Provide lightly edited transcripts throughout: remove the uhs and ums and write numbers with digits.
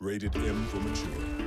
Rated M for mature.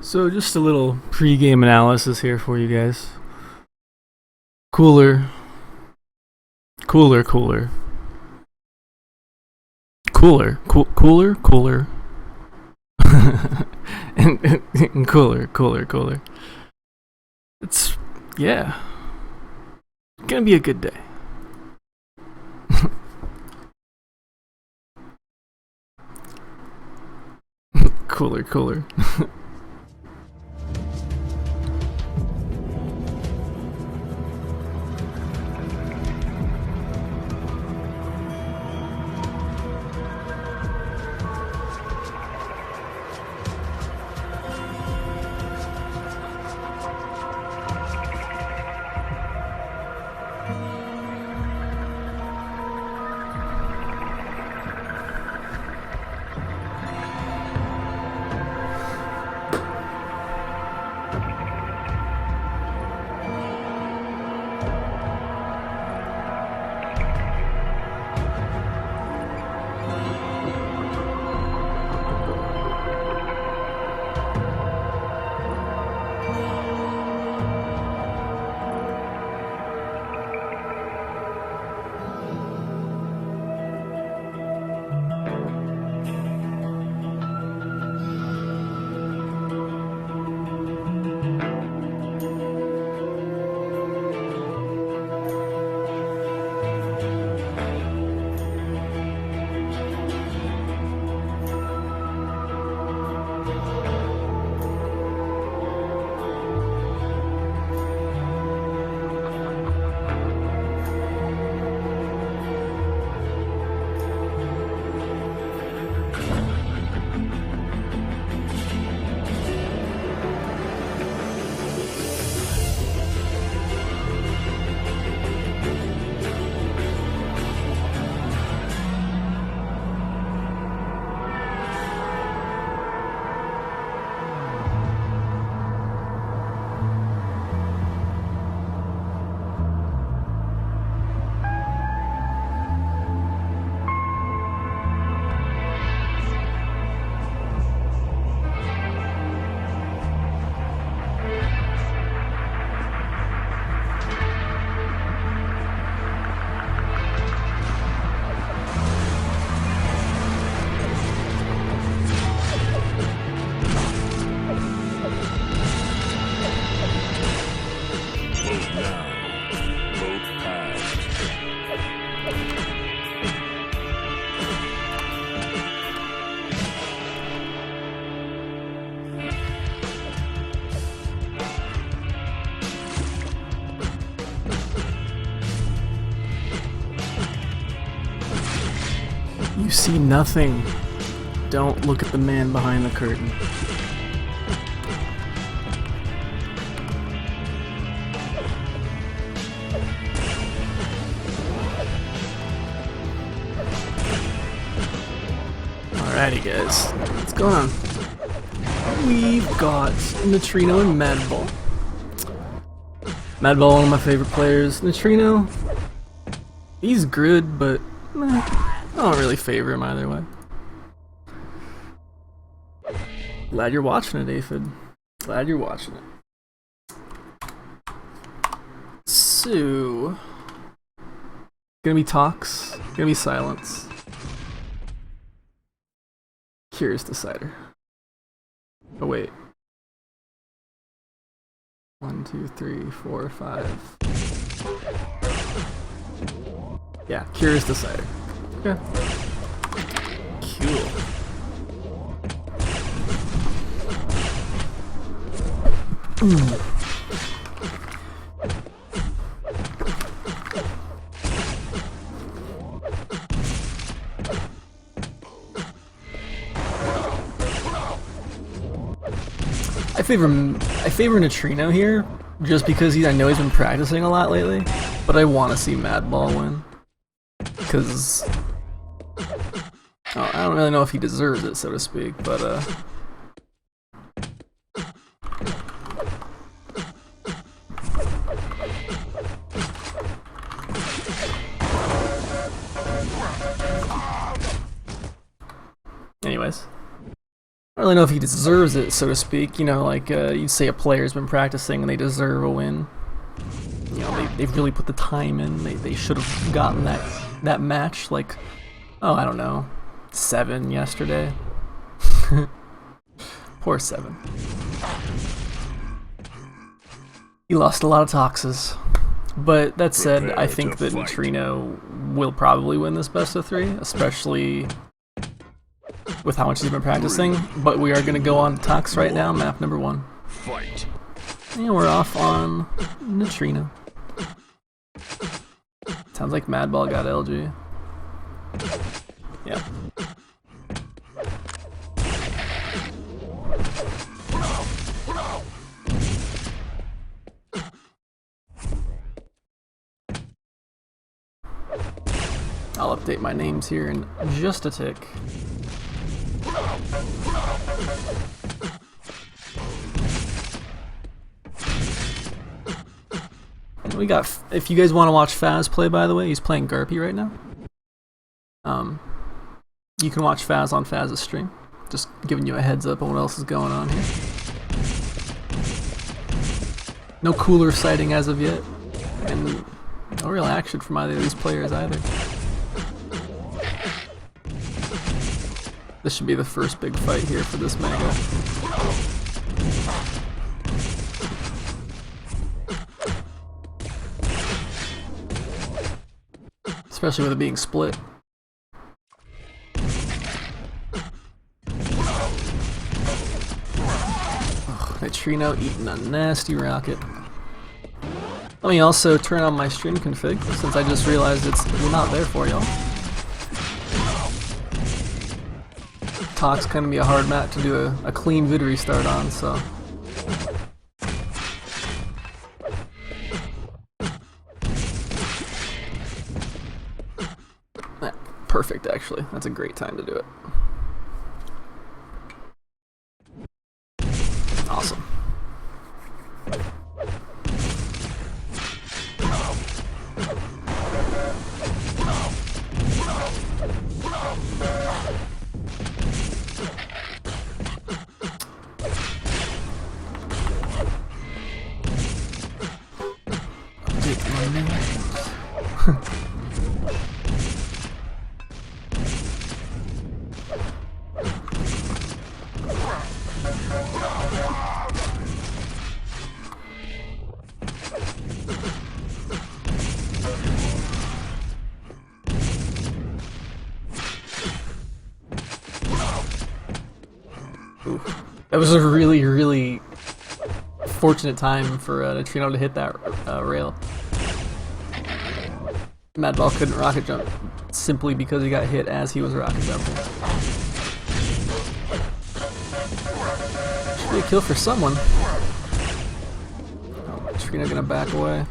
So just a little pre-game analysis here for you guys. Cooler, cooler, cooler, cooler, cooler, cooler, and cooler, cooler, cooler. It's, yeah, Gonna be a good day. Cooler. You see nothing. Don't look at the man behind the curtain. Alrighty guys, what's going on? We've got Nitrino and Madball. Madball, one of my favorite players. Nitrino, he's good, but I don't really favor him either way. Glad you're watching it, Aphid. Glad you're watching it. So, gonna be talks, gonna be silence. Curious Decider. Oh wait. 1, 2, 3, 4, 5. Yeah, Curious Decider. Okay. Cool. I favor Nitrino here, just because I know he's been practicing a lot lately, but I want to see Madball win. Because I don't really know if he deserves it, so to speak, but anyways, I don't really know if he deserves it, so to speak. You know, like you'd say a player's been practicing and they deserve a win. You know, they've really put the time in. They should have gotten that match, like, oh, I don't know, 7 yesterday. Poor 7. He lost a lot of toxes. But that said, I think that Nitrino will probably win this best of 3, especially with how much he's been practicing. But we are going to go on to Tox right now, map number 1. Fight. And we're off on Nitrino. Sounds like Madball got LG. Yeah. I'll update my names here in just a tick. We got, if you guys want to watch Fazz play, by the way, he's playing Garpy right now. You can watch Fazz on Fazz's stream. Just giving you a heads up on what else is going on here. No cooler sighting as of yet, and no real action from either of these players either. This should be the first big fight here for this mega. Especially with it being split. Nitrino eating a nasty rocket. Let me also turn on my stream config, since I just realized it's not there for y'all. Tox gonna be a hard map to do a clean vid restart on, so. Perfect, actually. That's a great time to do it. Awesome. That was a really, really fortunate time for Nitrino to hit that rail. Madball couldn't rocket jump simply because he got hit as he was rocket jumping. Should be a kill for someone. Oh, Nitrino gonna back away.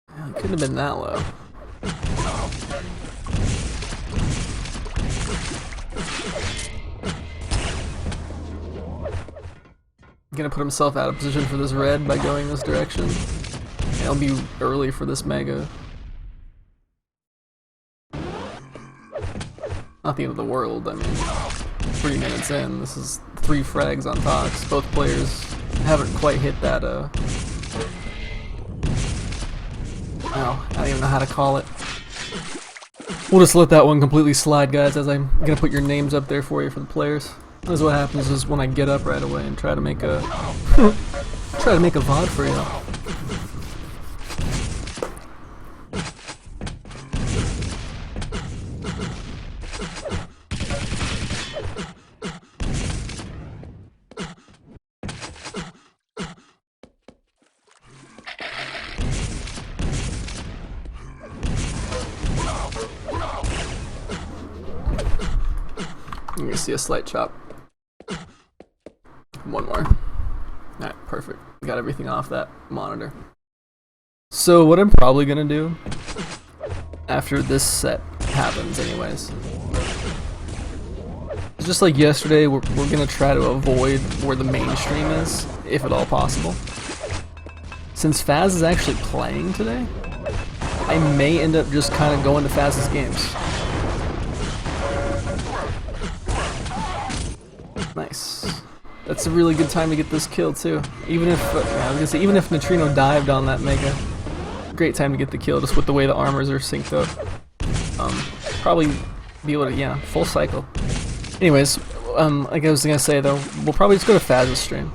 Yeah, it couldn't have been that low. Gonna put himself out of position for this red by going this direction. It'll be early for this mega. Not the end of the world, I mean, 3 minutes in, this is 3 frags on Tox. Both players haven't quite hit that, I don't even know how to call it. We'll just let that one completely slide, guys, as I'm gonna put your names up there for you for the players. This is what happens is when I get up right away and try to make a VOD for you. You can see a slight chop. One more. Alright, perfect. Got everything off that monitor. So what I'm probably gonna do after this set happens anyways, just like yesterday, we're gonna try to avoid where the mainstream is, if at all possible. Since Fazz is actually playing today, I may end up just kind of going to Fazz's games. Nice. That's a really good time to get this kill too. Even if I was gonna say, even if Nitrino dived on that mega, great time to get the kill just with the way the armors are synced up. Probably be able to, yeah, full cycle. Anyways, like I was gonna say though, we'll probably just go to Fazz's stream.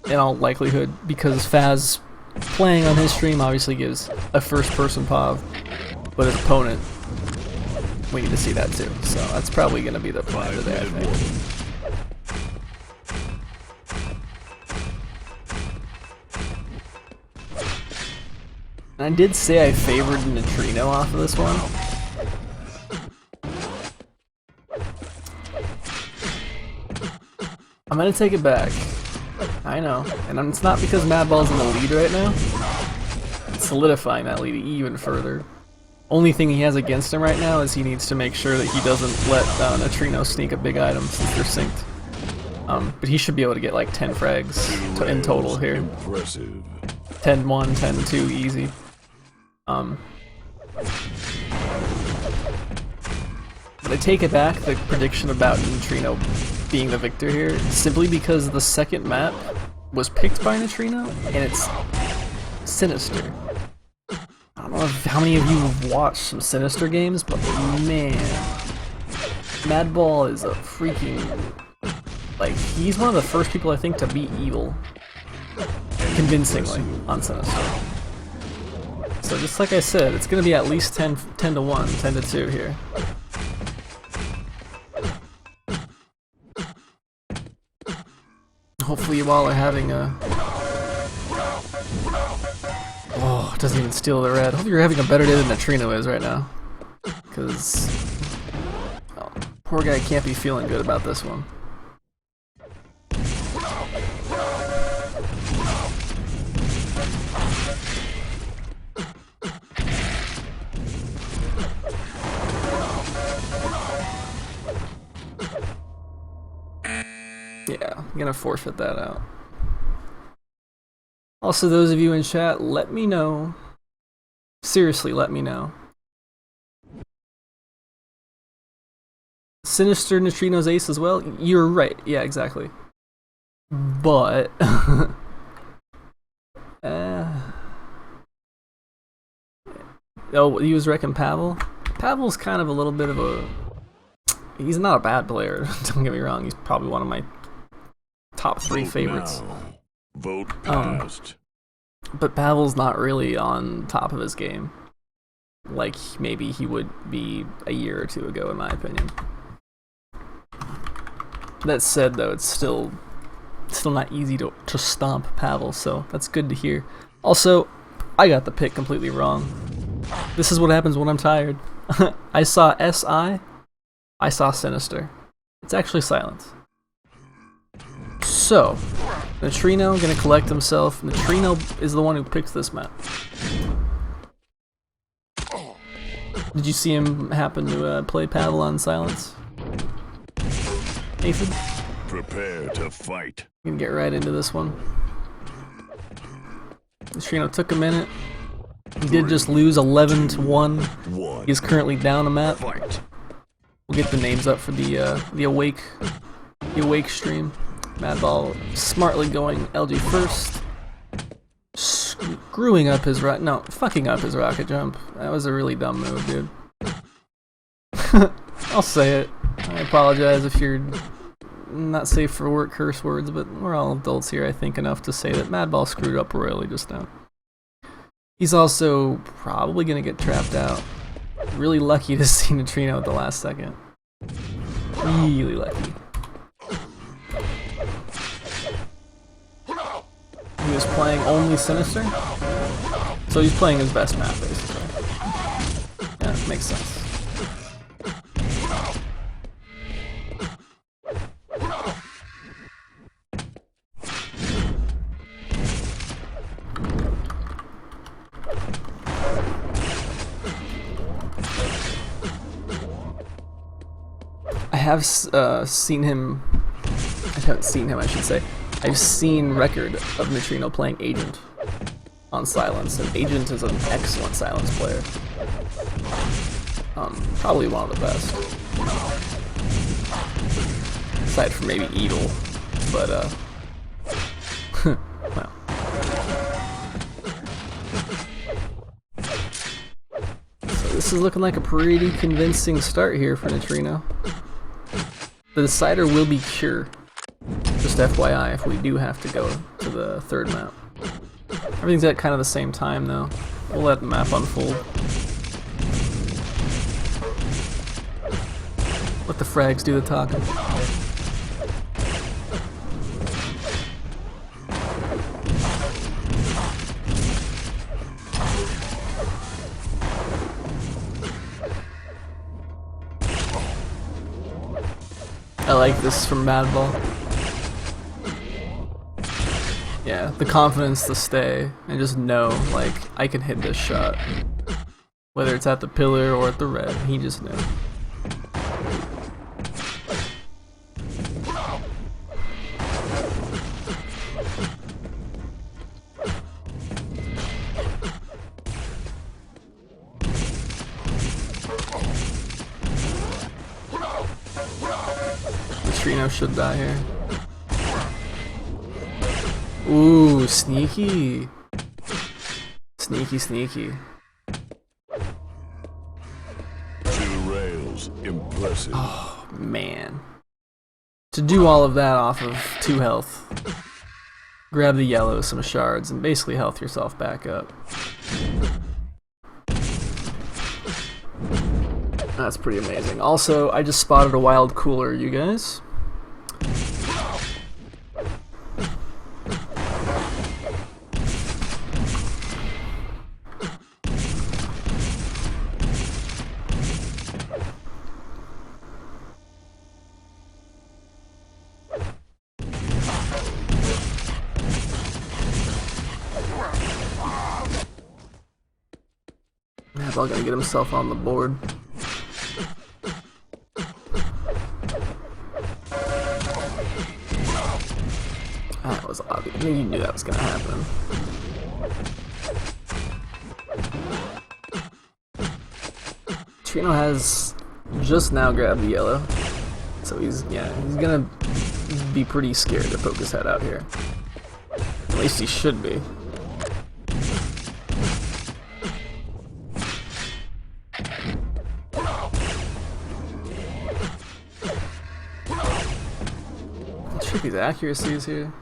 in all likelihood, because Fazz playing on his stream obviously gives a first-person POV, but his opponent, we need to see that too. So that's probably going to be the plan today, I think. And I did say I favored Nitrino off of this one. I'm gonna take it back. I know, and it's not because Madball's in the lead right now. It's solidifying that lead even further. Only thing he has against him right now is he needs to make sure that he doesn't let Nitrino sneak a big item since they're synced. But he should be able to get like 10 frags in total here. 10-1, 10-2 easy. But I take it back, the prediction about Nitrino being the victor here, simply because the second map was picked by Nitrino, and it's Sinister. I don't know how many of you have watched some Sinister games, but man, Madball is a freaking, like, he's one of the first people I think to beat Evil convincingly on Sinister. So just like I said, it's going to be at least 10-1, 10-2 here. Hopefully you all are having a... Oh, it doesn't even steal the red. Hopefully you're having a better day than Nitrino is right now. Because... oh, poor guy can't be feeling good about this one. Yeah, I'm gonna forfeit that out. Also, those of you in chat, let me know. Seriously, let me know. Sinister Nitrino's ace as well? You're right, yeah, exactly. But... oh, he was wrecking Pavel? Pavel's kind of a little bit of a... he's not a bad player, don't get me wrong, he's probably one of my top 3 favorites. Vote passed. But Pavel's not really on top of his game, like maybe he would be a year or two ago, in my opinion. That said, though, it's still not easy to stomp Pavel, so that's good to hear. Also, I got the pick completely wrong. This is what happens when I'm tired. I saw SI, I saw Sinister. It's actually Silence. So, Nitrino gonna collect himself. Nitrino is the one who picks this map. Did you see him happen to play Pavel on Silence? Nathan? Prepare to fight. We can get right into this one. Nitrino took a minute. He did just lose 11-1. He's currently down a map. We'll get the names up for the Awake stream. Madball smartly going LG first. Screwing up his fucking up his rocket jump. That was a really dumb move, dude. I'll say it. I apologize if you're not safe for work curse words, but we're all adults here, I think, enough to say that Madball screwed up royally just now. He's also probably gonna get trapped out. Really lucky to see Nitrino at the last second. Really lucky. He was playing only Sinister, so he's playing his best map, basically. Yeah, makes sense. I have seen him. I haven't seen him, I should say. I've seen record of Nitrino playing Agent on Silence, and Agent is an excellent Silence player. Probably one of the best. Aside from maybe Evil, but well. So this is looking like a pretty convincing start here for Nitrino. The decider will be Cure. Just FYI, if we do have to go to the third map. Everything's at kind of the same time though. We'll let the map unfold. Let the frags do the talking. I like this from Madball. Yeah, the confidence to stay and just know, like, I can hit this shot. Whether it's at the pillar or at the red, he just knew. Nitrino should die here. Ooh, sneaky. Sneaky, sneaky. 2 rails, impressive. Oh, man. To do all of that off of 2 health, grab the yellow, some shards, and basically health yourself back up. That's pretty amazing. Also, I just spotted a wild cooler, you guys. Madball gonna get himself on the board. That was obvious. I mean, you knew that was gonna happen. Nitrino has just now grabbed the yellow, so he's gonna be pretty scared to poke his head out here. At least he should be. Check these accuracies here.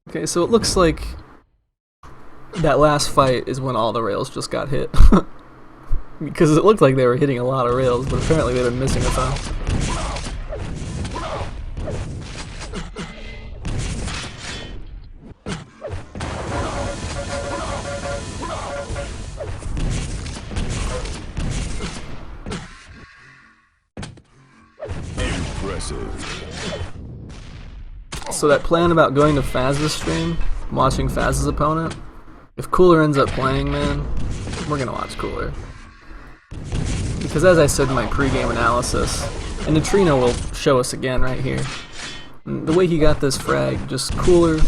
Okay, so it looks like that last fight is when all the rails just got hit. Because it looked like they were hitting a lot of rails, but apparently they've been missing a ton. So that plan about going to Fazz's stream, watching Fazz's opponent, if Cooler ends up playing, man, we're gonna watch Cooler. Because as I said in my pregame analysis, and Nutrino will show us again right here, the way he got this frag, just Cooler.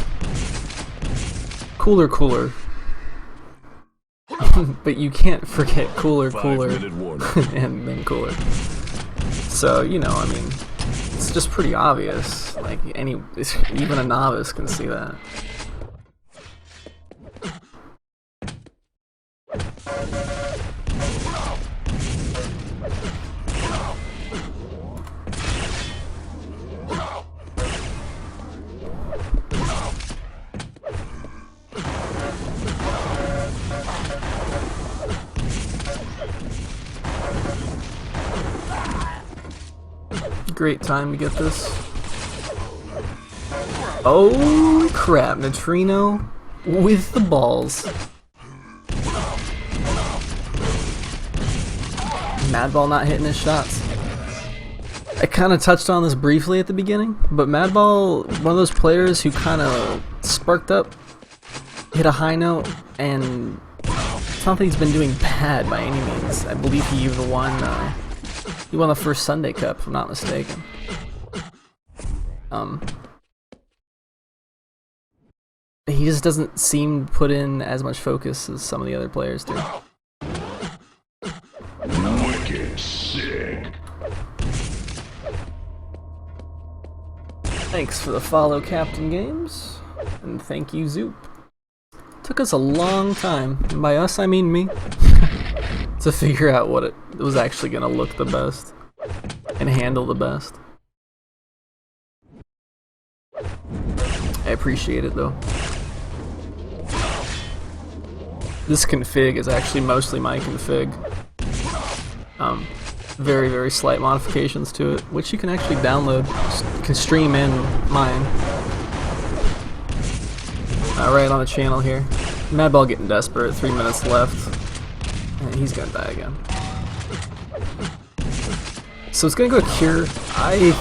But you can't forget Cooler, and then Cooler. So, you know, I mean, it's just pretty obvious. Like, even a novice can see that. Great time to get this. Oh crap, Nitrino with the balls. Madball not hitting his shots. I kind of touched on this briefly at the beginning, but Madball, one of those players who kind of sparked up, hit a high note, and it's not that he's been doing bad by any means. I believe he even won the first Sunday Cup, if I'm not mistaken. He just doesn't seem to put in as much focus as some of the other players do. Wicked sick. Thanks for the follow, Captain Games, and thank you, Zoop. Took us a long time, and by us I mean me, to figure out what it was actually going to look the best and handle the best. I appreciate it though. This config is actually mostly my config. Very, very slight modifications to it, which you can actually download. You can stream in mine. Right on the channel here. Madball getting desperate, 3 minutes left. And he's gonna die again. So it's gonna go to Cure. I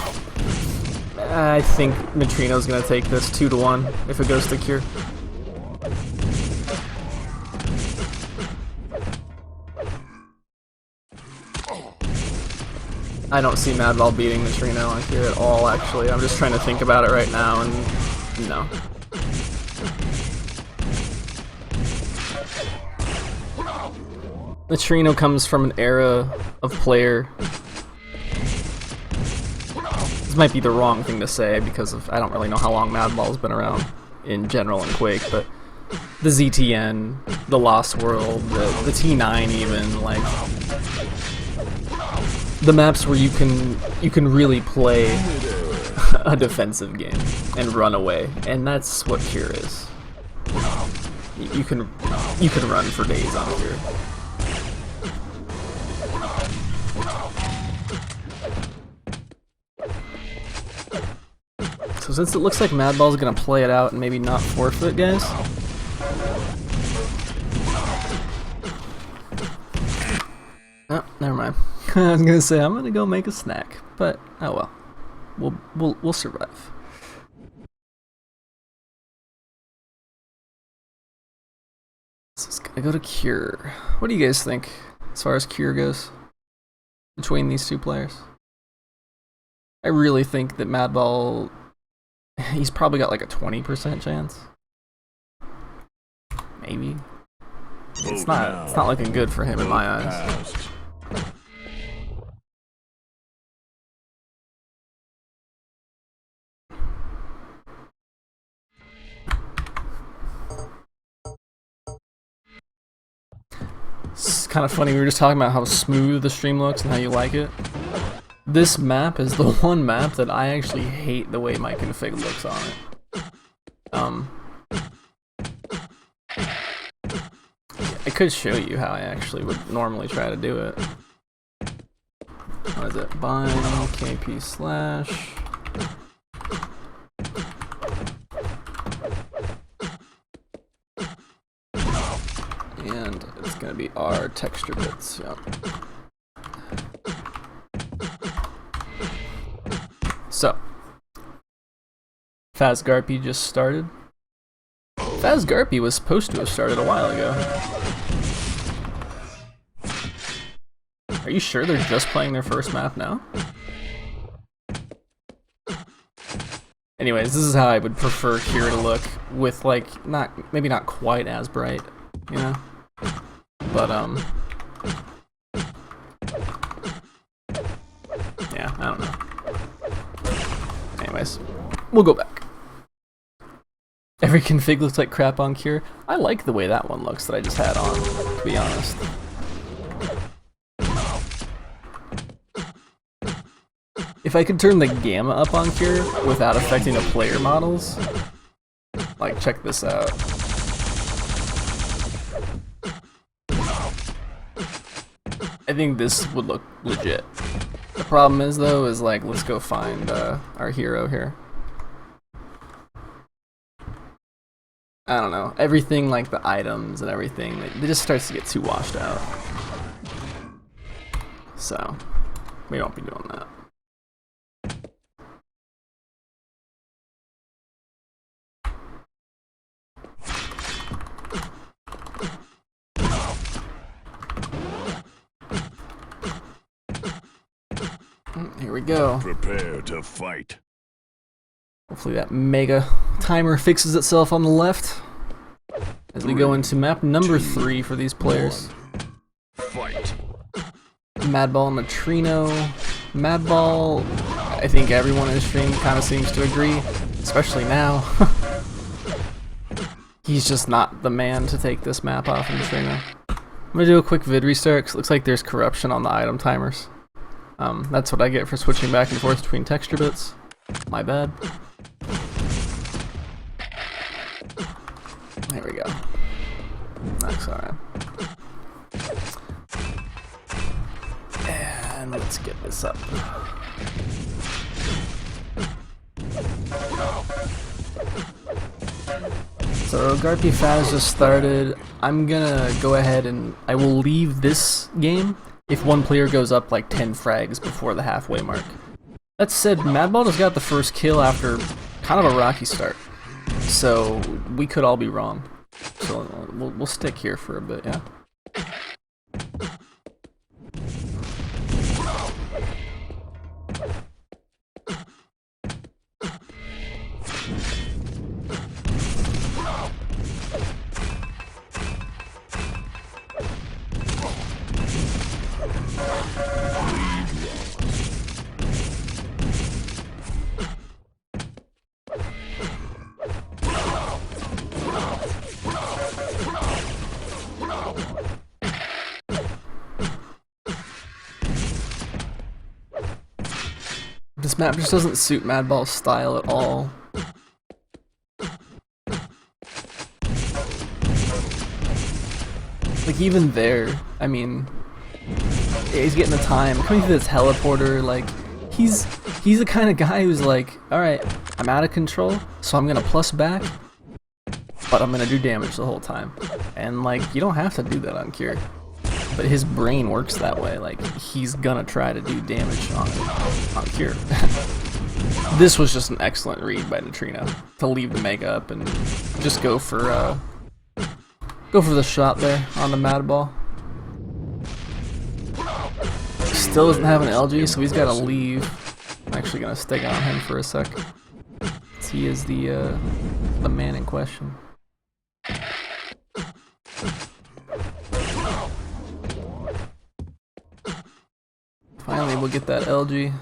think Nitrino's gonna take this 2-1 if it goes to Cure. I don't see Madball beating Nitrino on Cure at all, actually. I'm just trying to think about it right now, and no. Nitrino comes from an era of player. This might be the wrong thing to say because of I don't really know how long Madball's been around in general in Quake, but the ZTN, the Lost World, the T9 even, like the maps where you can really play a defensive game and run away, and that's what Cure is. You can run for days on Cure. So since it looks like Madball's gonna play it out and maybe not forfeit, guys. Oh, never mind. I was gonna say I'm gonna go make a snack, but oh well. We'll survive. So it's gonna go to Cure. What do you guys think as far as Cure goes between these two players? I really think that Madball, he's probably got like a 20% chance. Maybe. It's not looking good for him in my eyes. It's kind of funny, we were just talking about how smooth the stream looks and how you like it. This map is the one map that I actually hate the way my config looks on it. I could show you how I actually would normally try to do it. What is it? Bind kp slash. And it's gonna be our texture bits. Yep. So, Fazz Garpy just started. Fazz Garpy was supposed to have started a while ago. Are you sure they're just playing their first map now? Anyways, this is how I would prefer Cure to look, with like maybe not quite as bright, you know, but yeah, I don't know. Anyways, we'll go back. Every config looks like crap on Cure. I like the way that one looks that I just had on, to be honest. If I could turn the gamma up on Cure without affecting the player models, like check this out. I think this would look legit. The problem is though, is like, let's go find our hero here. I don't know, everything like the items and everything, it just starts to get too washed out. So, we won't be doing that. Here we go. Prepare to fight. Hopefully that mega timer fixes itself on the left as we go into map number 3 for these players. Fight. Madball and Nutrino. Madball, I think everyone in the stream kind of seems to agree, especially now. He's just not the man to take this map off of Nutrino. I'm gonna do a quick vid restart because it looks like there's corruption on the item timers. That's what I get for switching back and forth between texture bits. My bad. There we go. That's alright. And let's get this up. So Garpy Fazz just started. I'm gonna go ahead and I will leave this game if one player goes up like 10 frags before the halfway mark. That said, Madball just got the first kill after kind of a rocky start, so we could all be wrong. So we'll stick here for a bit, yeah. This map just doesn't suit Madball's style at all. Like even there, I mean, he's getting the time. Coming through this teleporter, like he's the kind of guy who's like, all right, I'm out of control, so I'm gonna plus back, but I'm gonna do damage the whole time. And like, you don't have to do that on Cure. But his brain works that way, like, he's gonna try to do damage on Cure. This was just an excellent read by Nitrino to leave the Mega up and just go for the shot there on the Madball. Still doesn't have an LG, so he's gotta leave. I'm actually gonna stick on him for a sec. He is the man in question. Finally, we'll get that LG,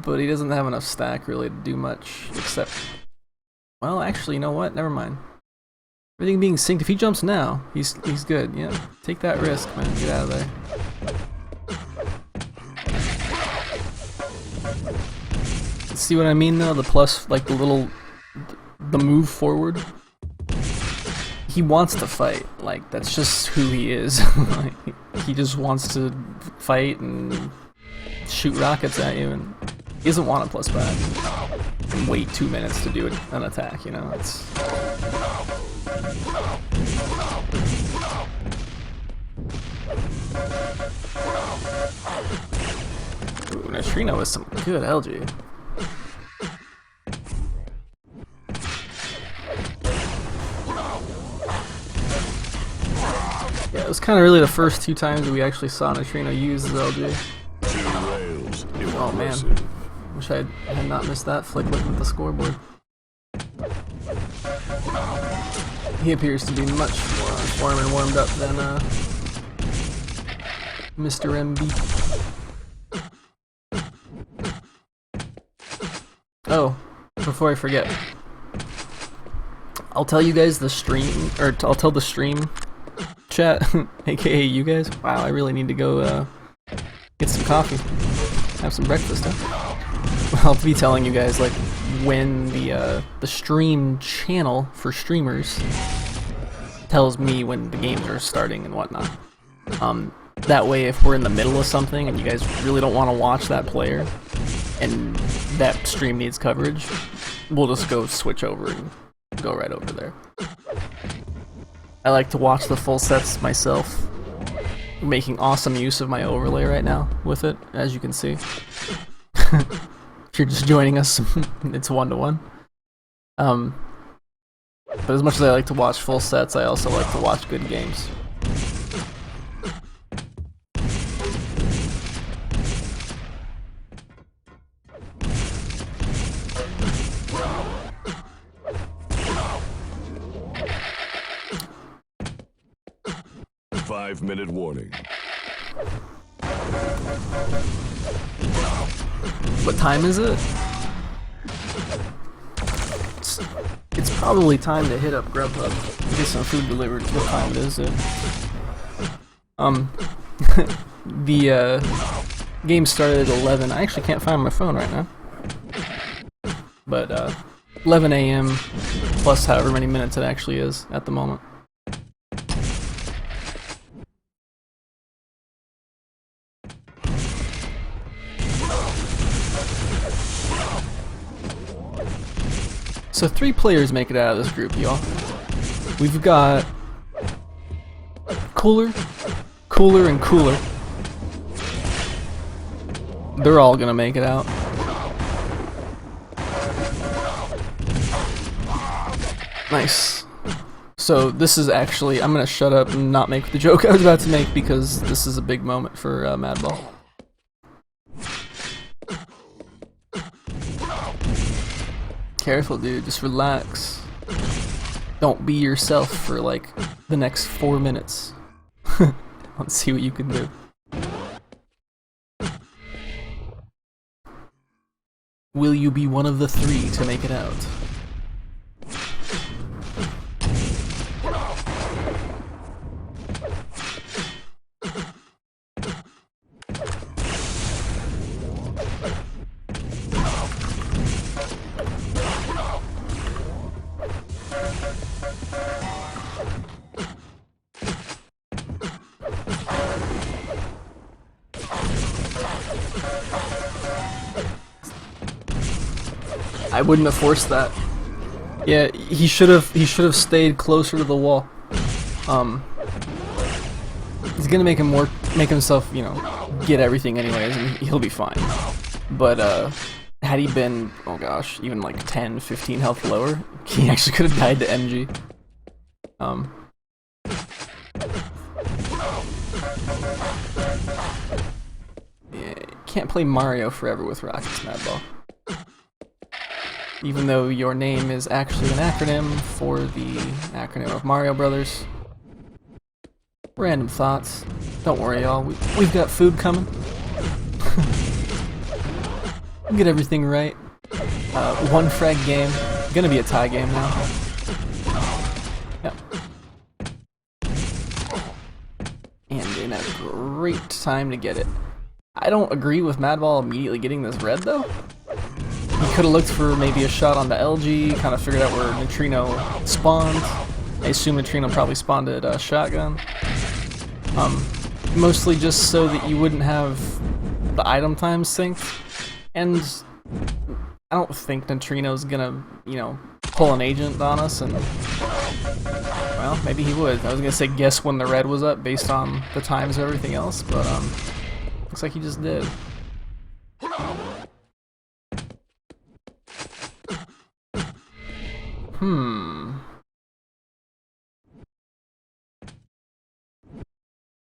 but he doesn't have enough stack really to do much, except, well, actually, you know what? Never mind. Everything being synced. If he jumps now, he's good. Yeah, take that risk, man. Get out of there. See what I mean, though? The plus, like the move forward. He wants to fight, like, that's just who he is. Like, he just wants to fight and shoot rockets at you, and he doesn't want to plus back and wait 2 minutes to do an attack, you know? It's... Ooh, Nitrino with some good LG. Yeah, it was kind of really the first 2 times that we actually saw Nitrino use his LG. Oh man, wish I had not missed that flick with the scoreboard. He appears to be much more warm and warmed up than Mr. MB. Oh, before I forget, I'll tell you guys the stream, or I'll tell the stream chat, aka you guys. Wow, I really need to go get some coffee, have some breakfast. I'll be telling you guys like when the stream channel for streamers tells me when the games are starting and whatnot. That way, if we're in the middle of something and you guys really don't want to watch that player, and that stream needs coverage, we'll just go switch over and go right over there. I like to watch the full sets myself, making awesome use of my overlay right now with it, as you can see. If you're just joining us, it's 1-to-1. But as much as I like to watch full sets, I also like to watch good games. Five-minute warning. What time is it? It's probably time to hit up Grubhub to get some food delivered. What time is it? The game started at 11. I actually can't find my phone right now. But 11 a.m. plus however many minutes it actually is at the moment. So 3 players make it out of this group, y'all. We've got Cooler, Cooler, and Cooler. They're all gonna make it out. Nice. So this is actually, I'm gonna shut up and not make the joke I was about to make because this is a big moment for Madball. Careful, dude. Just relax. Don't be yourself for like the next 4 minutes. Let's see what you can do. Will you be one of the 3 to make it out? I wouldn't have forced that. Yeah, he should have stayed closer to the wall. He's gonna make himself, you know, get everything anyways, and he'll be fine. But had he been, oh gosh, even like 10, 15 health lower, he actually could have died to MG. Yeah, can't play Mario forever with rockets, Madball. Even though your name is actually an acronym for the acronym of Mario Brothers. Random thoughts. Don't worry, y'all. We've got food coming. We'll get everything right. 1 frag game. Gonna be a tie game now. Yep. And in a great time to get it. I don't agree with Madball immediately getting this red though. He could have looked for maybe a shot on the LG, kind of figured out where Nitrino spawned. I assume Nitrino probably spawned at a shotgun. Mostly just so that you wouldn't have the item time synced. And I don't think Nitrino's gonna, you know, pull an agent on us and... Well, maybe he would. I was gonna say guess when the red was up based on the times of everything else, but looks like he just did.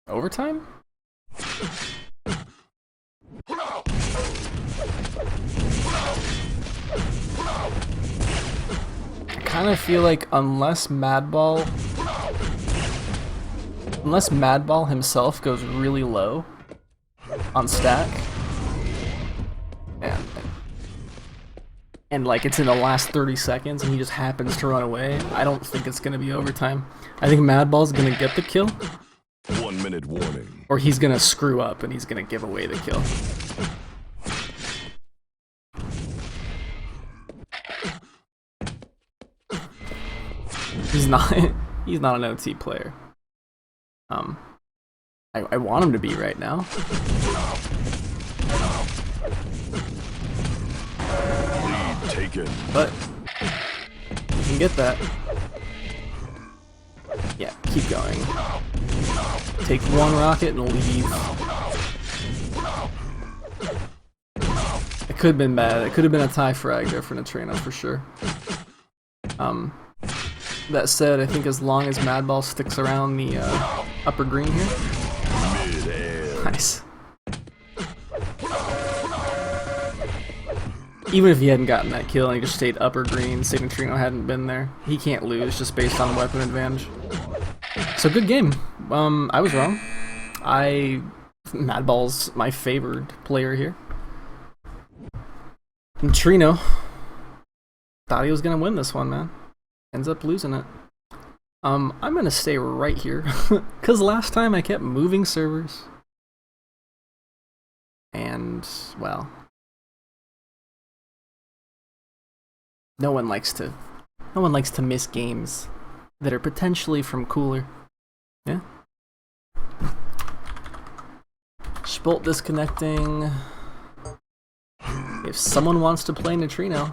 Overtime? I kind of feel like unless Madball himself goes really low on stack, and like it's in the last 30 seconds and he just happens to run away, I don't think it's gonna be overtime. I think Madball's gonna get the kill. 1 minute warning. Or he's gonna screw up and he's gonna give away the kill. He's not an OT player. I want him to be right now. Lead taken. But you can get that. Yeah, keep going. Take 1 rocket and leave. It could have been bad. It could have been a tie frag there for Nitrino for sure. That said, I think as long as Madball sticks around the upper green here. Mid-air. Nice. Even if he hadn't gotten that kill and he just stayed upper green, say Nitrino hadn't been there, he can't lose just based on weapon advantage. So good game. I was wrong. Madball's my favored player here. Nitrino thought he was gonna win this one, man. Ends up losing it. I'm gonna stay right here because last time I kept moving servers, and well, No one likes to miss games that are potentially from Cooler. Yeah? Spolt disconnecting. If someone wants to play Nitrino.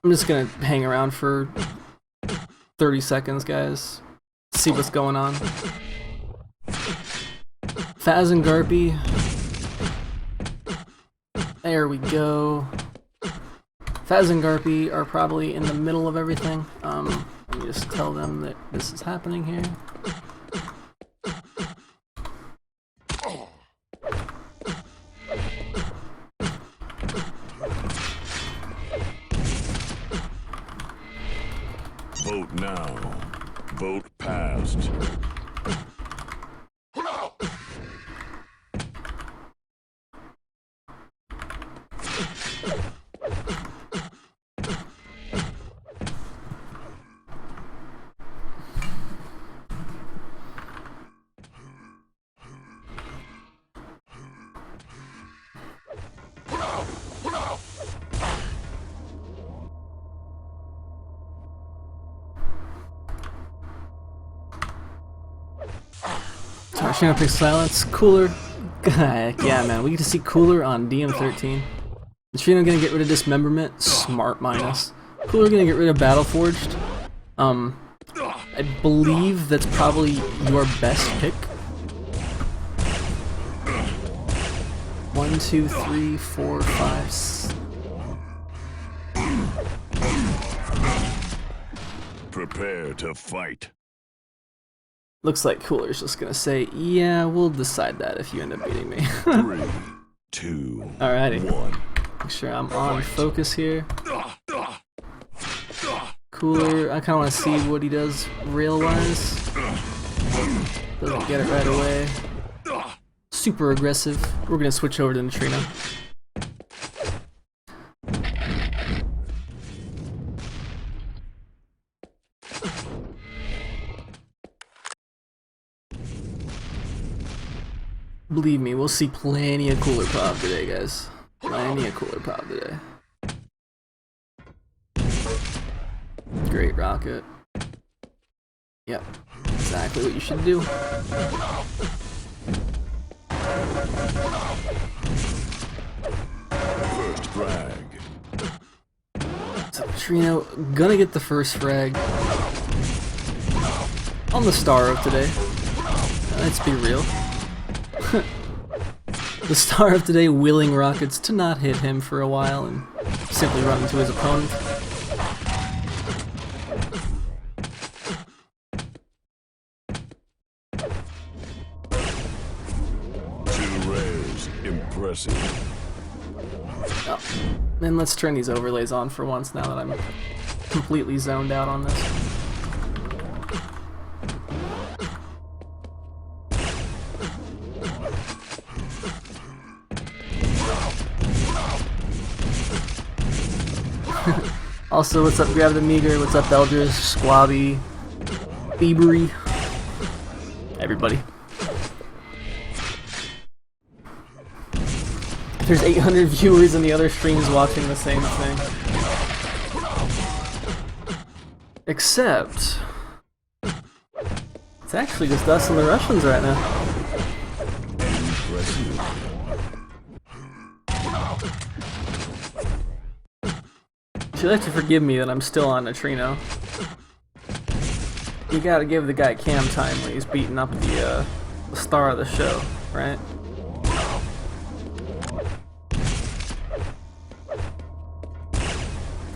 I'm just gonna hang around for 30 seconds, guys. See what's going on. Fazz and Garpy. There we go. Fazz and Garpy are probably in the middle of everything. Let me just tell them that this is happening here. Vote now. Vote passed. Nitrino picks silence. Cooler. Yeah, man, we get to see Cooler on DM13. Nitrino gonna get rid of Dismemberment. Smart minus. Cooler gonna get rid of Battleforged. I believe that's probably your best pick. 1, 2, 3, 4, 5. Prepare to fight. Looks like Cooler's just gonna say, yeah, we'll decide that if you end up beating me. 3, 2, Alrighty. 1. Make sure I'm on focus here. Cooler, I kinda wanna see what he does rail-wise. Doesn't get it right away. Super aggressive. We're gonna switch over to Nutrino. Believe me, we'll see plenty of Cooler pop today, guys. Plenty of Cooler pop today. Great rocket. Yep, exactly what you should do. First frag. So Nitrino gonna get the first frag on the star of today. Let's be real. The star of today willing rockets to not hit him for a while and simply run into his opponent. Two rares. Impressive. Oh. And let's turn these overlays on for once now that I'm completely zoned out on this. Also, what's up, Grab the Meager? What's up, Elders? Squabby? Thievery? Everybody. There's 800 viewers and the other streams watching the same thing. Except... it's actually just us and the Russians right now. You'll have to forgive me that I'm still on Nitrino. You gotta give the guy cam time when he's beating up the star of the show, right?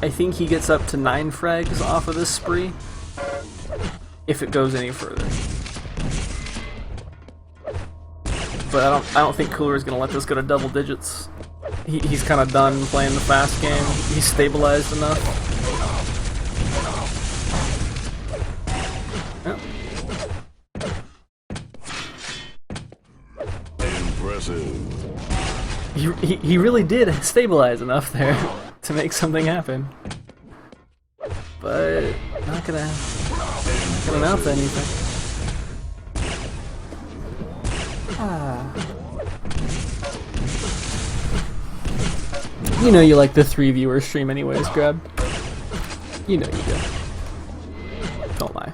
I think he gets up to 9 frags off of this spree, if it goes any further. but I don't think Cooler is gonna let this go to double digits. He's kind of done playing the fast game. He's stabilized enough. Yeah. Impressive. He really did stabilize enough there to make something happen. But not gonna amount to anything. You know you like the 3-viewer stream anyways, Grab. You know you do. Don't lie.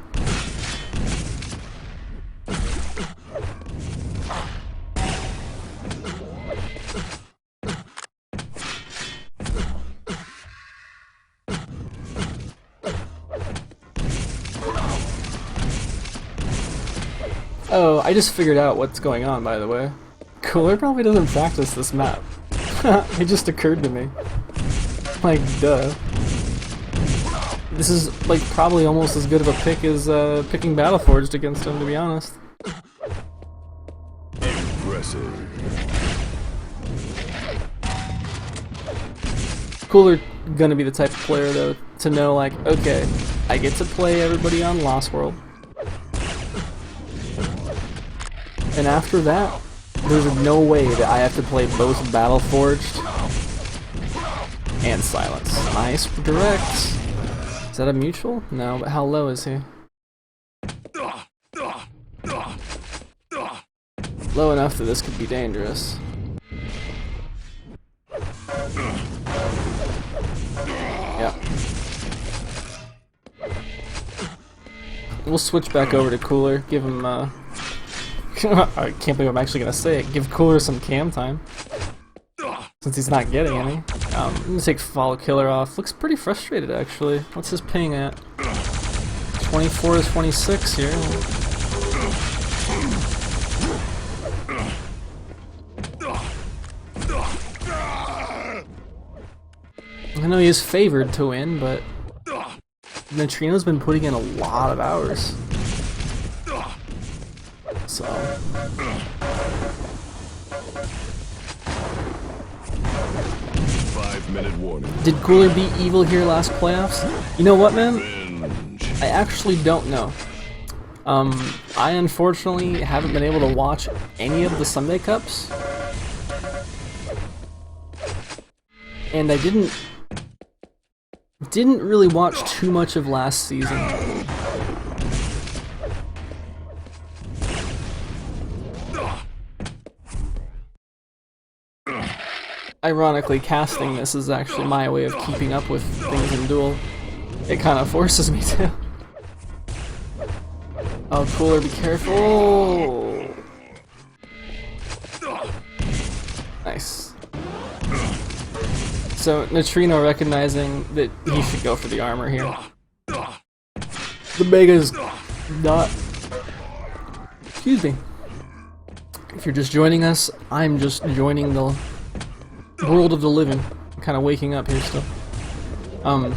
Oh, I just figured out what's going on, by the way. Cooler probably doesn't practice this map. It just occurred to me. Like, duh. This is, like, probably almost as good of a pick as picking Battleforged against him, to be honest. Impressive. Cooler gonna be the type of player, though, to know, like, okay, I get to play everybody on Lost World. And after that, there's no way that I have to play both Battleforged and Silence. Nice direct. Is that a mutual? No, but how low is he? Low enough that this could be dangerous. Yeah. We'll switch back over to Cooler, give him I can't believe I'm actually gonna say it. Give Cooler some cam time, since he's not getting any. I'm gonna take Follow Killer off. Looks pretty frustrated, actually. What's his ping at? 24 to 26 here. I know he is favored to win, but Nitrino's been putting in a lot of hours. So 5-minute warning. did Cooler beat Evil here last playoffs? You know what, man? I actually don't know. I unfortunately haven't been able to watch any of the Sunday Cups, and I didn't really watch too much of last season. Ironically, casting this is actually my way of keeping up with things in Duel. It kind of forces me to. Oh, Cooler, be careful! Nice. So, Nitrino recognizing that he should go for the armor here. The Mega's not... Excuse me. If you're just joining us, I'm just joining the world of the living. I'm kind of waking up here still. I'm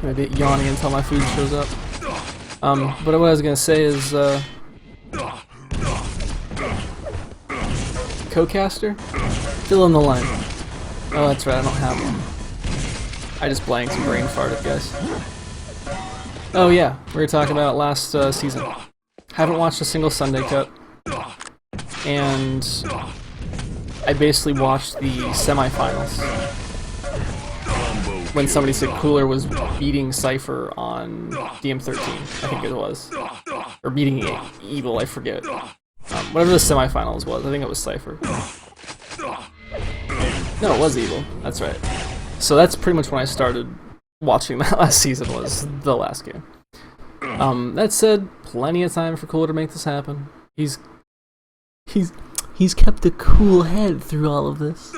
a bit yawning until my food shows up. But what I was gonna say is, Co-caster? Fill in the line. Oh, that's right, I don't have one. I just blanked and brain farted, guys. Oh yeah, we were talking about last season. Haven't watched a single Sunday Cup. And I basically watched the semifinals when somebody said Cooler was beating Cypher on DM13, I think it was. Or beating Evil, I forget. Whatever the semifinals was, I think it was Cypher. No, it was Evil, that's right. So that's pretty much when I started watching that last season, was the last game. That said, plenty of time for Cooler to make this happen. He's kept a cool head through all of this.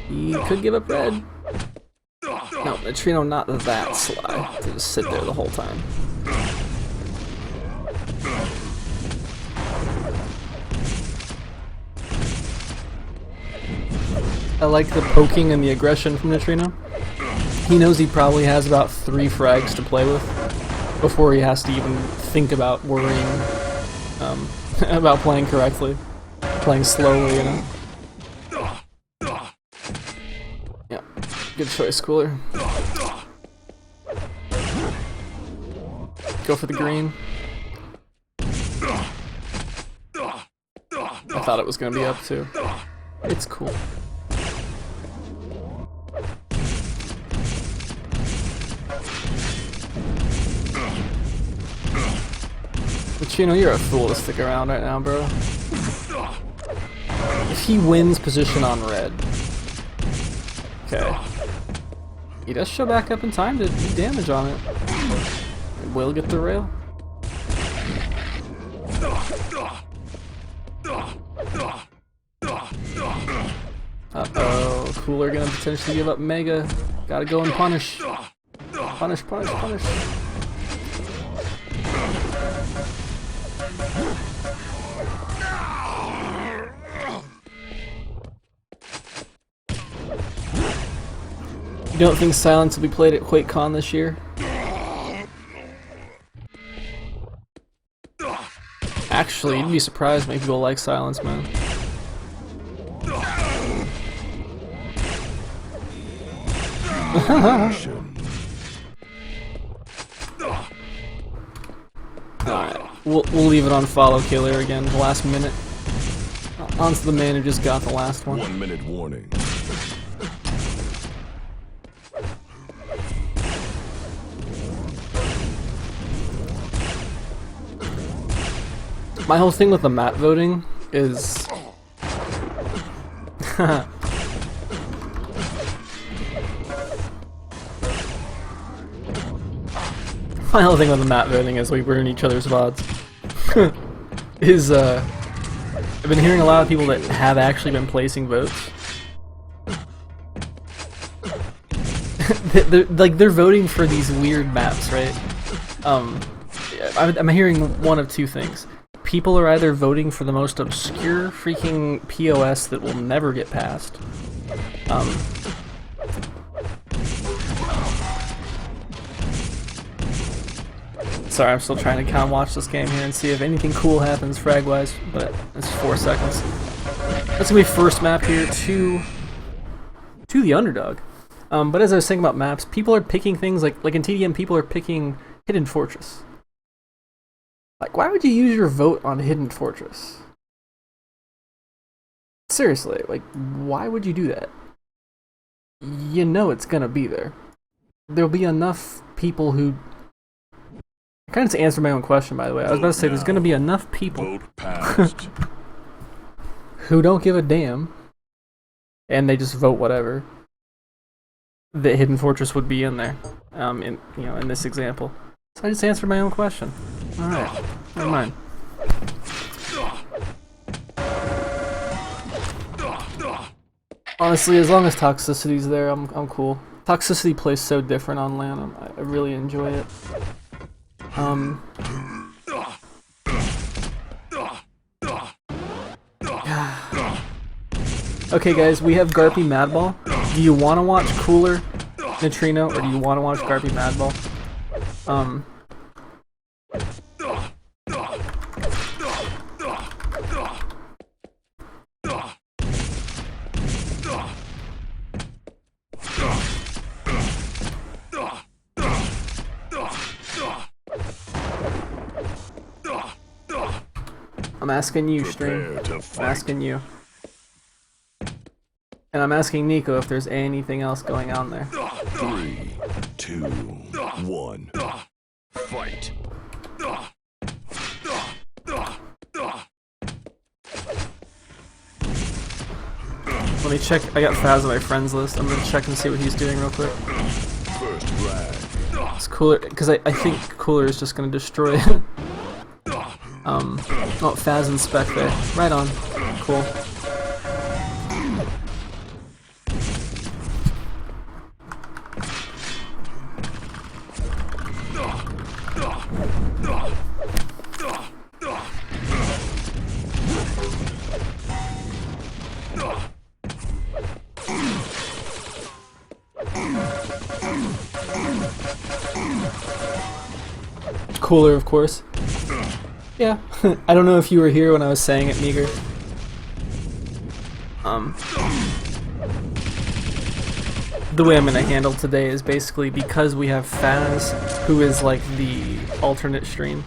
He could give up red. No, Nitrino not that sly to just sit there the whole time. I like the poking and the aggression from Nitrino. He knows he probably has about 3 frags to play with before he has to even think about worrying about playing correctly, playing slowly, you know. Yeah, good choice, Cooler. Go for the green. I thought it was gonna be up too. It's cool. Nitrino, you're a fool to stick around right now, bro. If he wins position on red. Okay. He does show back up in time to do damage on it. It will get the rail. Uh-oh, Cooler gonna potentially give up Mega. Gotta go and punish. Punish, punish, punish. You don't think Silence will be played at QuakeCon this year? Actually, you'd be surprised many people like Silence, man. Alright, we'll leave it on follow killer again, the last minute. On to the man who just got the last one. 1 minute warning. My whole thing with the map voting is... My whole thing with the map voting is we ruin each other's VODs. I've been hearing a lot of people that have actually been placing votes. they're voting for these weird maps, right? I'm hearing one of two things. People are either voting for the most obscure freaking POS that will never get passed. Sorry, I'm still trying to kind of watch this game here and see if anything cool happens frag-wise, but it's 4 seconds. That's gonna be first map here to the underdog. But as I was saying about maps, people are picking things like in TDM, people are picking Hidden Fortress. Like, why would you use your vote on Hidden Fortress? Seriously, like, why would you do that? You know it's gonna be there. There'll be enough people who... I kind of to answer my own question, by the way. I was about to say, there's gonna be enough people who don't give a damn, and they just vote whatever, that Hidden Fortress would be in there, in this example. So I just answered my own question. Alright, never mind. Honestly, as long as Toxicity's there, I'm cool. Toxicity plays so different on LAN, I really enjoy it. Okay guys, we have Garpy Madball. Do you want to watch Cooler Nitrino, or do you want to watch Garpy Madball? I'm asking you, stream. I'm asking you. And I'm asking Nico if there's anything else going on there. 3, 2, 1. Fight. Let me check. I got Fazz on my friends list. I'm gonna check and see what he's doing real quick. First rag. It's Cooler, because I think Cooler is just gonna destroy it. Oh, Fazz and Spec there. Right on. Cool. Cooler, of course. Yeah. I don't know if you were here when I was saying it, Meager. The way I'm gonna handle today is basically because we have Fazz, who is like the alternate stream,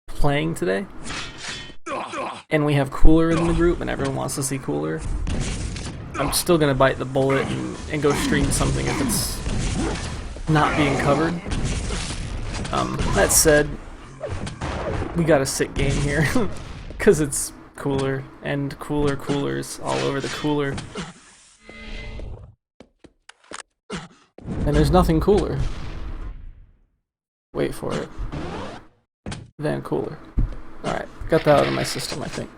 playing today, and we have Cooler in the group, and everyone wants to see Cooler. I'm still gonna bite the bullet and go stream something if it's not being covered. That said, we got a sick game here, because it's Cooler, and coolers all over the cooler. And there's nothing cooler. Wait for it. Than cooler. Alright, got that out of my system, I think.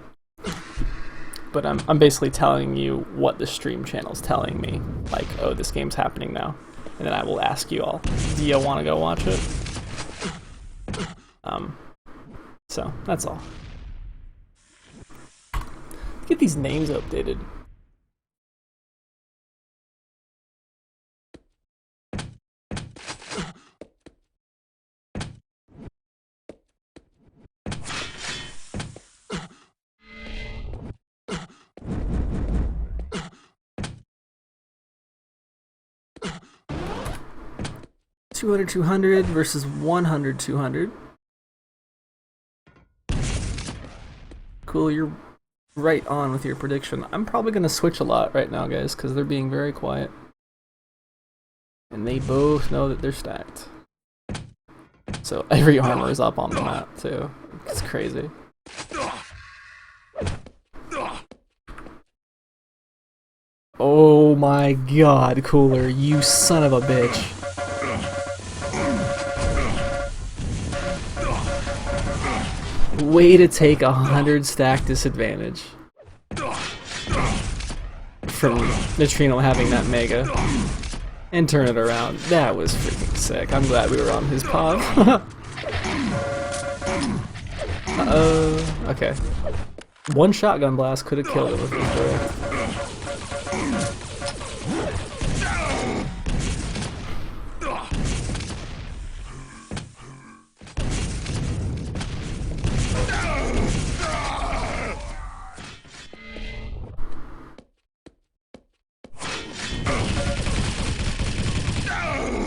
But I'm basically telling you what the stream channel's telling me. Like, oh, this game's happening now. And then I will ask you all, do you want to go watch it? So, that's all. Get these names updated. $200 versus $100. Cool, you're right on with your prediction. I'm probably gonna switch a lot right now, guys, because they're being very quiet. And they both know that they're stacked. So every armor is up on the map, too. It's crazy. Oh my god, Cooler, you son of a bitch. Way to take 100 stack disadvantage from Nitrino having that mega and turn it around. That was freaking sick. I'm glad we were on his pod. Okay. One shotgun blast could have killed him with this direct.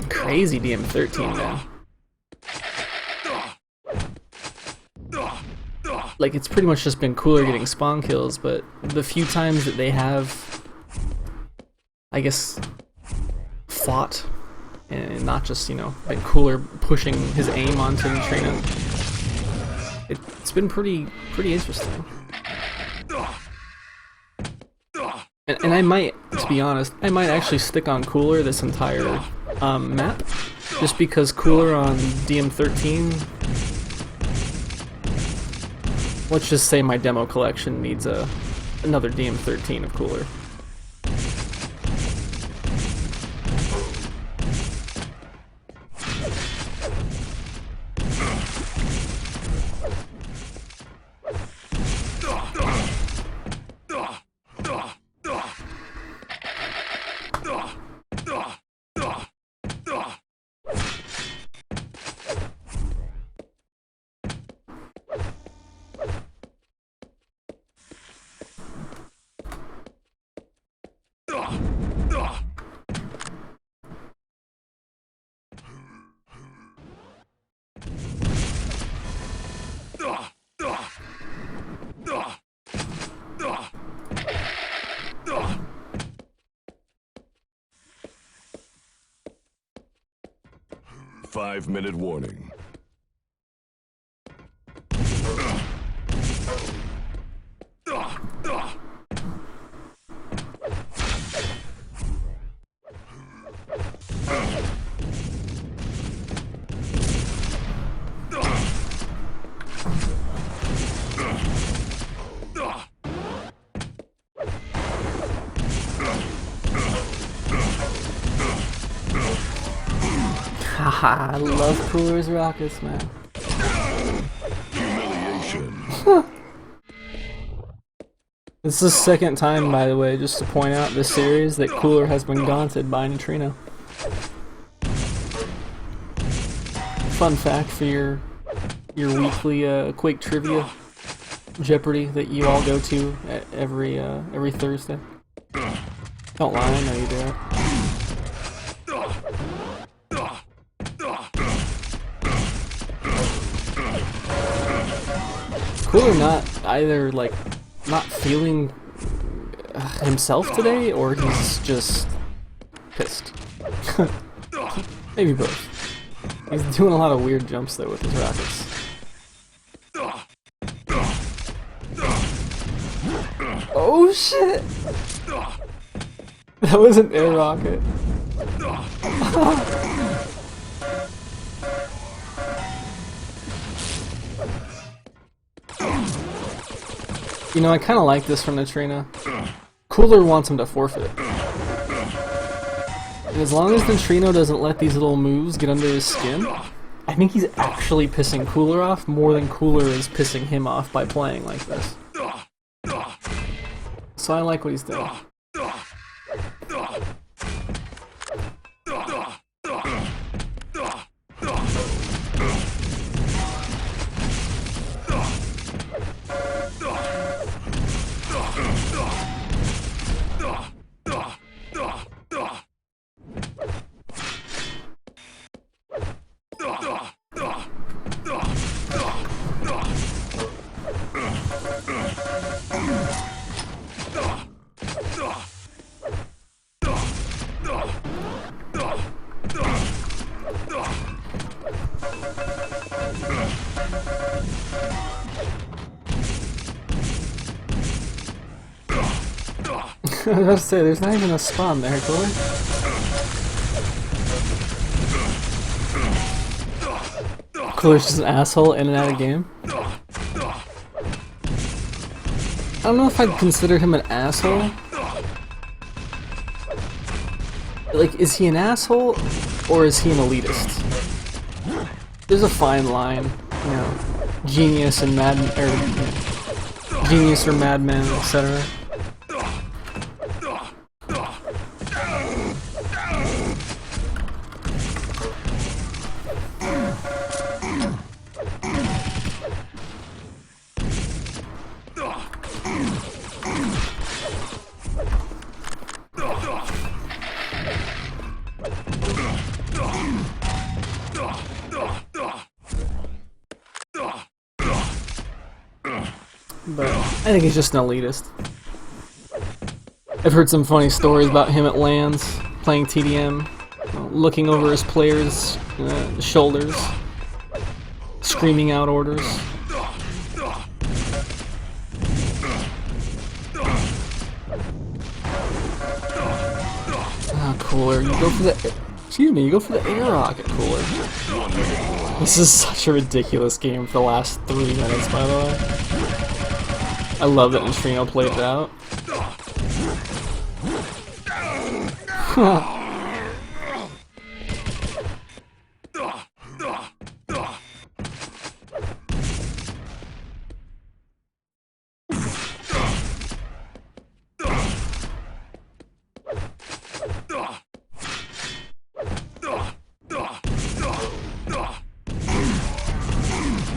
Crazy DM13 now. Like, it's pretty much just been Cooler getting spawn kills, but the few times that they have, I guess, fought, and not just, you know, like Cooler pushing his aim onto Nitrino, it's been pretty interesting. And I might, to be honest, I might actually stick on Cooler this entire map, just because Cooler on DM13, let's just say my demo collection needs another DM13 of Cooler. Five-minute warning. Haha, I love Cooler's rockets, man. Humiliation. It's the second time, by the way, just to point out this series, that Cooler has been gaunted by Nitrino. Fun fact for your your weekly Quake trivia Jeopardy that you all go to every Thursday? Don't lie, I know you do it. Cooler not either like not feeling himself today, or he's just pissed. Maybe both. He's doing a lot of weird jumps though with his rockets. Oh shit! That was an air rocket. You know, I kind of like this from Nitrino. Cooler wants him to forfeit. And as long as Nitrino doesn't let these little moves get under his skin, I think he's actually pissing Cooler off more than Cooler is pissing him off by playing like this. So I like what he's doing. I was about to say, there's not even a spawn there, Cooler. Cooler's just an asshole in and out of game. I don't know if I'd consider him an asshole. Like, is he an asshole, or is he an elitist? There's a fine line, you know, genius and mad, or genius or madman, etc. But I think he's just an elitist. I've heard some funny stories about him at LANs, playing TDM, looking over his players' shoulders, screaming out orders. Ah, Cooler, you go for the... Excuse me, you go for the air rocket, Cooler. This is such a ridiculous game for the last 3 minutes, by the way. I love that Nutrino played it out.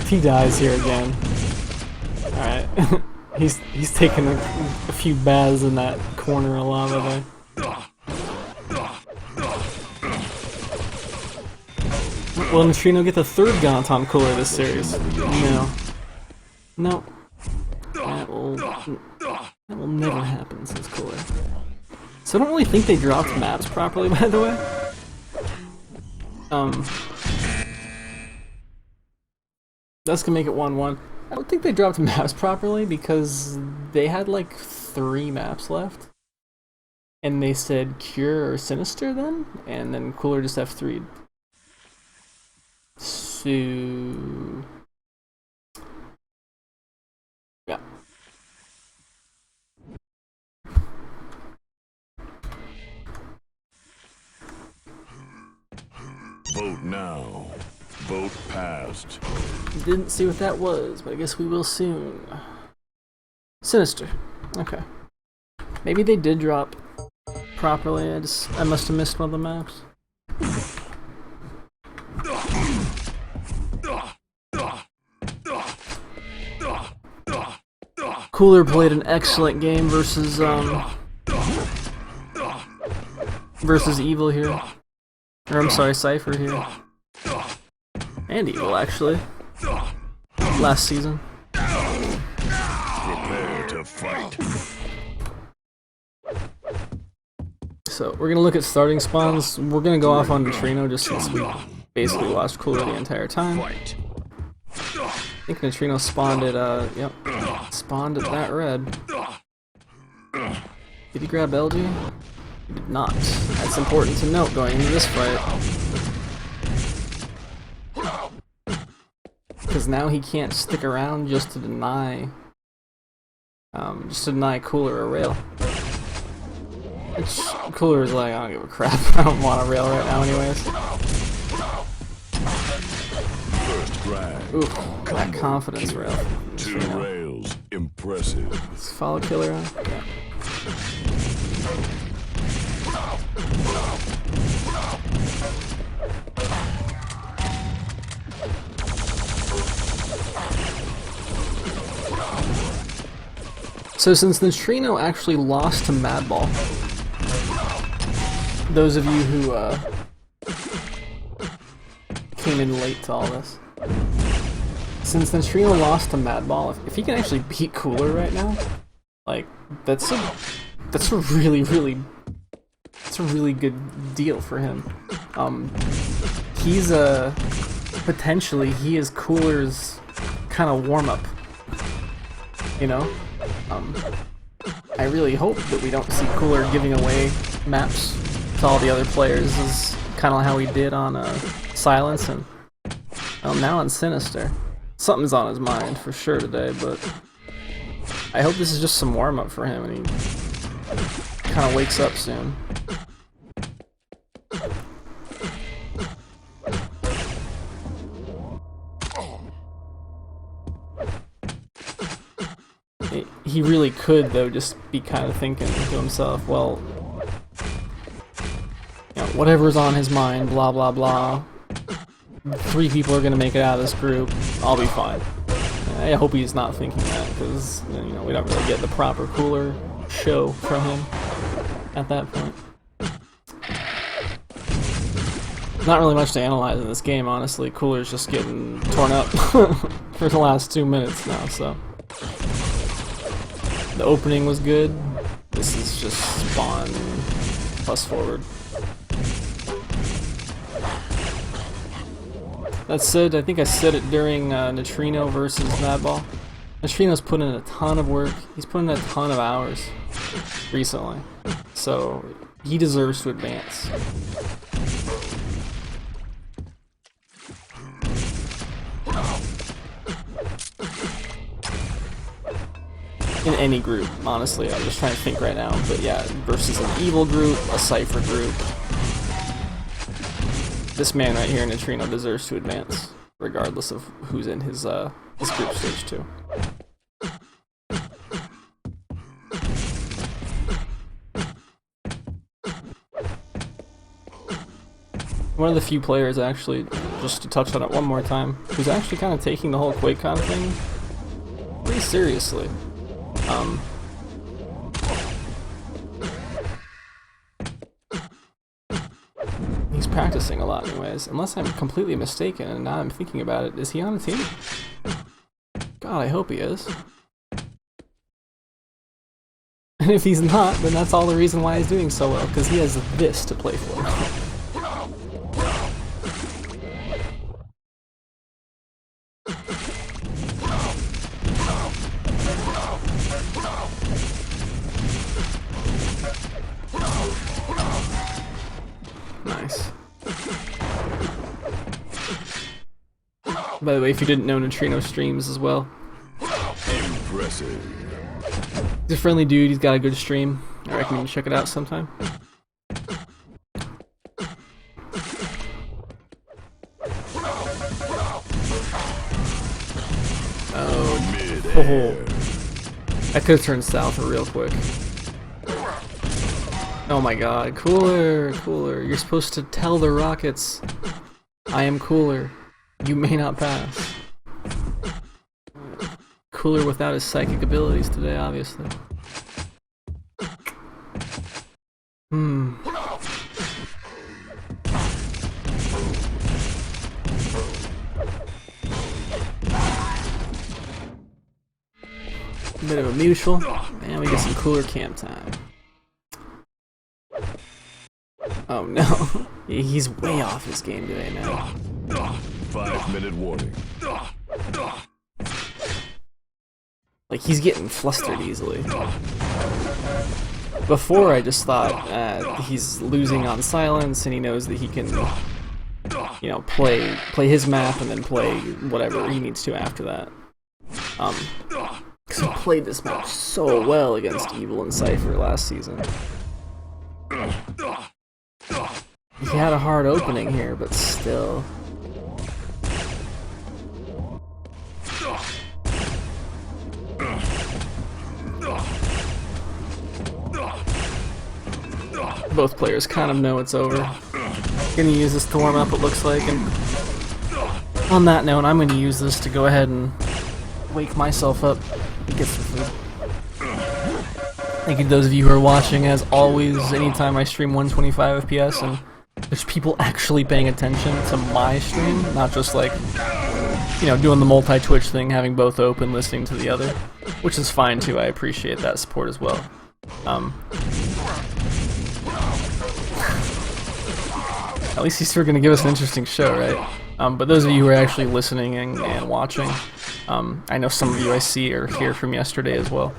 He dies here again. Alright. He's taking a few baths in that corner of lava there. Will Nitrino get the 3rd Gaunt on Cooler this series? No. No. That will never happen, says Cooler. So I don't really think they dropped maps properly, by the way. That's gonna make it 1-1. I don't think they dropped maps properly because they had like 3 maps left. And they said Cure or Sinister then? And then Cooler just F3'd. So... yeah. Vote now. Vote passed. Didn't see what that was, but I guess we will soon. Sinister. Okay. Maybe they did drop properly. I must have missed one of the maps. Cooler played an excellent game versus Evil here. Or I'm sorry, Cypher here. And Evil actually. Last season. Prepare to fight. So we're gonna look at starting spawns. We're gonna go off on Nitrino just since we basically watched Cooler the entire time. I think Nitrino spawned at yep. Spawned at that red. Did he grab LG? He did not. That's important to note going into this fight. Because now he can't stick around just to deny Cooler a rail. Which Cooler is like, I don't give a crap, I don't want a rail right now anyways. Ooh, that confidence rail. Two rails, impressive. Let's follow killer on. Yeah. So since Nitrino actually lost to Madball, those of you who came in late to all this, since Nitrino lost to Madball, if he can actually beat Cooler right now, like that's a really good deal for him. He's potentially he is Cooler's kind of warm up, you know. I really hope that we don't see Cooler giving away maps to all the other players, is kind of how he did on Silence and now on Sinister. Something's on his mind for sure today, but I hope this is just some warm up for him and he kind of wakes up soon. He really could, though, just be kind of thinking to himself, well, you know, whatever's on his mind, blah blah blah. 3 people are gonna make it out of this group. I'll be fine. I hope he's not thinking that, because you know we don't really get the proper Cooler show from him at that point. Not really much to analyze in this game, honestly. Cooler's just getting torn up for the last 2 minutes now, so. The opening was good. This is just spawn plus forward. That said, I think I said it during Nitrino versus Madball. Nitrino's put in a ton of work. He's put in a ton of hours recently. So he deserves to advance. In any group, honestly. I'm just trying to think right now. But yeah, versus an Evil group, a Cypher group. This man right here, Nitrino, deserves to advance, regardless of who's in his group stage too. One of the few players, actually, just to touch on it one more time, who's actually kind of taking the whole QuakeCon thing pretty seriously. He's practicing a lot anyways, unless I'm completely mistaken, and now I'm thinking about it. Is he on a team? God, I hope he is. And if he's not, then that's all the reason why he's doing so well, because he has this to play for. Nice. By the way, if you didn't know, Nutrino streams as well. Impressive. He's a friendly dude, he's got a good stream. I recommend you check it out sometime. Oh. I could have turned south real quick. Oh my god, Cooler, Cooler. You're supposed to tell the rockets, I am Cooler. You may not pass. Cooler. Cooler without his psychic abilities today, obviously. Bit of a mutual, and we get some Cooler camp time. Oh no, he's way off his game today, man. 5-minute warning. Like, he's getting flustered easily. Before, I just thought he's losing on silence, and he knows that he can, you know, play his map and then play whatever he needs to after that. Because he played this map so well against Evil and Cypher last season. He had a hard opening here, but still. Both players kind of know it's over. Gonna use this to warm up, it looks like, and on that note, I'm gonna use this to go ahead and wake myself up and get some food. Thank you to those of you who are watching. As always, anytime I stream 125 FPS and there's people actually paying attention to my stream, not just like, you know, doing the multi-Twitch thing, having both open, listening to the other, which is fine too. I appreciate that support as well. At least he's still going to give us an interesting show, right? But those of you who are actually listening and watching, I know some of you I see are here from yesterday as well.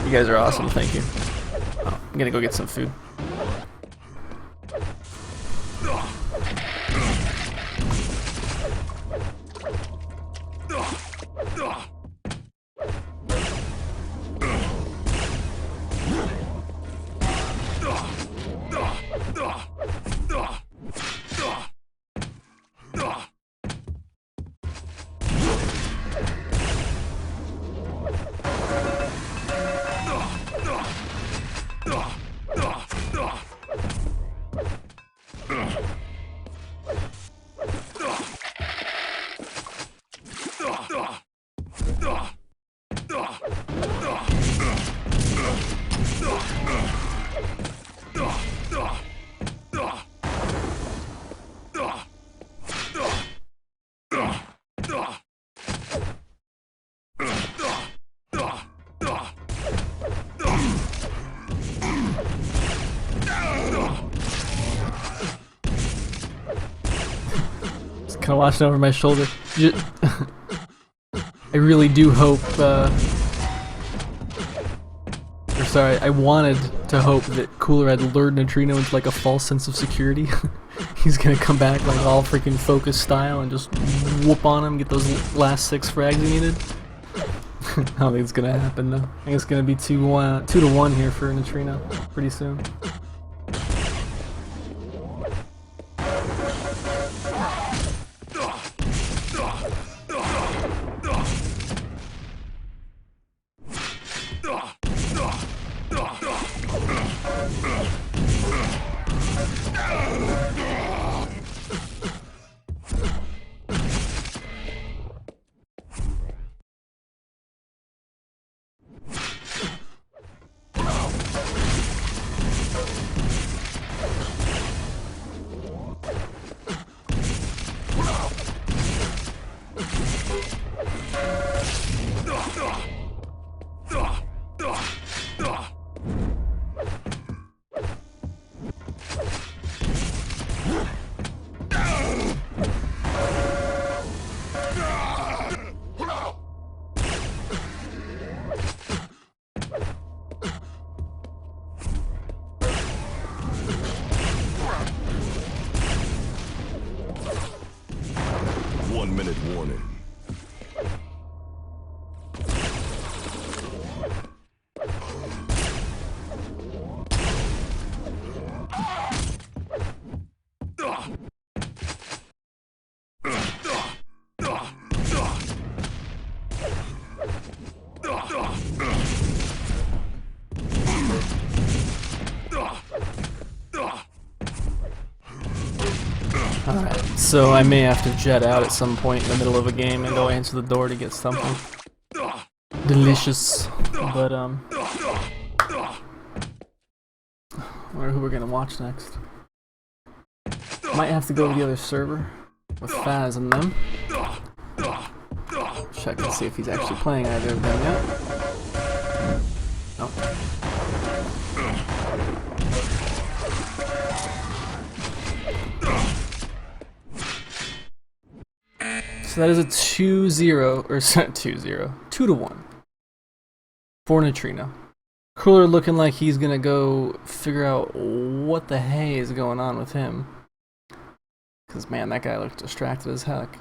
You guys are awesome, thank you. I'm going to go get some food. Kind of watching over my shoulder. I really do hope, or sorry, I wanted to hope that Cooler had lured Nitrino into like a false sense of security. He's gonna come back like all freaking focus style and just whoop on him, get those last 6 frags he needed. I don't think it's gonna happen though. I think it's gonna be 2 to 1 here for Nitrino pretty soon. Warning. Alright, so I may have to jet out at some point in the middle of a game and go answer the door to get something. delicious. But I wonder who we're gonna watch next. Might have to go to the other server with Fazz and them. Check and see if he's actually playing either of them yet. Nope. So that is a 2-0, or 2-0, 2-1 for Nitrino. Cooler looking like he's gonna go figure out what the hey is going on with him. Cause man, that guy looked distracted as heck.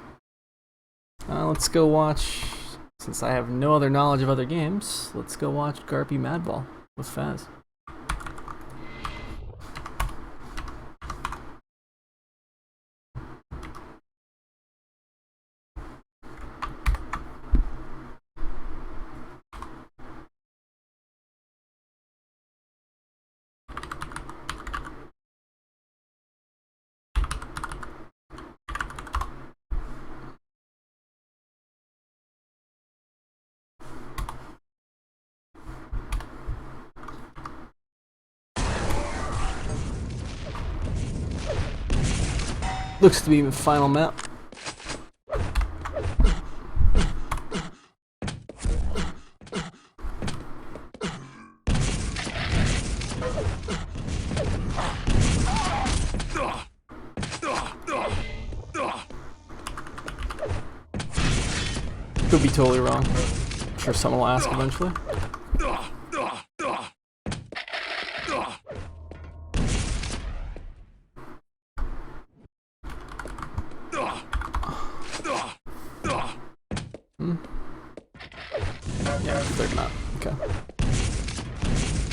Let's go watch, since I have no other knowledge of other games, let's go watch Garpy Madball with Fazz. Looks to be the final map. Could be totally wrong. I'm sure someone will ask eventually. Yeah, third map. Okay.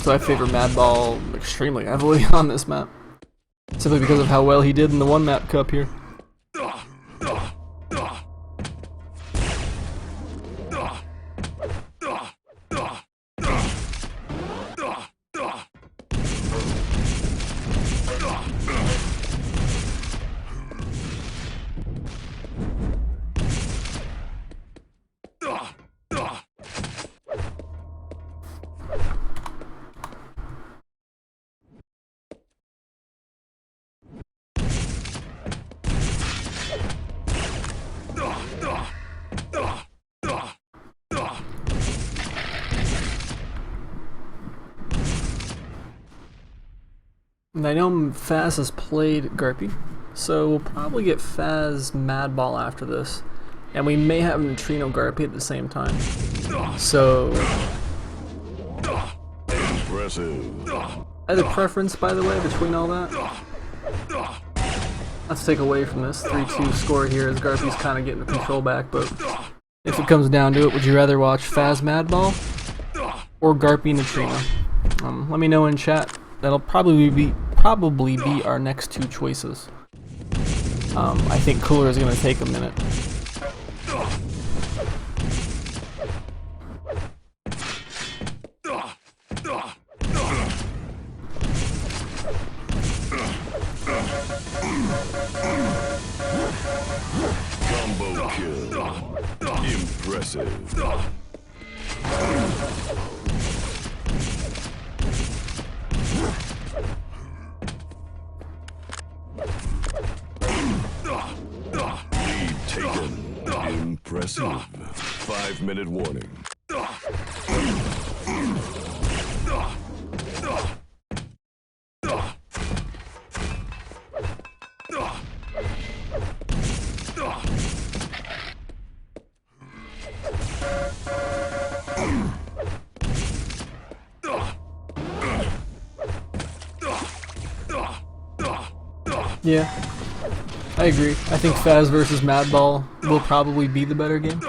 So I favor Madball extremely heavily on this map. Simply because of how well he did in the one map cup here. And I know Fazz has played Garpy, so we'll probably get Fazz Madball after this. And we may have Nitrino Garpy at the same time. So Impressive. I had a preference, by the way, between all that. Let's take away from this 3-2 score here as Garpy's kind of getting the control back, but if it comes down to it, would you rather watch Fazz Madball or Garpy Nitrino? Let me know in chat. That'll probably be our next two choices. I think Cooler is going to take a minute. Combo kill. Impressive. Lead taken. Impressive. 5-minute warning. Yeah, I agree. I think Fazz versus Madball will probably be the better game.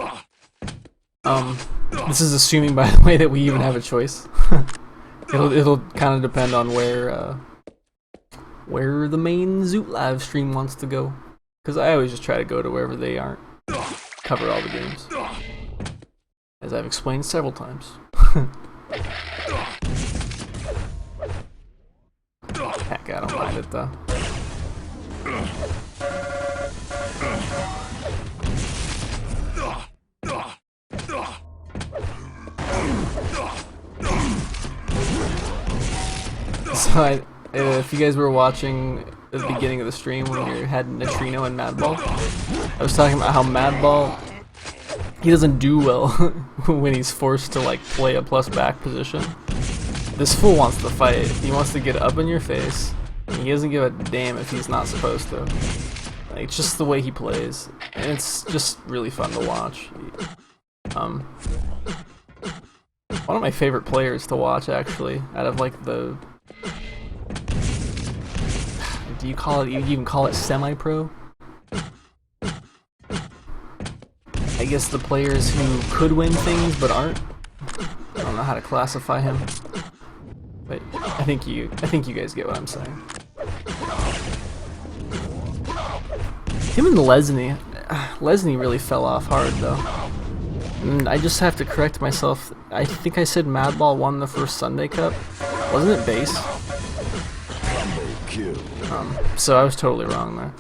This is assuming, by the way, that we even have a choice. it'll kind of depend on where the main Zoot live stream wants to go. Because I always just try to go to wherever they aren't. Cover all the games. As I've explained several times. Heck, I don't mind it though. So if you guys were watching at the beginning of the stream when we had Nitrino and Madball, I was talking about how Madball, he doesn't do well when he's forced to like play a plus back position. This fool wants to fight. He wants to get up in your face. And he doesn't give a damn if he's not supposed to. Like, it's just the way he plays, and it's just really fun to watch. One of my favorite players to watch, actually, out of like the, do you call it? You can call it semi-pro. I guess the players who could win things but aren't. I don't know how to classify him, but I think you guys get what I'm saying. Him and Lesney really fell off hard though. And I just have to correct myself. I think I said Madball won the first Sunday Cup. Wasn't it base? So I was totally wrong there.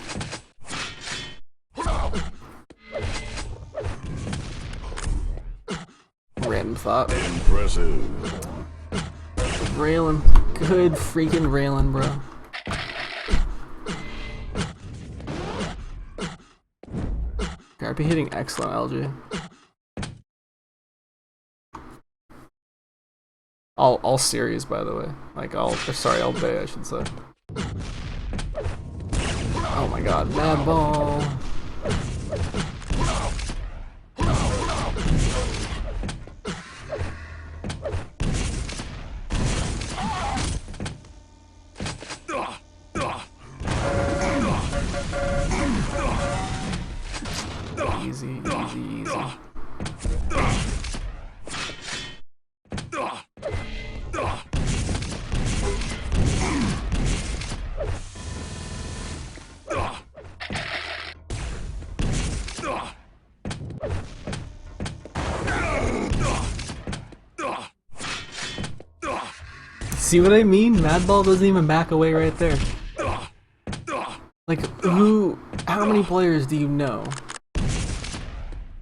Random thought. Impressive. Railing. Good freaking railing, bro. Garpy hitting excellent, LG. All series, by the way. Like all day, I should say. Oh my god, Madball. Easy. See what I mean? Madball doesn't even back away right there. Like, how many players do you know?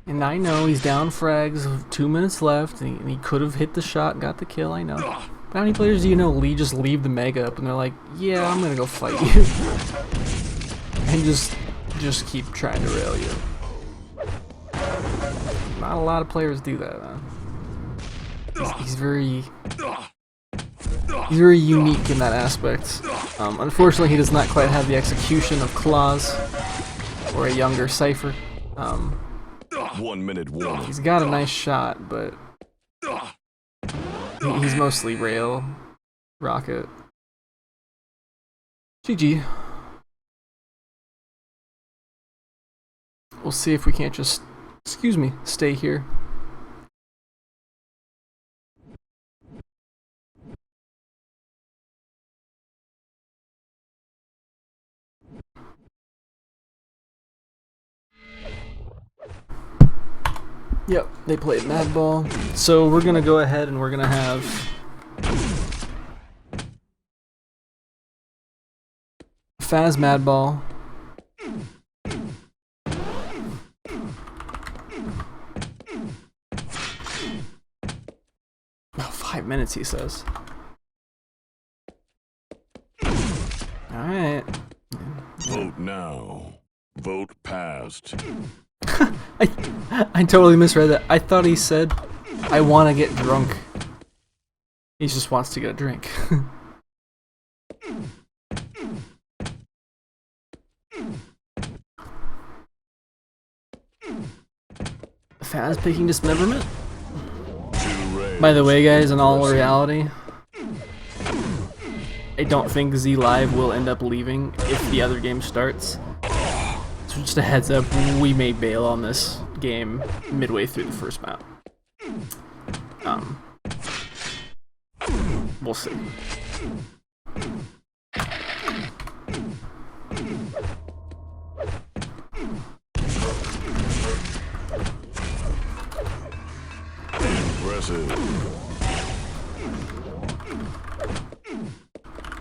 And I know he's down frags, 2 minutes left, and he could have hit the shot, got the kill, I know. But how many players do you know just leave the mega up and they're like, yeah, I'm gonna go fight you. And just keep trying to rail you. Not a lot of players do that, man. He's very unique in that aspect. Unfortunately, he does not quite have the execution of Claws or a younger Cypher. 1 minute warning. He's got a nice shot, but he's mostly rail, rocket. GG. We'll see if we can't just, stay here. Yep, they played Madball. So we're gonna go ahead and we're gonna have Fazz Madball. Oh, 5 minutes, he says. Alright. Vote now. Vote passed. I totally misread that. I thought he said, I want to get drunk. He just wants to get a drink. Fazz picking Dismemberment? By the way, guys, in all reality, I don't think Z Live will end up leaving if the other game starts. So just a heads up, we may bail on this game midway through the first map. We'll see. Impressive.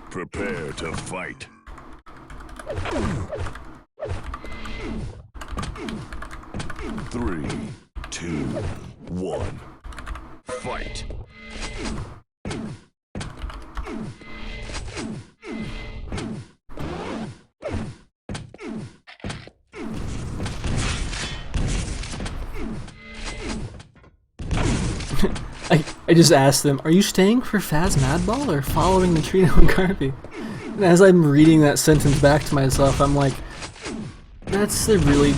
Prepare to fight. Three, two, one, fight. I just asked them, are you staying for Fazz Madball or following Nitrino and Garpy? And as I'm reading that sentence back to myself, I'm like, that's a really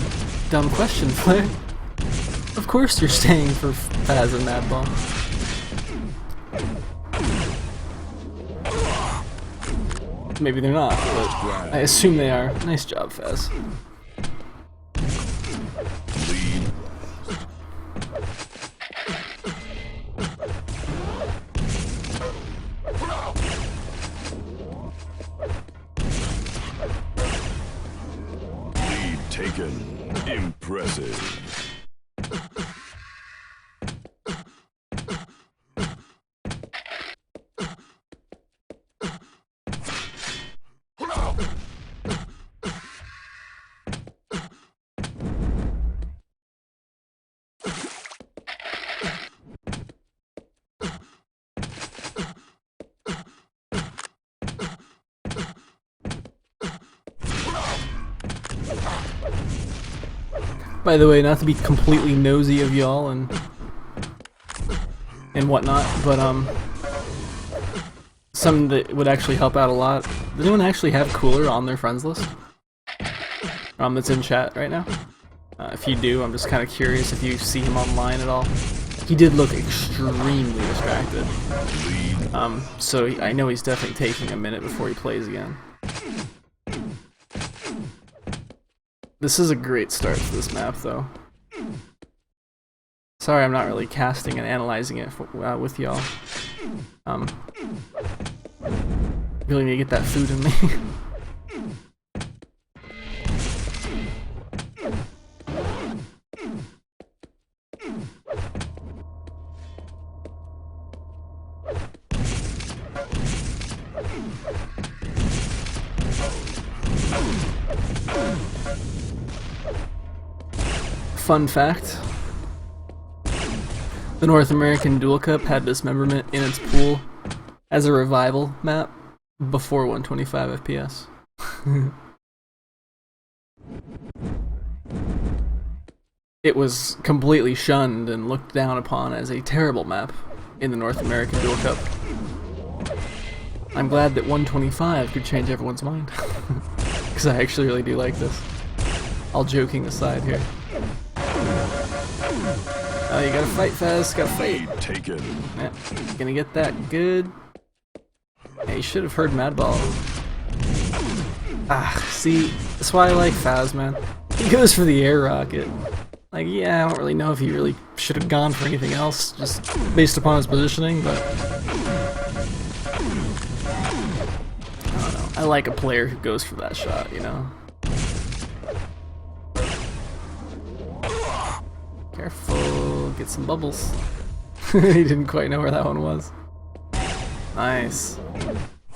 dumb question, Flair. Of course you're staying for Fazz and Madball. Maybe they're not, but I assume they are. Nice job, Fazz. Lead taken. Impressive. By the way, not to be completely nosy of y'all and whatnot, but something that would actually help out a lot. Does anyone actually have Cooler on their friends list? That's in chat right now. If you do, I'm just kind of curious if you see him online at all. He did look extremely distracted. So I know he's definitely taking a minute before he plays again. This is a great start to this map, though. Sorry I'm not really casting and analyzing it with y'all. Really need to get that food in me. Fun fact, the North American Duel Cup had dismemberment in its pool as a revival map before 125 FPS. It was completely shunned and looked down upon as a terrible map in the North American Duel Cup. I'm glad that 125 could change everyone's mind, because I actually really do like this. All joking aside here. Oh, you gotta fight, Fazz. Gotta fight. Taken. Yeah, gonna get that good. Yeah, you should have heard Madball. See, that's why I like Fazz, man. He goes for the air rocket. Like, yeah, I don't really know if he really should have gone for anything else, just based upon his positioning, but I don't know. I like a player who goes for that shot, you know? Careful, get some bubbles. He didn't quite know where that one was. Nice.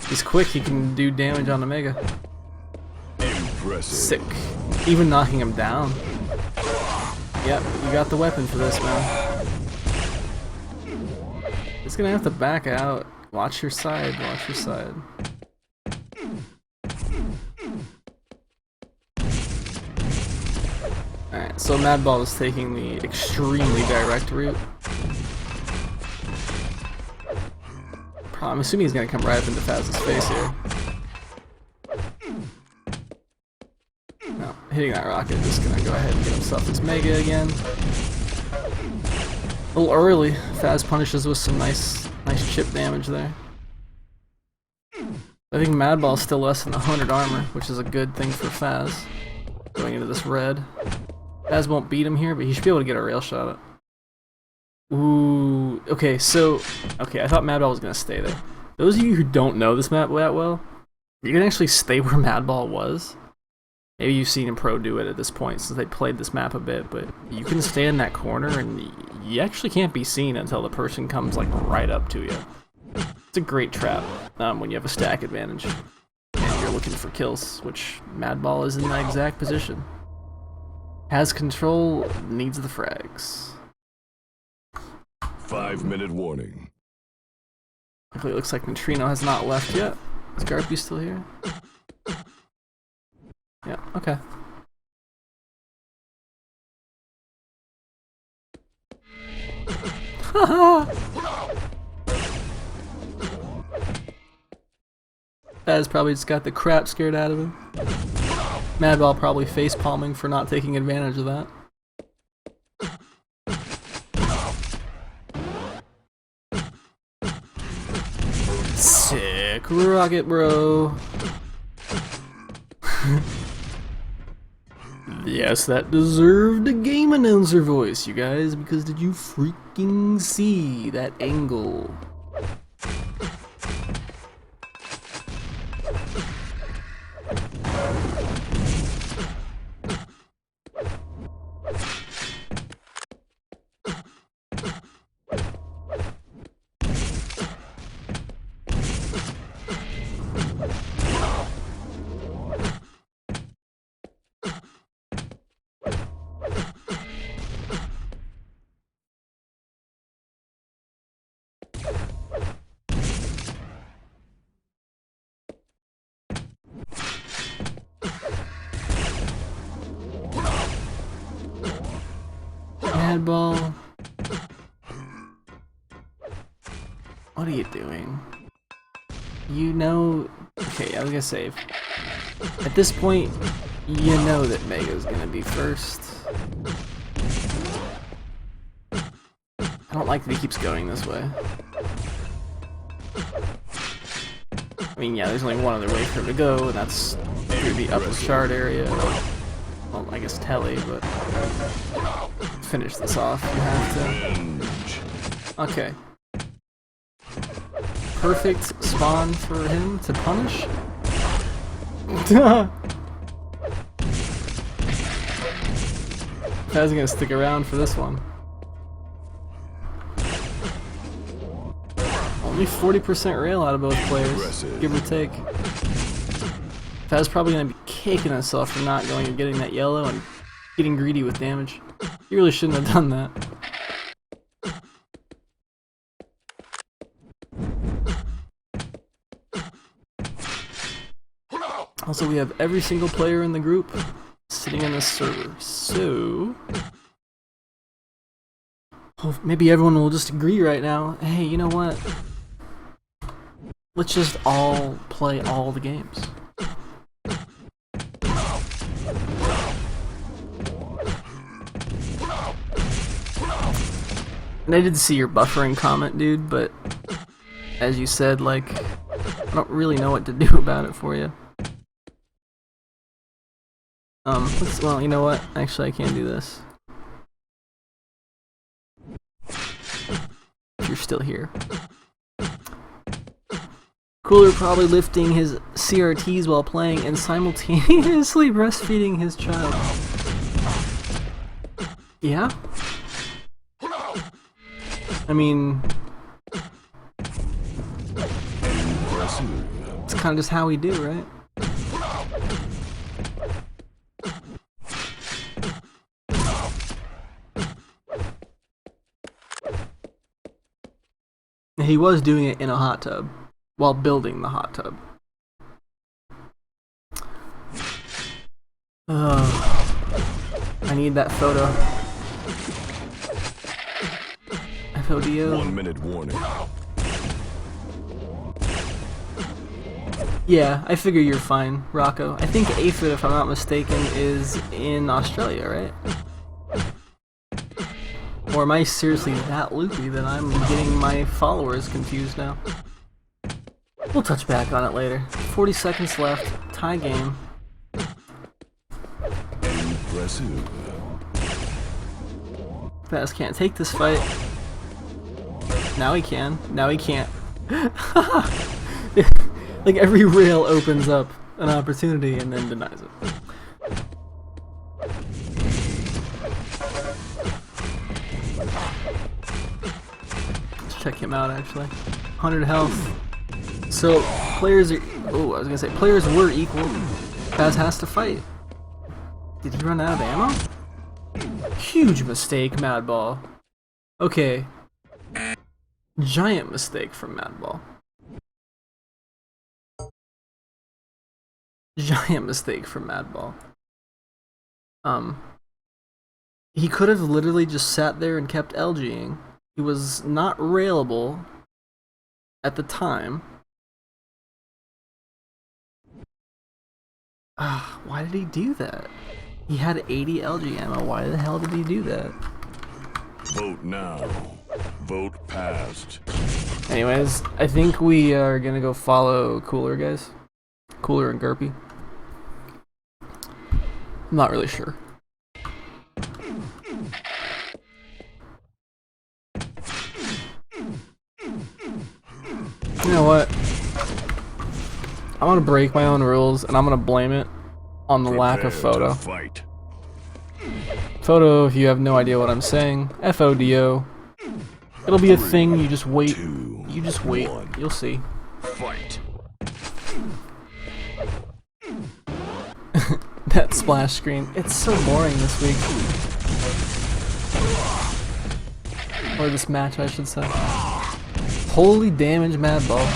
He's quick, he can do damage on Omega. Impressive. Sick. Even knocking him down. Yep, you got the weapon for this, man. He's gonna have to back out. Watch your side, watch your side. Alright, so Madball is taking the extremely direct route. I'm assuming he's gonna come right up into Fazz's face here. No, hitting that rocket is just gonna go ahead and get himself his Mega again. A little early. Fazz punishes with some nice chip damage there. I think Madball's still less than 100 armor, which is a good thing for Fazz. Going into this red. Fazz won't beat him here, but he should be able to get a rail shot at. Ooh, okay, so... Okay, I thought Madball was gonna stay there. Those of you who don't know this map that well, you can actually stay where Madball was. Maybe you've seen him pro do it at this point since they played this map a bit, but you can stay in that corner and you actually can't be seen until the person comes like right up to you. It's a great trap when you have a stack advantage and you're looking for kills, which Madball is in that exact position. Has control, needs the frags. 5-minute warning. Luckily, it looks like Nitrino has not left yet. Is Garpy still here? Yeah, okay. Haha! Fazz probably just got the crap scared out of him. Madball probably face palming for not taking advantage of that. Sick rocket, bro. Yes, that deserved a game announcer voice, you guys, because did you freaking see that angle? Madball, what are you doing? You know, okay, I was gonna say, at this point, you know that Mega's gonna be first. I don't like that he keeps going this way. I mean, yeah, there's only one other way for him to go, and that's through the upper shard area. Well, I guess Telly, but finish this off. You have to. Okay. Perfect spawn for him to punish. Fazz is gonna stick around for this one. Only 40% rail out of both players, give or take. Fazz probably gonna be kicking himself for not going and getting that yellow and getting greedy with damage. He really shouldn't have done that. Also, we have every single player in the group sitting in this server, so well, maybe everyone will just agree right now, hey, you know what? Let's just all play all the games. And I did see your buffering comment, dude, but as you said, like, I don't really know what to do about it for you. Well, you know what? Actually, I can't do this. If you're still here. Cooler probably lifting his CRTs while playing and simultaneously breastfeeding his child. Yeah? I mean, it's kind of just how we do, right? He was doing it in a hot tub while building the hot tub. I need that photo. FODO. 1 minute warning. Yeah, I figure you're fine, Rocco. I think Aphid, if I'm not mistaken, is in Australia, right? Or am I seriously that loopy that I'm getting my followers confused now? We'll touch back on it later. 40 seconds left. Tie game. Impressive. Fazz can't take this fight. Now he can. Now he can't. Like every rail opens up an opportunity and then denies it. Let's check him out actually. 100 health. So players are. Oh, I was gonna say players were equal. Fazz has to fight. Did he run out of ammo? Huge mistake, Madball. Okay. Giant mistake from Madball. Giant mistake from Madball. He could have literally just sat there and kept LGing. He was not railable at the time. Why did he do that? He had 80 LG ammo. Why the hell did he do that? Vote now. Vote passed. Anyways, I think we are gonna go follow Cooler, guys. Cooler and Garpy. I'm not really sure. You know what? I'm gonna break my own rules and I'm gonna blame it on the lack of photo. Photo, if you have no idea what I'm saying, FODO. It'll be a thing, you just wait. You just wait. You'll see. Fight. That splash screen. It's so boring this week. Or this match, I should say. Holy damage, Madball.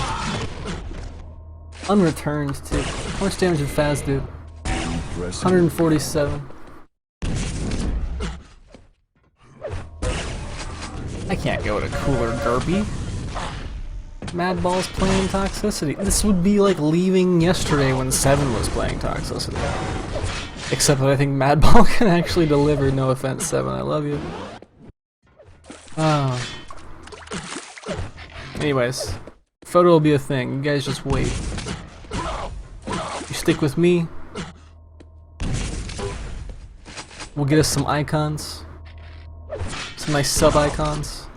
Unreturned, too. How much damage did Fazz do? 147. I can't go to Cooler Garpy. Madball's playing Toxicity. This would be like leaving yesterday when 7 was playing Toxicity. Except that I think Madball can actually deliver. No offense, 7. I love you. Oh. Anyways, photo will be a thing. You guys just wait. You stick with me. We'll get us some icons. Some nice sub icons.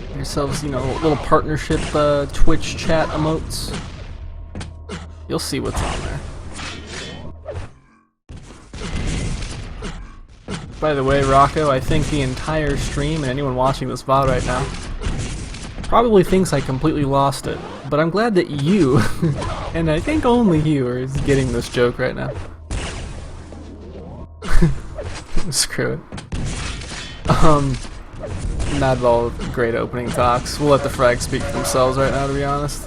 Get yourselves, you know, little partnership Twitch chat emotes. You'll see what's on there. By the way, Rocco, I think the entire stream and anyone watching this VOD right now probably thinks I completely lost it. But I'm glad that you, and I think only you, are getting this joke right now. Screw it. Madball, great opening talks. We'll let the frags speak for themselves right now, to be honest.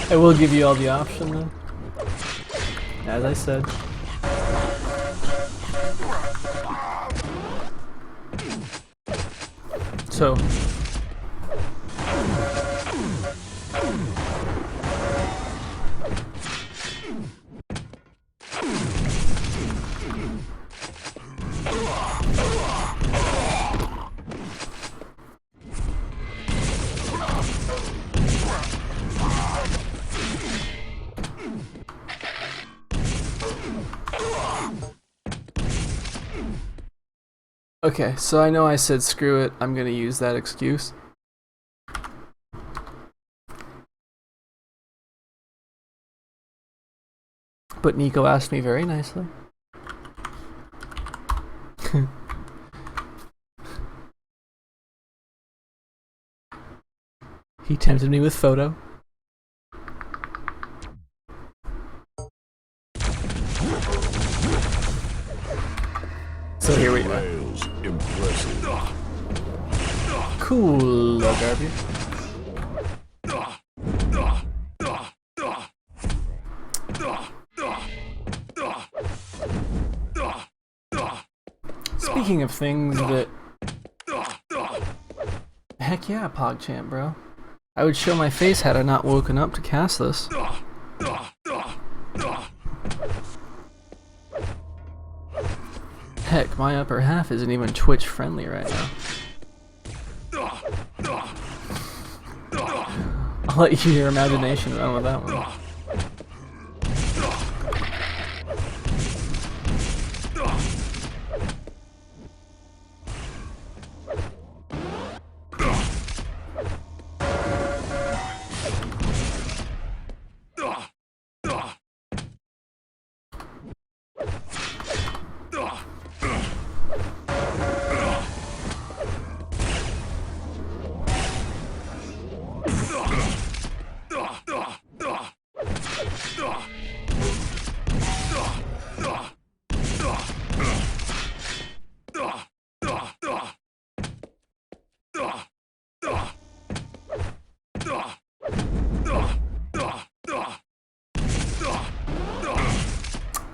I will give you all the option though, as I said. So, okay, so I know I said screw it, I'm gonna use that excuse. But Nico asked me very nicely. He tempted me with photo. So here we go. Cool, Garpy. Speaking of things that... Heck yeah, PogChamp, bro. I would show my face had I not woken up to cast this. Heck, my upper half isn't even Twitch friendly right now. I'll let your imagination run with that one.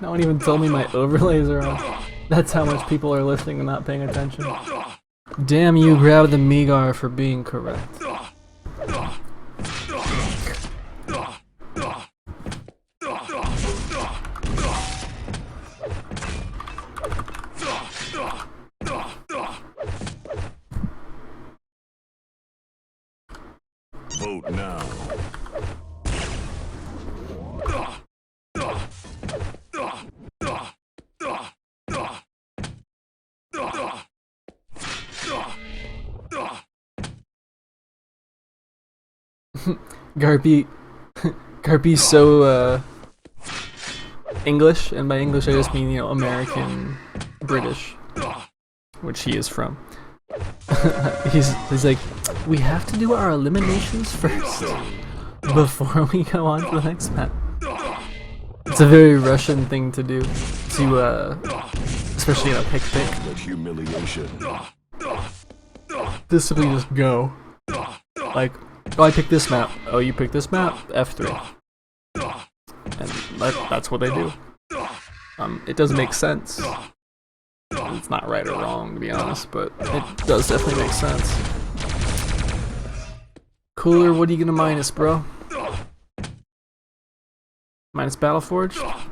No one even told me my overlays are on. That's how much people are listening and not paying attention. Damn you, grab the Megar for being correct. Vote now. Garpy, Garpy's so English, and by English I just mean, you know, American, British, which he is from. he's like, we have to do our eliminations first before we go on to the next map. It's a very Russian thing to do, to especially in a pick. Humiliation. To simply just go. Like, oh, I picked this map. Oh, you picked this map? F3. And that's what they do. It doesn't make sense. It's not right or wrong, to be honest, but it does definitely make sense. Cooler, what are you gonna minus, bro? Minus Battleforged? Yeah,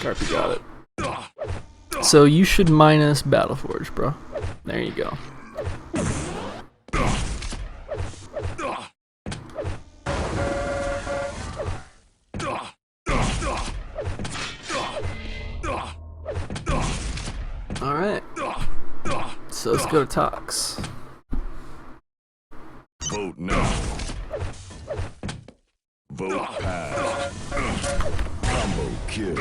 Garpy got it. So you should minus Battleforged, bro. There you go. Alright. So let's go to talks. Vote now. Vote passed. Combo kill.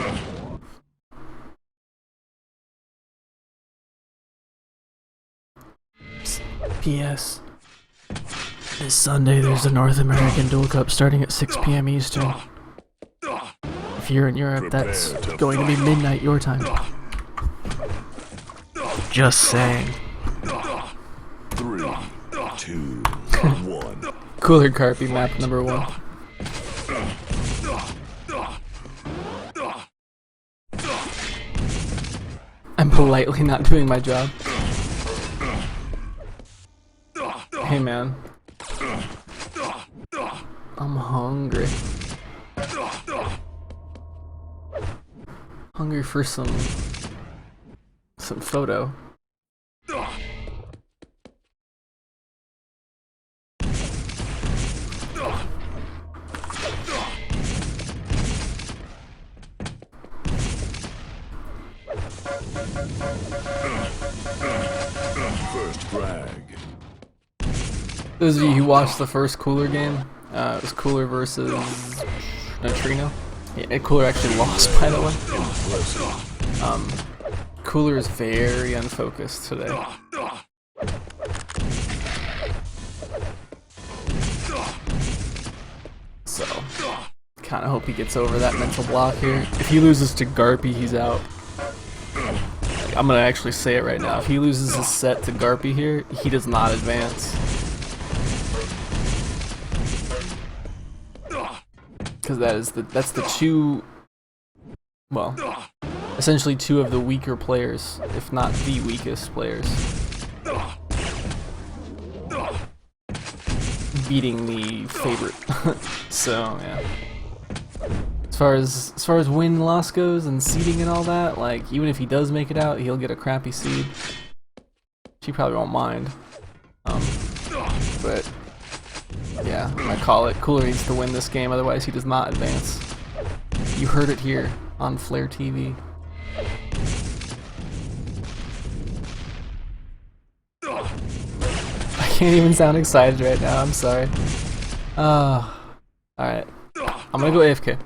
P.S. This Sunday there's a North American Duel Cup starting at 6 p.m. Eastern. If you're in Europe, that's going to be midnight your time. Just saying. 3, 2, 1. Cooler Garpy map number 1. I'm politely not doing my job. Hey man. I'm hungry. Hungry for some photo. First frag. Those of you who watched the first Cooler game, it was Cooler versus Nitrino. Yeah, Cooler actually lost, by the way. Cooler is very unfocused today. So, kind of hope he gets over that mental block here. If he loses to Garpy, he's out. Like, I'm gonna actually say it right now. If he loses his set to Garpy here, he does not advance. Because that's the two, well, essentially two of the weaker players, if not the weakest players, beating the favorite. So yeah. As far as win-loss goes and seeding and all that, like even if he does make it out, he'll get a crappy seed. She probably won't mind. But yeah, I call it. Cooler needs to win this game, otherwise he does not advance. You heard it here on Flare TV. I can't even sound excited right now, I'm sorry. Alright. I'm gonna go AFK.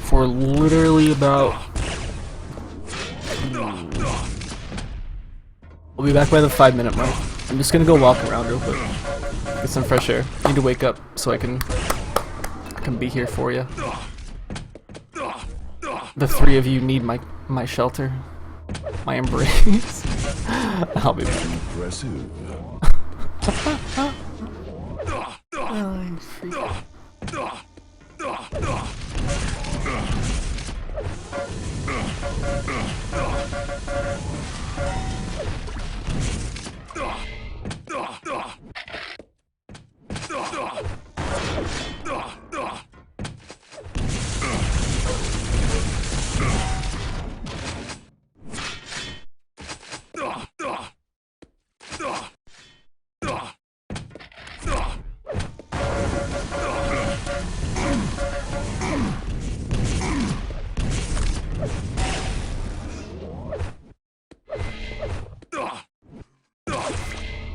For literally about... We'll be back by the 5-minute mark. I'm just gonna go walk around real quick. Get some fresh air. I need to wake up so I can be here for you. The three of you need my shelter. My embrace. I'll be back. Impressive. Oh, you freak.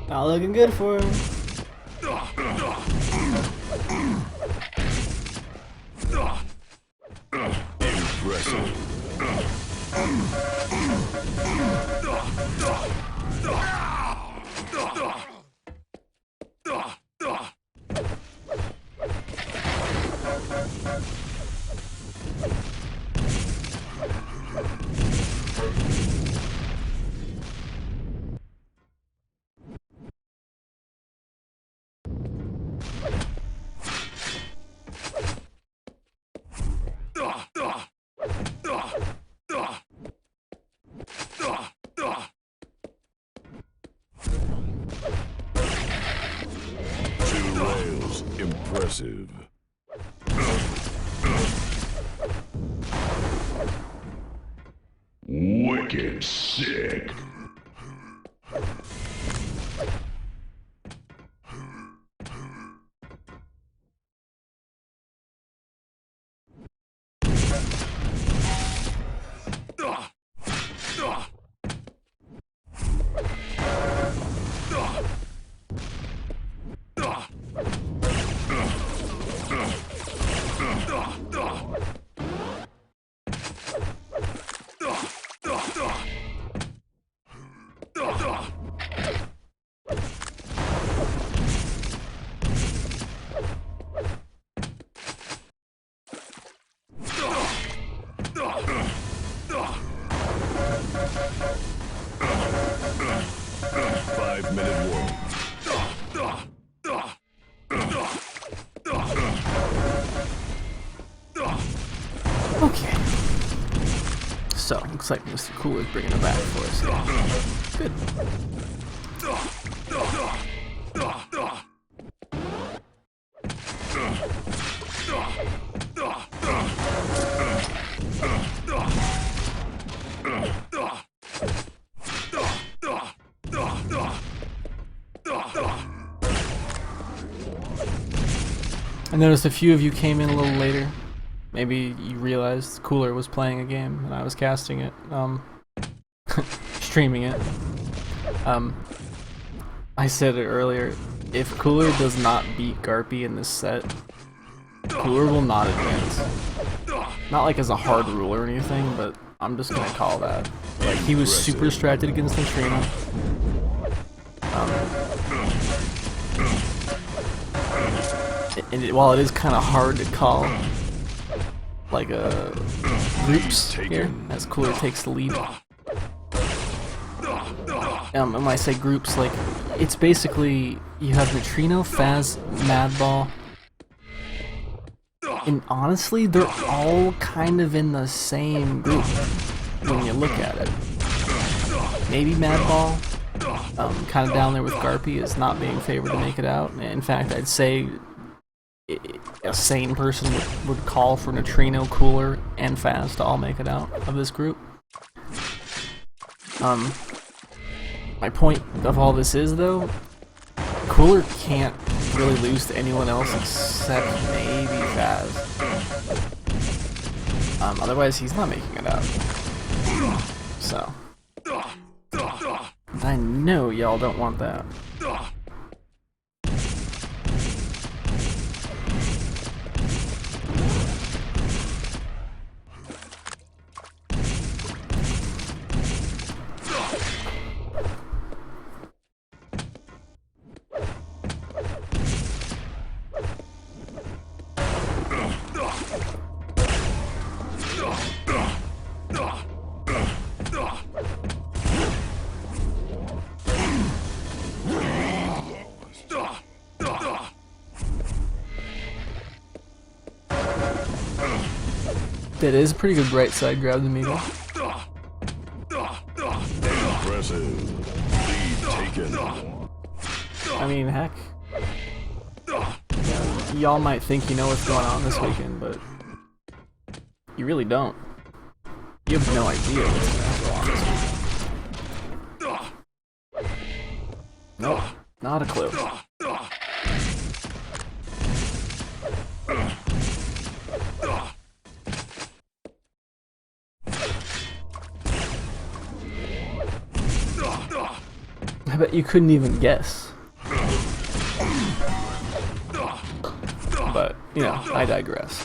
Not looking good for him. Impressive. 2 rails. Impressive. Wicked sick. Five-minute warning. Okay. So, looks like Mr. Cooler's bringing it back for us. Good. I noticed a few of you came in a little later. Maybe you realized Cooler was playing a game and I was casting it, streaming it. I said it earlier, if Cooler does not beat Garpy in this set, Cooler will not advance. Not like as a hard rule or anything, but I'm just gonna call that. Like, he was super distracted against Nitrino. While it is kind of hard to call, like, groups here, as Cooler takes the lead. And when I say groups, like, it's basically, you have Nitrino, Fazz, Madball, and honestly, they're all kind of in the same group when you look at it. Maybe Madball, kind of down there with Garpy, is not being favored to make it out. In fact, I'd say a sane person would call for Nitrino, Cooler, and Fazz to all make it out of this group. My point of all this is, though, Cooler can't really lose to anyone else except maybe Fazz. Otherwise, he's not making it out. So, I know y'all don't want that. That is a pretty good bright side grab to me though. Impressive. Lead taken. I mean, heck. Yeah, y'all might think you know what's going on this weekend, but you really don't. You have no idea what's going to go on this weekend. Nope, not a clue. I bet you couldn't even guess. But, you know, I digress.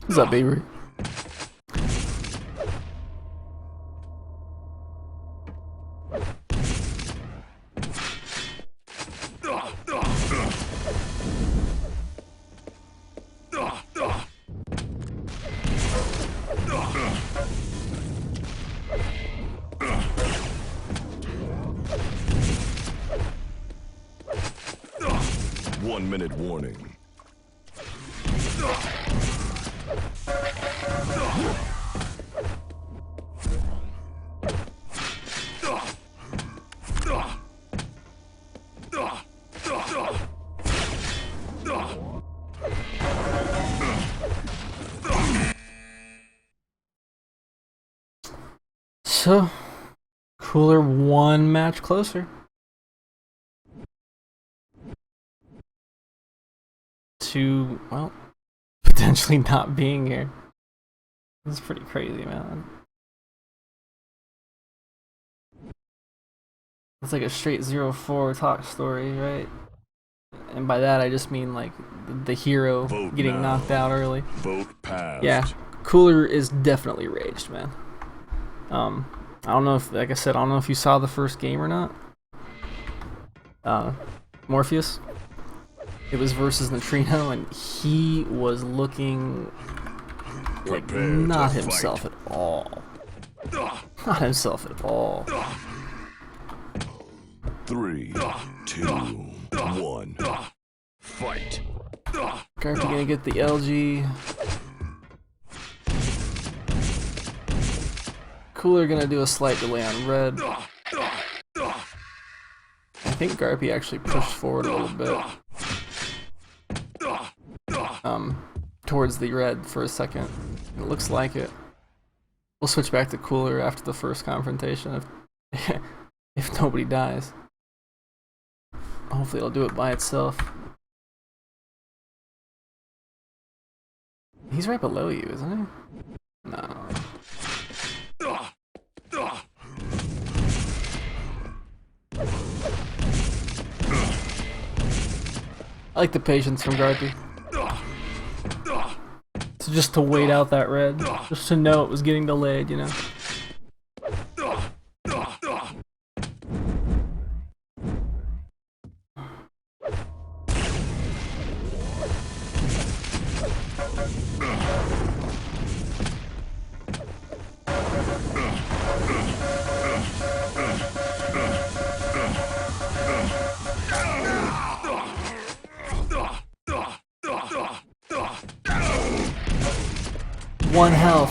What's up, baby? One-minute warning. So, Cooler one match closer to, well, potentially not being here. This is pretty crazy, man. It's like a straight 0-4 talk story, right? And by that I just mean like the hero Vote getting now. knocked out early. Vote passed. Yeah, Cooler is definitely raged, man. I don't know if, like I said, I don't know if you saw the first game or not. Morpheus. It was versus Nitrino, and he was looking like Prepare not to himself fight. at all. Not himself at all. 3, 2, 1. Fight. Garpy gonna get the LG. Cooler gonna do a slight delay on red. I think Garpy actually pushed forward a little bit. Towards the red for a second. It looks like it. We'll switch back to Cooler after the first confrontation if if nobody dies. Hopefully it'll do it by itself. He's right below you, isn't he? No. I like the patience from Garpy. So just to wait out that red. Just to know it was getting delayed, you know?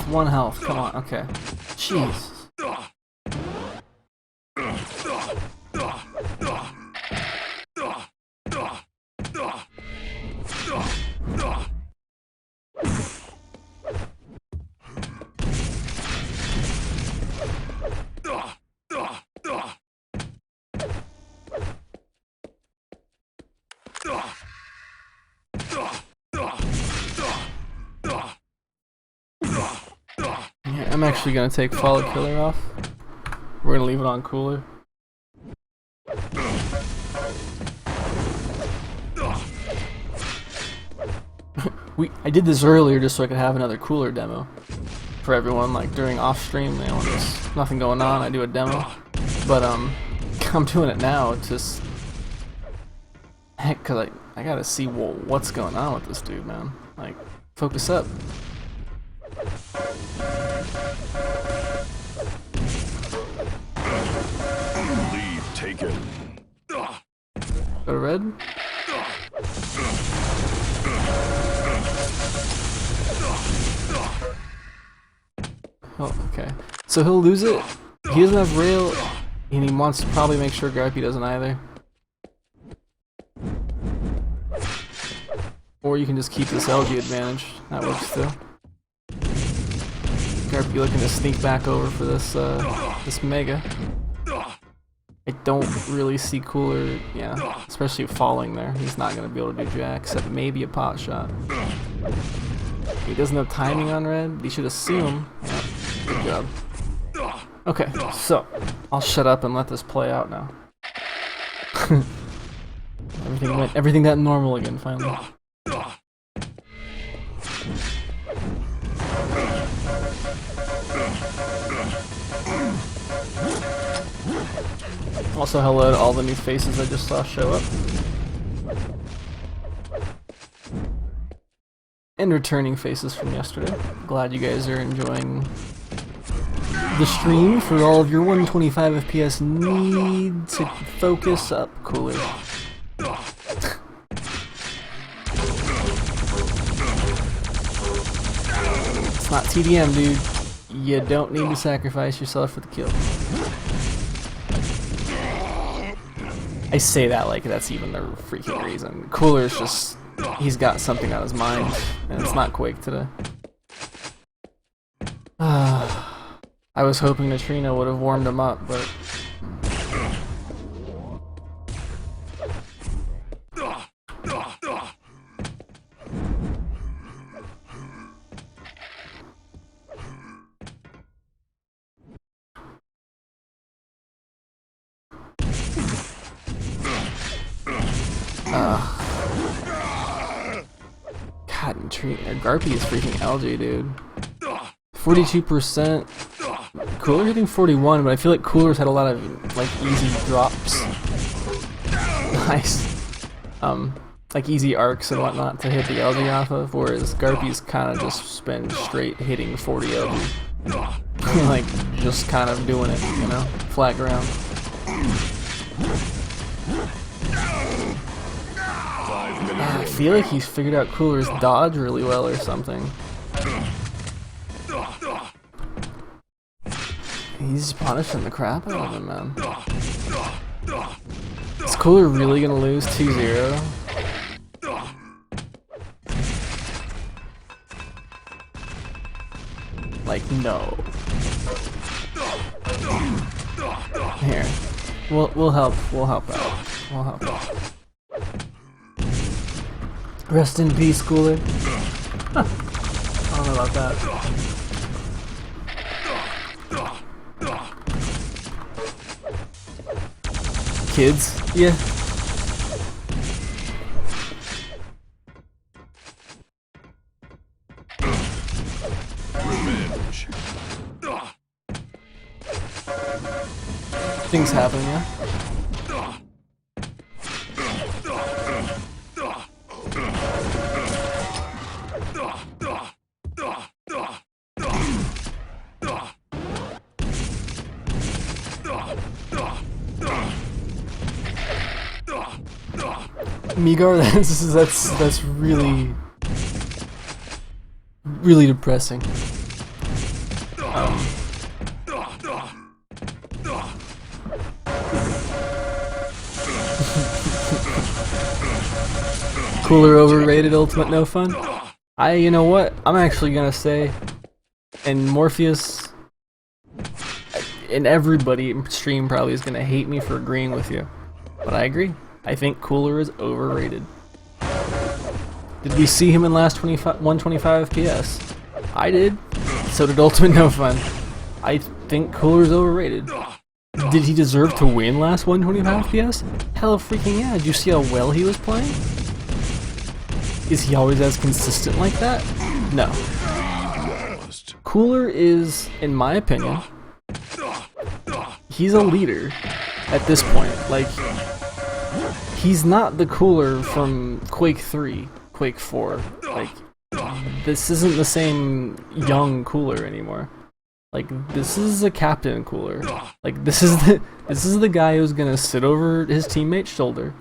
One health, come on, okay. Jeez. Yeah, I'm actually gonna take Follow Killer off. We're gonna leave it on Cooler. I did this earlier just so I could have another Cooler demo for everyone, like during off stream, you know, when there's nothing going on, I do a demo. But I'm doing it now, just heck, cause I gotta see what's going on with this dude, man. Like, focus up. Go to red. Oh, okay. So he'll lose it. He doesn't have rail, and he wants to probably make sure Garpy doesn't either. Or you can just keep this LG advantage. That works too. Garpy looking to sneak back over for this this Mega. I don't really see Cooler, yeah, especially falling there. He's not going to be able to do jack, except maybe a pot shot. He doesn't have timing on red, but he should assume. Yeah, good job. Okay, so I'll shut up and let this play out now. Everything got normal again finally. Also, hello to all the new faces I just saw show up. And returning faces from yesterday. Glad you guys are enjoying the stream for all of your 125 FPS need to focus up Cooler. It's not TDM, dude. You don't need to sacrifice yourself for the kill. I say that like that's even the freaking reason. Cooler's just, he's got something on his mind, and it's not Quake today. I was hoping Nitrino would have warmed him up, but... God, Garpy is freaking LG, dude. 42%. Cooler hitting 41, but I feel like Cooler's had a lot of like easy drops. Nice. Like easy arcs and whatnot to hit the LG off of, whereas Garpy's kind of just been straight hitting 40 LG. Like just kind of doing it, you know, flat ground. I feel like he's figured out Cooler's dodge really well or something. He's punishing the crap out of him, man. Is Cooler really gonna lose 2-0? Like, no. Here. We'll help out. We'll help out. Rest in peace, Cooler. Huh. I don't know about that. Kids? Yeah. Revenge. Things happen, yeah. Migar, that's really depressing. Cooler overrated, ultimate no fun? You know what? I'm actually gonna say, and Morpheus, and everybody in stream probably is gonna hate me for agreeing with you, but I agree. I think Cooler is overrated. Did we see him in last 125 FPS? I did. So did Ultimate No Fun. I think Cooler's overrated. Did he deserve to win last 125 FPS? Hell freaking yeah. Did you see how well he was playing? Is he always as consistent like that? No. Cooler is, in my opinion, he's a leader at this point. Like, he's not the Cooler from Quake 3, Quake 4. Like, this isn't the same young Cooler anymore. Like, this is a captain Cooler. Like, this is the guy who's gonna sit over his teammate's shoulder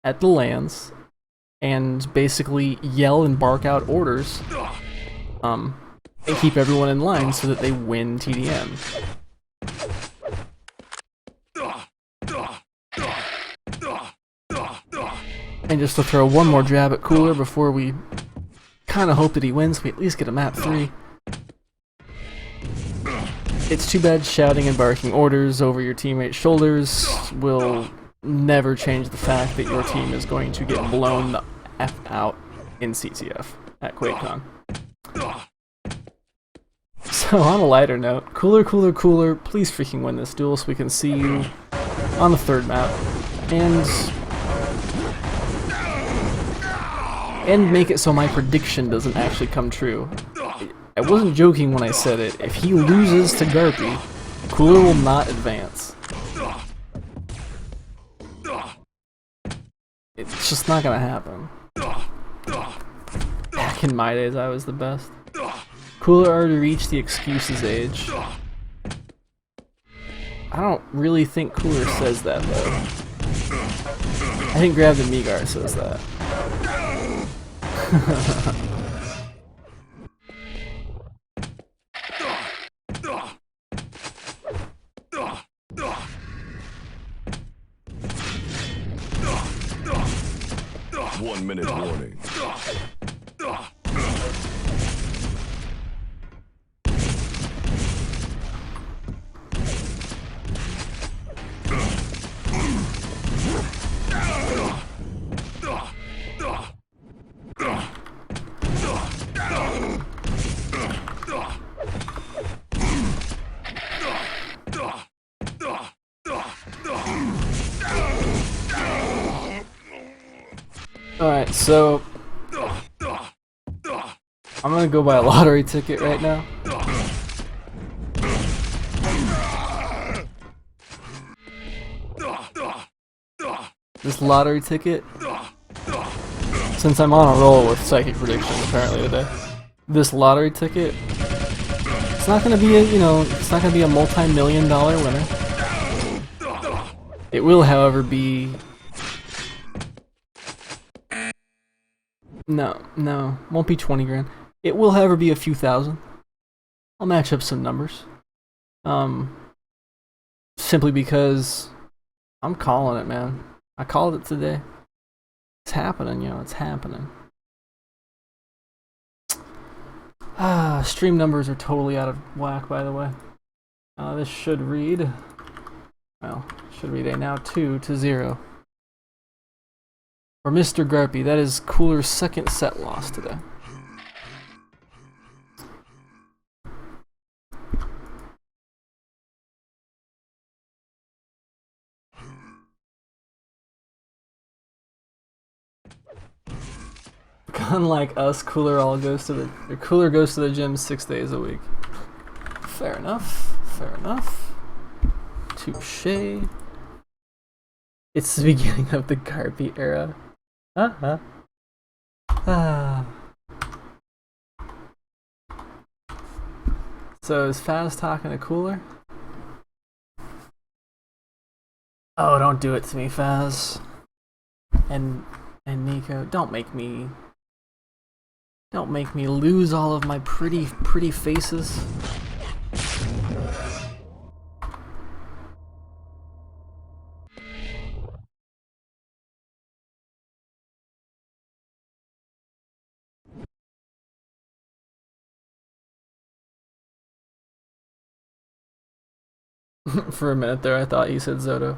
at the lands and basically yell and bark out orders, and keep everyone in line so that they win TDM. And just to throw one more jab at Cooler before we kind of hope that he wins, we at least get a map 3. It's too bad shouting and barking orders over your teammates' shoulders will never change the fact that your team is going to get blown the F out in CTF at QuakeCon. So on a lighter note, Cooler, please freaking win this duel so we can see you on the 3rd map. And make it so my prediction doesn't actually come true. I wasn't joking when I said it. If he loses to Garpy, Cooler will not advance. It's just not gonna happen. Back in my days, I was the best. Cooler already reached the excuses age. I don't really think Cooler says that, though. I think Grab the Megar says that. 1 minute warning. Alright, so I'm gonna go buy a lottery ticket right now. This lottery ticket, since I'm on a roll with psychic prediction apparently today, this lottery ticket, it's not gonna be a, it's not gonna be a multi-million-dollar winner. It will, however, be No, won't be 20 grand. It will, however, be a few thousand. I'll match up some numbers. Simply because I'm calling it, man. I called it today. It's happening, it's happening. Stream numbers are totally out of whack, by the way. This should read, well, should read a now 2-0. For Mr. Garpy, that is Cooler's 2nd set loss today. Unlike us, Cooler goes to the gym 6 days a week. Fair enough. Fair enough. Touché. It's the beginning of the Garpy era. So is Fazz talking to Cooler? Oh, don't do it to me, Fazz. And Nico, don't make me lose all of my pretty faces. For a minute there, I thought he said Zoto.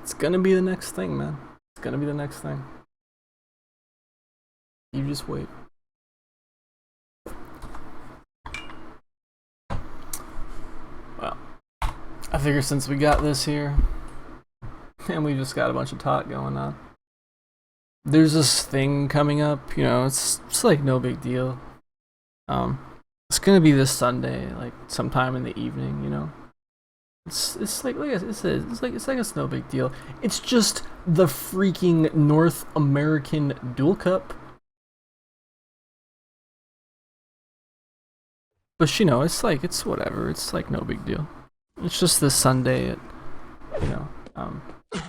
It's gonna be the next thing, man. It's gonna be the next thing. You just wait. Well, I figure since we got this here, and we just got a bunch of talk going on, there's this thing coming up, it's like no big deal. It's gonna be this Sunday, like sometime in the evening, It's like it's no big deal. It's just the freaking North American Duel Cup. But it's whatever. It's like no big deal. It's just this Sunday at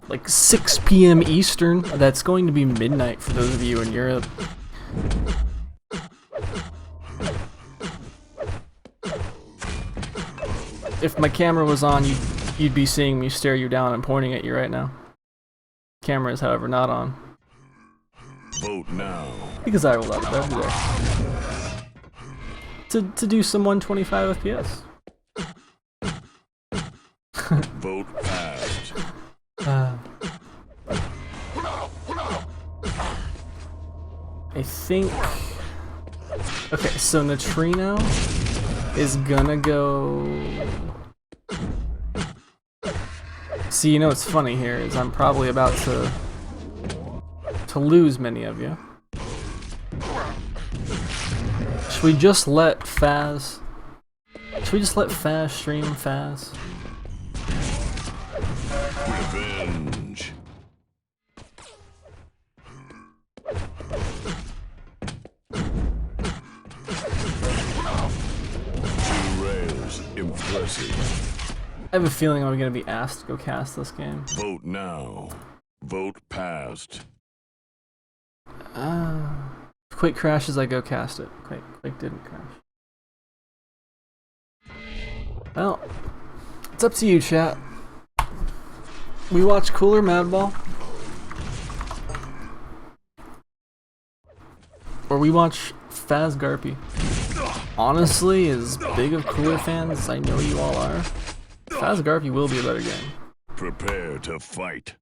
like 6 p.m. Eastern. That's going to be midnight for those of you in Europe. If my camera was on, you'd be seeing me stare you down and pointing at you right now. Camera is, however, not on. Vote now. Because I will up every day. To do some 125 FPS. Vote passed. I think... Okay, so Nitrino is gonna go... See, you know what's funny here is I'm probably about to lose many of you. Should we just let Fazz... Should we just let Fazz stream Fazz? Revenge. Two rails. Impressive. I have a feeling I'm gonna be asked to go cast this game. Vote now. Vote passed. If Quake crashes, I go cast it. Quake didn't crash. Well, it's up to you, chat. We watch Cooler Madball, or we watch Fazz Garpy. Honestly, as big of Cooler fans as I know you all are, Fazz Garpy will be a better game. Prepare to fight.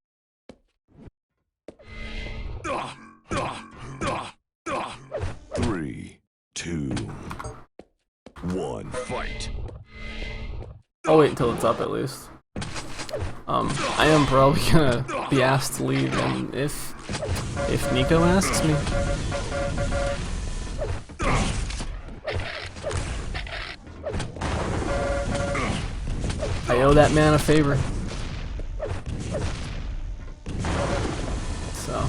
3, 2, 1, fight. I'll wait until it's up at least. I am probably gonna be asked to leave, and if Nico asks me, I owe that man a favor. So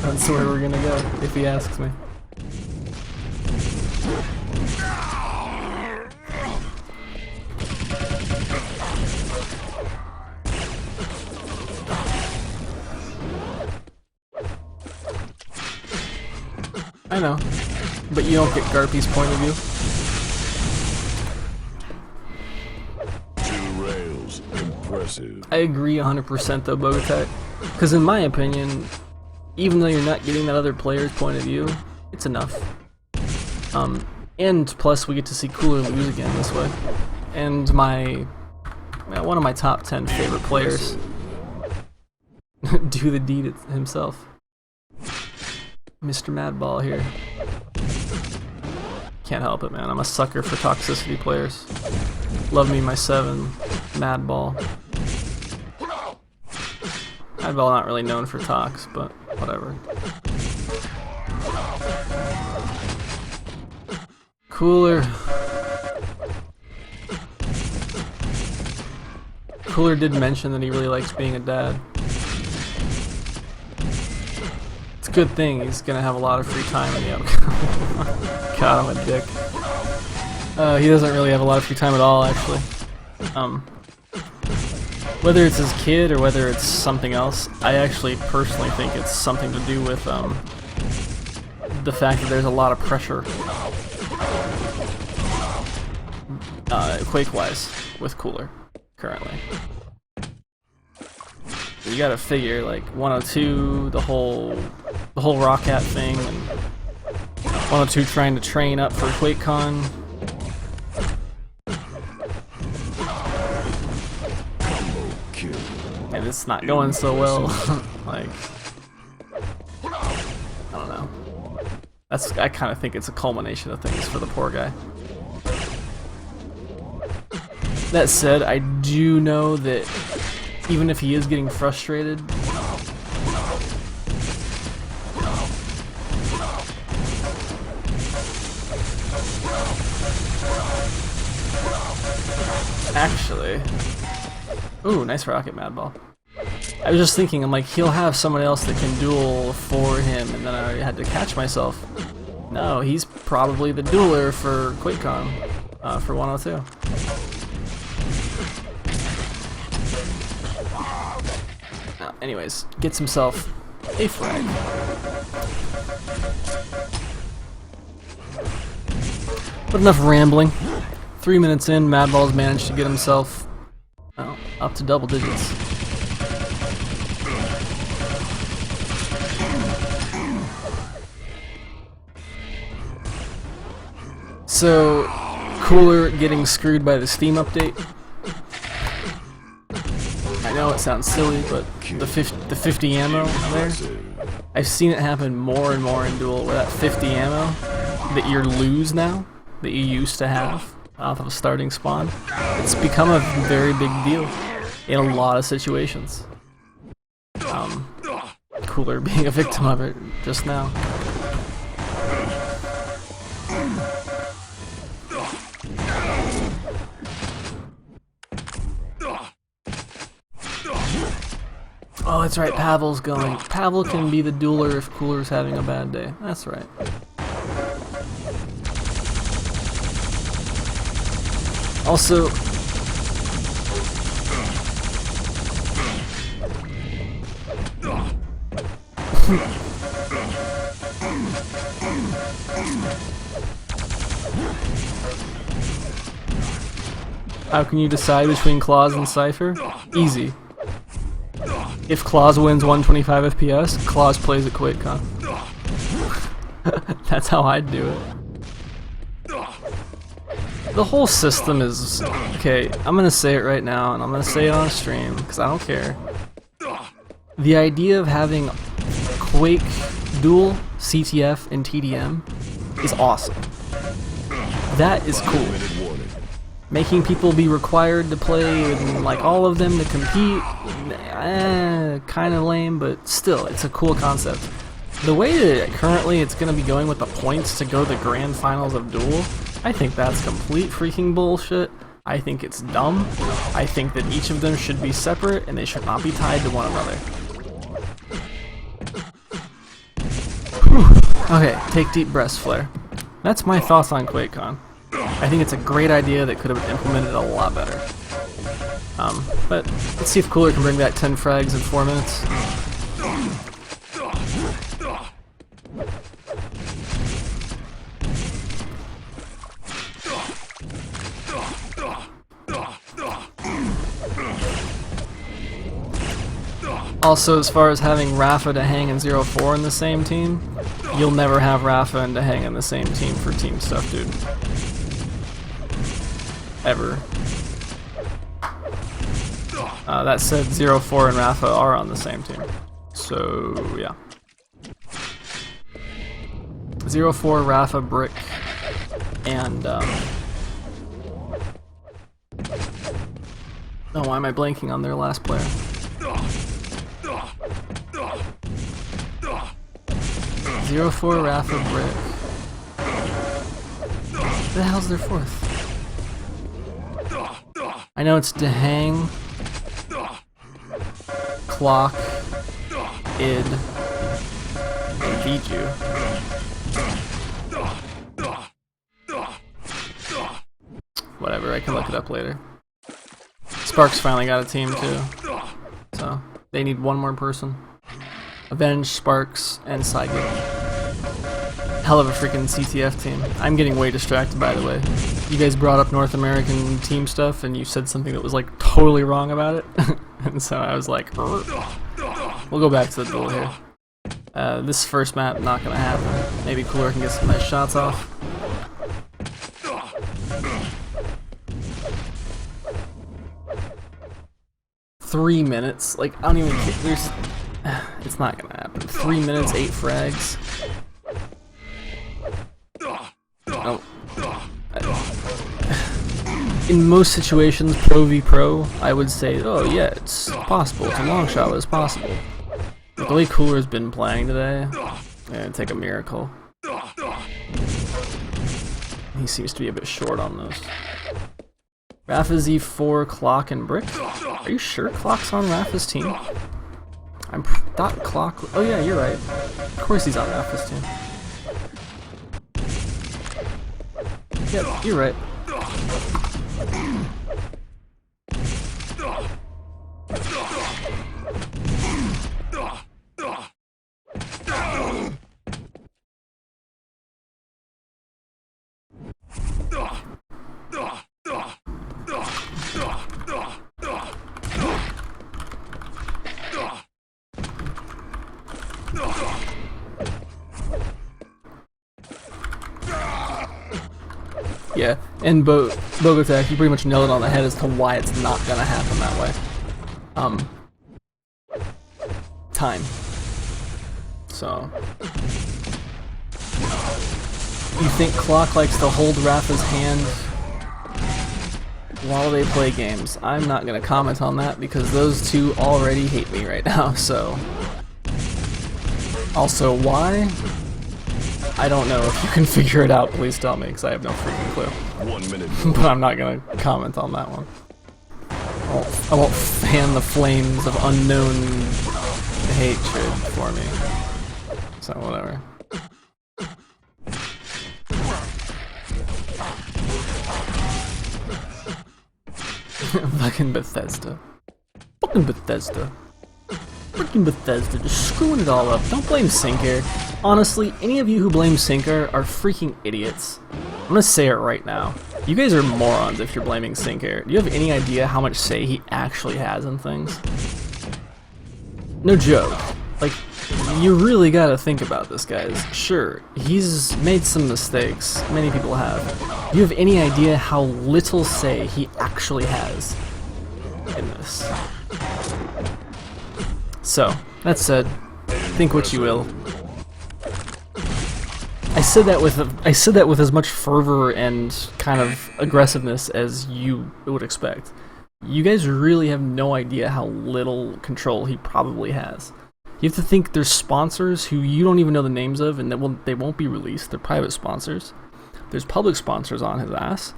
that's where we're gonna go if he asks me. I know, but you don't get Garpy's point of view. Two rails. Impressive. I agree 100% though, Bogatech. Because in my opinion, even though you're not getting that other player's point of view, it's enough. And plus we get to see Cooler lose again this way. And one of my top 10 favorite players do the deed himself. Mr. Madball here. Can't help it, man. I'm a sucker for toxicity players. Love me my 7, Madball. Madball not really known for tox, but whatever. Cooler. Cooler did mention that he really likes being a dad. It's a good thing, he's gonna have a lot of free time in the upcoming. God, I'm a dick. He doesn't really have a lot of free time at all, actually. Whether it's his kid or whether it's something else, I actually personally think it's something to do with the fact that there's a lot of pressure, Quake-wise, with Cooler currently. You gotta figure, like 102, the whole Rocket thing, and 102 trying to train up for QuakeCon. And it's not going so well. Like, I don't know. I kind of think it's a culmination of things for the poor guy. That said, I do know that even if he is getting frustrated, actually, ooh, nice rocket, Madball. I was just thinking, I'm like, he'll have someone else that can duel for him, and then I had to catch myself. No, he's probably the dueler for QuakeCon, for 102. anyways, gets himself a frag. But enough rambling. 3 minutes in, Madball's managed to get himself up to double digits. So, Cooler getting screwed by the Steam update. I know it sounds silly, but the 50 ammo there, I've seen it happen more and more in Duel, where that 50 ammo that you lose now, that you used to have off of a starting spawn, it's become a very big deal in a lot of situations. Cooler being a victim of it just now. Oh, that's right, Pavel's going. Pavel can be the dueler if Cooler's having a bad day. That's right. Also, how can you decide between Claws and Cypher? Easy. If Claws wins 125 FPS, Claws plays at QuakeCon. That's how I'd do it. The whole system is... Okay, I'm gonna say it right now, and I'm gonna say it on stream, because I don't care. The idea of having Quake, Duel, CTF, and TDM is awesome. That is cool. Making people be required to play and like all of them to compete, kind of lame, but still, it's a cool concept. The way that currently it's going to be going with the points to go to the grand finals of Duel, I think that's complete freaking bullshit. I think it's dumb. I think that each of them should be separate and they should not be tied to one another. Whew. Okay, take deep breaths, Flare. That's my thoughts on QuakeCon. I think it's a great idea that could have been implemented a lot better. But let's see if Cooler can bring back 10 frags in 4 minutes. Also, as far as having Rafa to hang and 0-4 in the same team, you'll never have Rafa and to hang in the same team for team stuff, dude. Ever. That said, 0-4 and Rafa are on the same team. So, yeah. 0-4, Rafa, Brick, and, oh, why am I blanking on their last player? 0-4, Rafa, Brick. What the hell's their fourth? I know it's Dehang, Clock, Id, and Viju. Whatever, I can look it up later. Sparks finally got a team too, so they need one more person. Avenge, Sparks, and Saigo. Hell of a freaking CTF team. I'm getting way distracted, by the way. You guys brought up North American team stuff, and you said something that was like totally wrong about it, and so I was like, we'll go back to the duel here. This first map, not gonna happen. Maybe Cooler can get some nice shots off. Three minutes? Like, I don't even care. There's... It's not gonna happen. 3 minutes, 8 frags. Oh. In most situations, Pro v Pro, I would say, oh yeah, it's possible. It's a long shot, but it's possible. But the way Cooler's been playing today, it'd take a miracle. He seems to be a bit short on those. Rafa Z4, Clock, and Brick? Are you sure Clock's on Rafa's team? I thought Clock... Oh yeah, you're right. Of course he's on Rafa's team. Yep, you're right. Yeah, and Bogota, you pretty much nailed it on the head as to why it's not gonna happen that way. Time. So, you think Clock likes to hold Rafa's hand while they play games? I'm not gonna comment on that because those two already hate me right now, so. Also, why? I don't know. If you can figure it out, please tell me, because I have no freaking clue. 1 minute. But I'm not gonna comment on that one. I won't fan the flames of unknown hatred for me. So, whatever. Fucking Bethesda. Fucking Bethesda. Freaking Bethesda, just screwing it all up. Don't blame Sinker. Honestly, any of you who blame Sinker are freaking idiots. I'm gonna say it right now. You guys are morons if you're blaming Sinker. Do you have any idea how much say he actually has in things? No joke. Like, you really gotta think about this, guys. Sure, he's made some mistakes. Many people have. Do you have any idea how little say he actually has in this? So, that said, think what you will. I said that with as much fervor and kind of aggressiveness as you would expect. You guys really have no idea how little control he probably has. You have to think there's sponsors who you don't even know the names of, and they won't be released. They're private sponsors. There's public sponsors on his ass.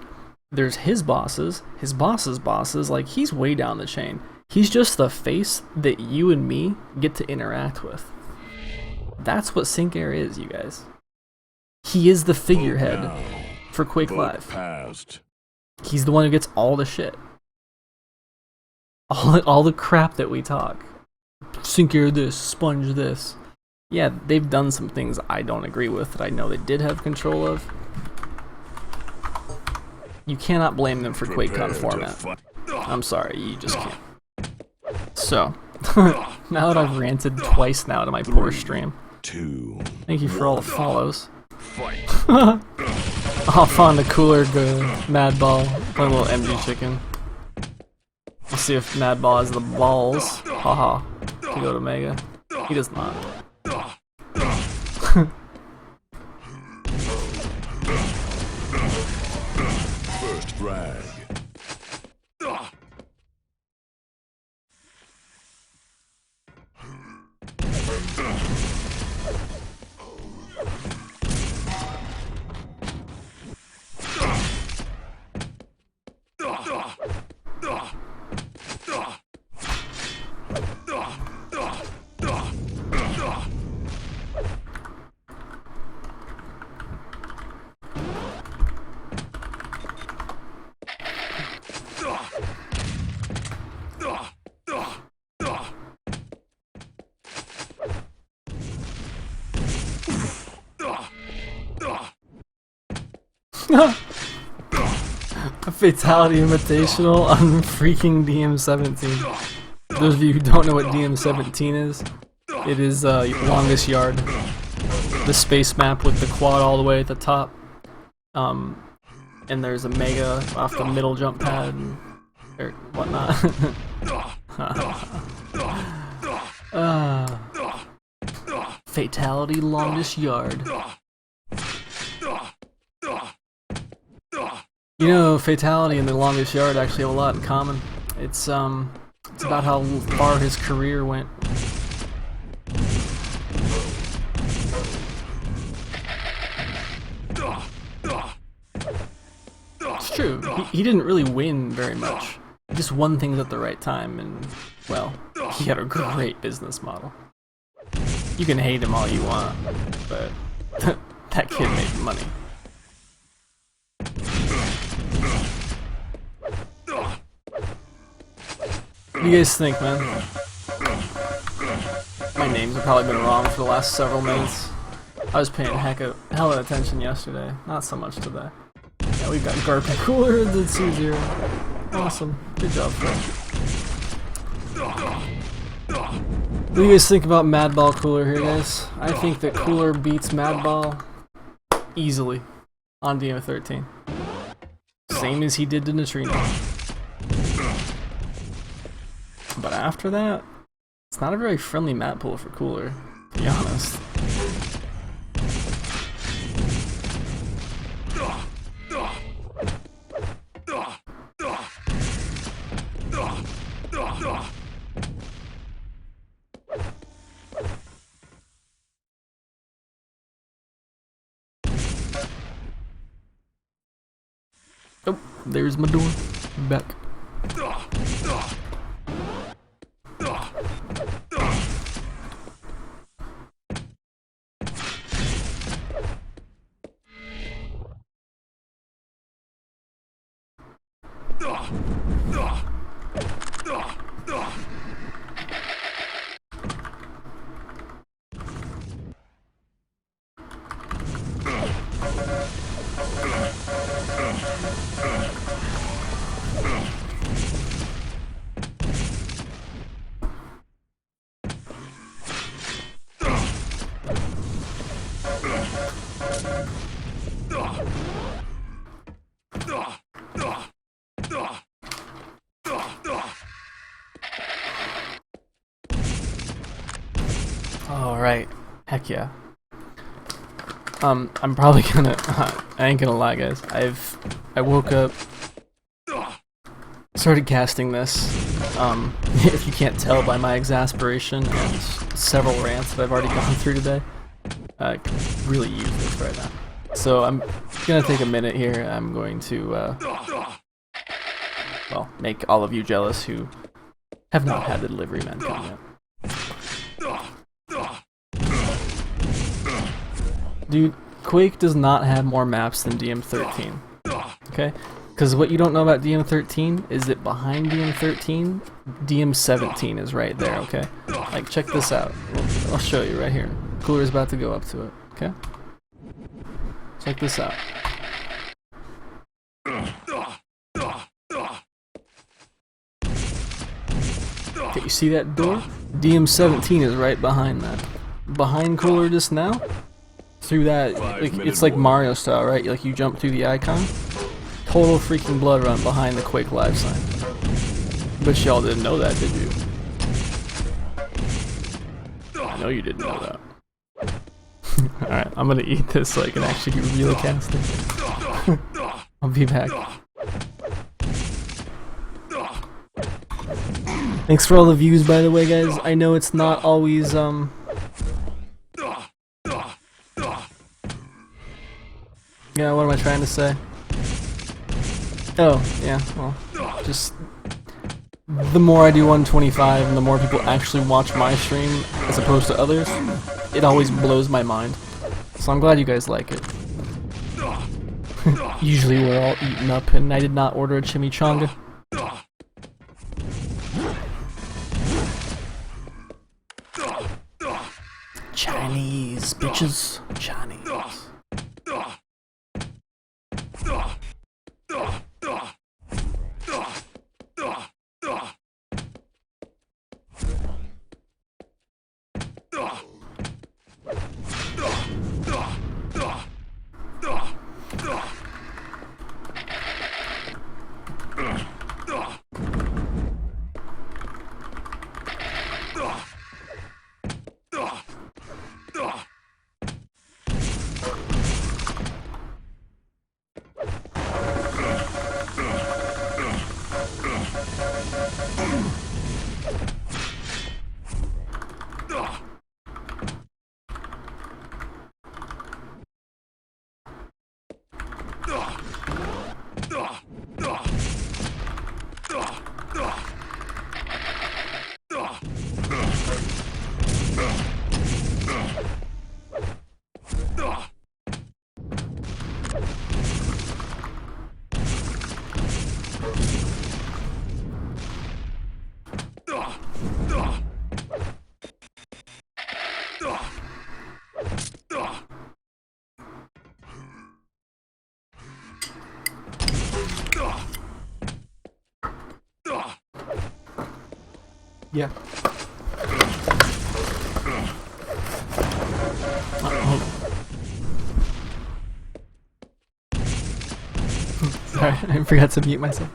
There's his bosses, his boss's bosses. Like, he's way down the chain. He's just the face that you and me get to interact with. That's what Sinker is, you guys. He is the figurehead for Quake Live. He's the one who gets all the shit. All the crap that we talk. Sinker this, Sponge this. Yeah, they've done some things I don't agree with that I know they did have control of. You cannot blame them for QuakeCon format. I'm sorry, you just can't. So, now that I've ranted twice now to my poor stream, thank you for all the follows. Off on the cooler, go Madball, play a little MG chicken. We'll see if Madball has the balls, haha, to go to Mega. He does not. First frag. A fatality invitational on freaking DM17. For those of you who don't know what DM17 is, it is longest yard. The space map with the quad all the way at the top. And there's a mega off the middle jump pad or whatnot. Fatality longest yard. You know, Fatality and the longest yard actually have a lot in common. It's about how far his career went. It's true. He didn't really win very much. He just won things at the right time, and, well, he had a great business model. You can hate him all you want, but that kid made money. What do you guys think, man? My names have probably been wrong for the last several minutes. I was paying hell of attention yesterday, not so much today. Yeah, we got Garpy Cooler, the 2-0. Awesome. Good job, Fred. What do you guys think about Madball Cooler here, guys? I think that Cooler beats Madball easily on DM13. Same as he did to Nitrino. But after that, it's not a very friendly map pool for Cooler, to be honest. Oh, there's my door. Back. Alright, heck yeah. I'm probably gonna, I ain't gonna lie guys, I woke up, started casting this, if you can't tell by my exasperation and several rants that I've already gone through today, I could really use this right now. So I'm gonna take a minute here, I'm going to, well, make all of you jealous who have not had the delivery men come yet. Dude, Quake does not have more maps than DM13, okay? Because what you don't know about DM13 is that behind DM13, DM17 is right there, okay? Like, check this out. I'll show you right here. Cooler's about to go up to it, okay? Check this out. Okay, you see that door? DM17 is right behind that. Behind Cooler just now? Through that, like, it's like Mario style, right? Like you jump through the icon. Total freaking blood run behind the Quake live sign. But y'all didn't know that, did you? I know you didn't know that. Alright, I'm gonna eat this so I can actually do real casting. I'll be back. Thanks for all the views, by the way, guys. I know it's not always, yeah, what am I trying to say? Oh, yeah, well, just the more I do 125 and the more people actually watch my stream as opposed to others, it always blows my mind. So I'm glad you guys like it. Usually we're all eaten up and I did not order a chimichanga. Chinese, bitches. Chinese. Yeah. Sorry, I forgot to mute myself.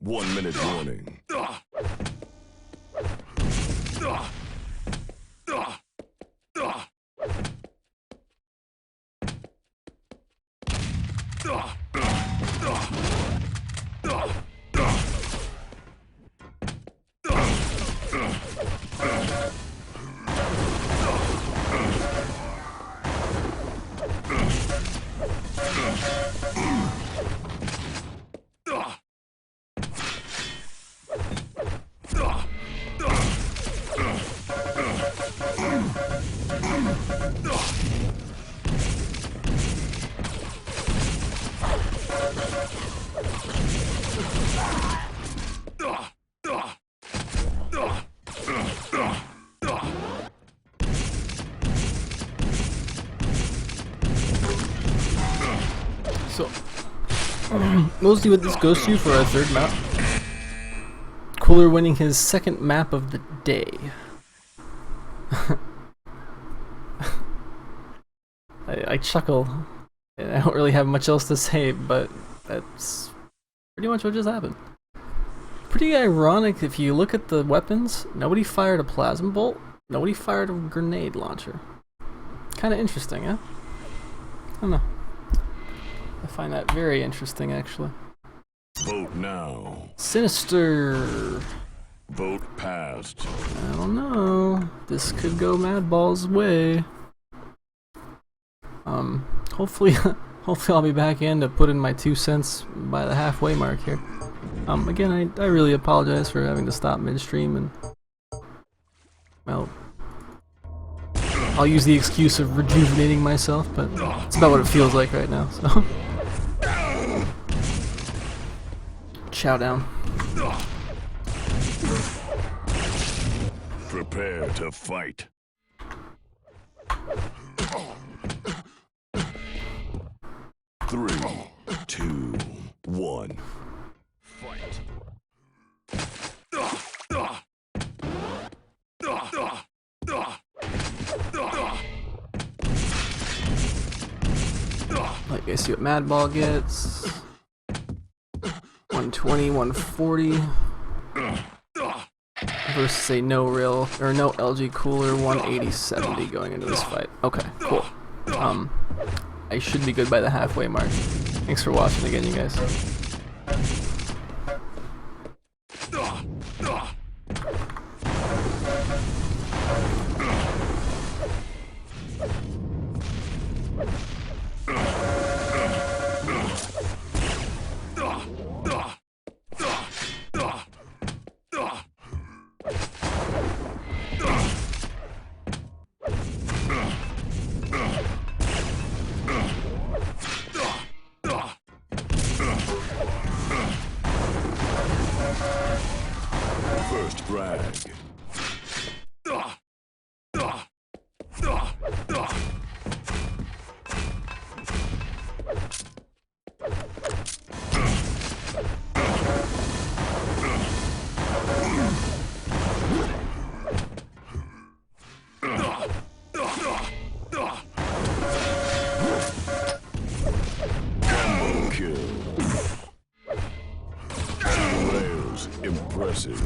One minute warning. So, mostly what this goes to for our third map. Cooler winning his second map of the day. I chuckle. I don't really have much else to say, but that's pretty much what just happened. Pretty ironic if you look at the weapons. Nobody fired a plasma bolt. Nobody fired a grenade launcher. Kind of interesting, huh? I don't know. I find that very interesting, actually. Vote now. Sinister. Vote passed. I don't know. This could go Madball's way. Hopefully, hopefully I'll be back in to put in my 2 cents by the halfway mark here. Again, I really apologize for having to stop midstream, and well, I'll use the excuse of rejuvenating myself, but it's about what it feels like right now, so. Chow down. Prepare to fight. Three, two, one. Fight. Like, I see what Madball gets. 120, 140. Versus a no LG cooler 180/70 going into this fight. Okay, cool. I should be good by the halfway mark. Thanks for watching again, you guys. First brag. Impressive.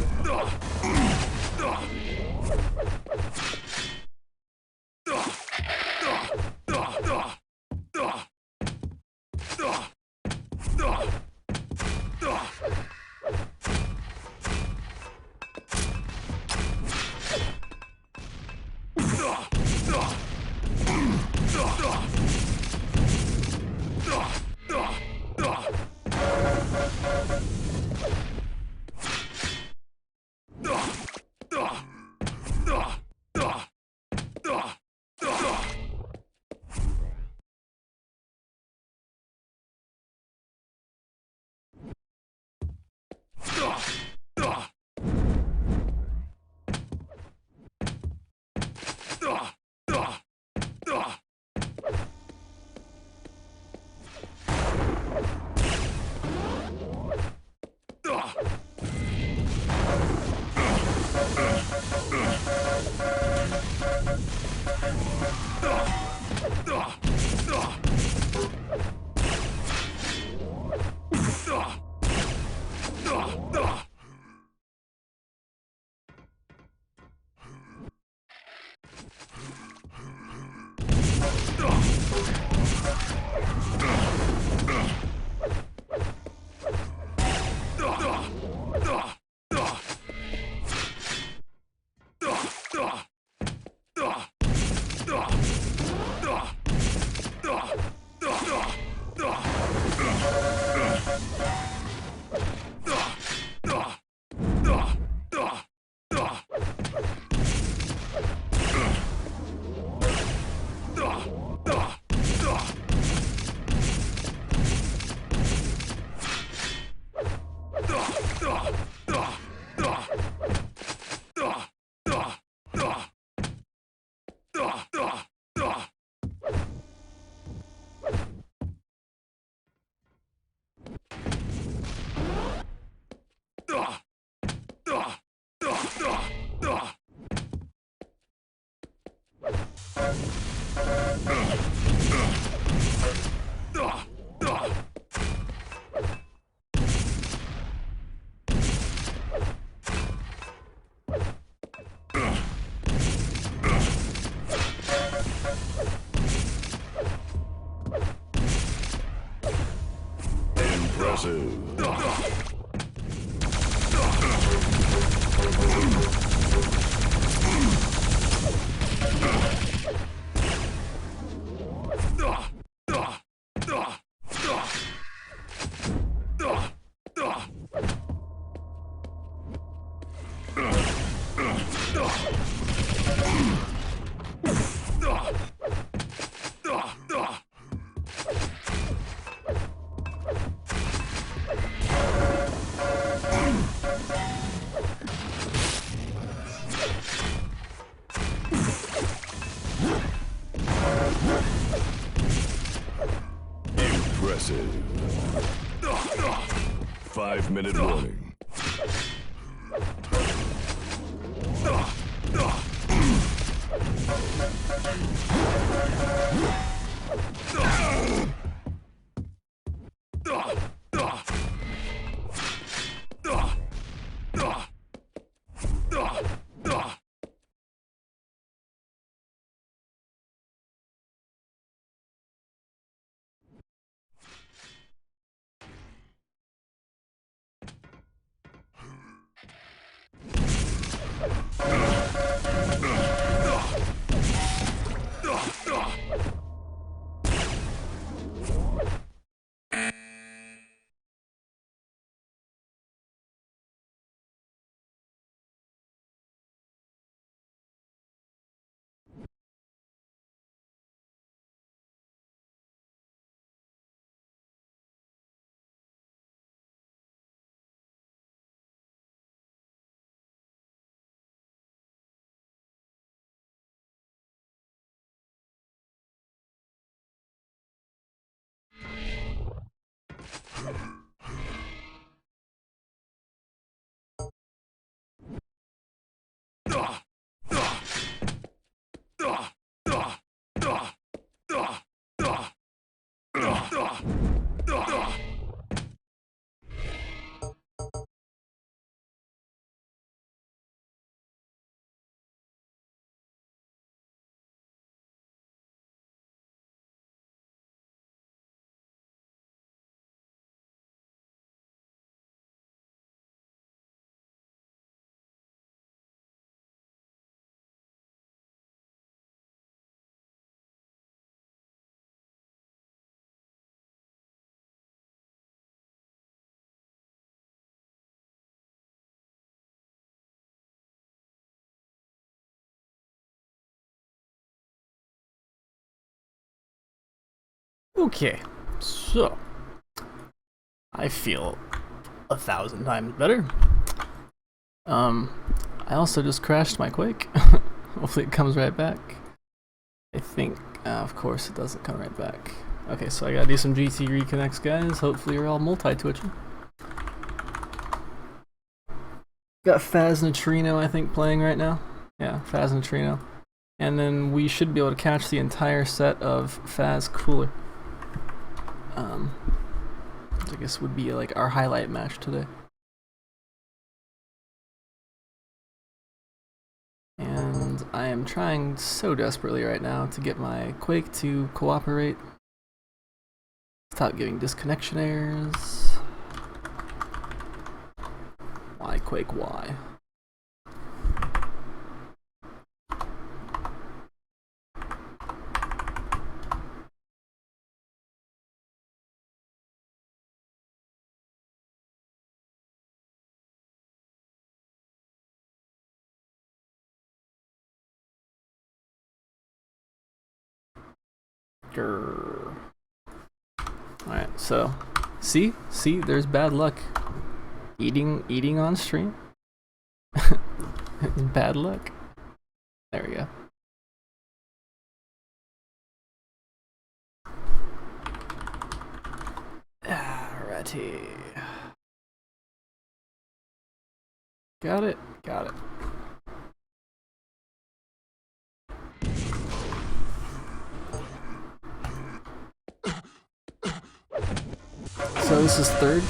Impressive. 5-minute warning. Okay, so I feel 1,000 times better. I also just crashed my Quake. Hopefully it comes right back. I think, of course it doesn't come right back. Okay, so I gotta do some GT reconnects, guys. Hopefully you're all multi-twitching. Got Fazz Nitrino, I think, playing right now. Yeah, Fazz Nitrino. And then we should be able to catch the entire set of Fazz Cooler. I guess would be like our highlight match today. And I am trying so desperately right now to get my Quake to cooperate without giving disconnection errors. Why Quake, why? Grrr. Alright, so see, there's bad luck. Eating on stream. Bad luck. There we go. Alrighty. Got it. So this is third.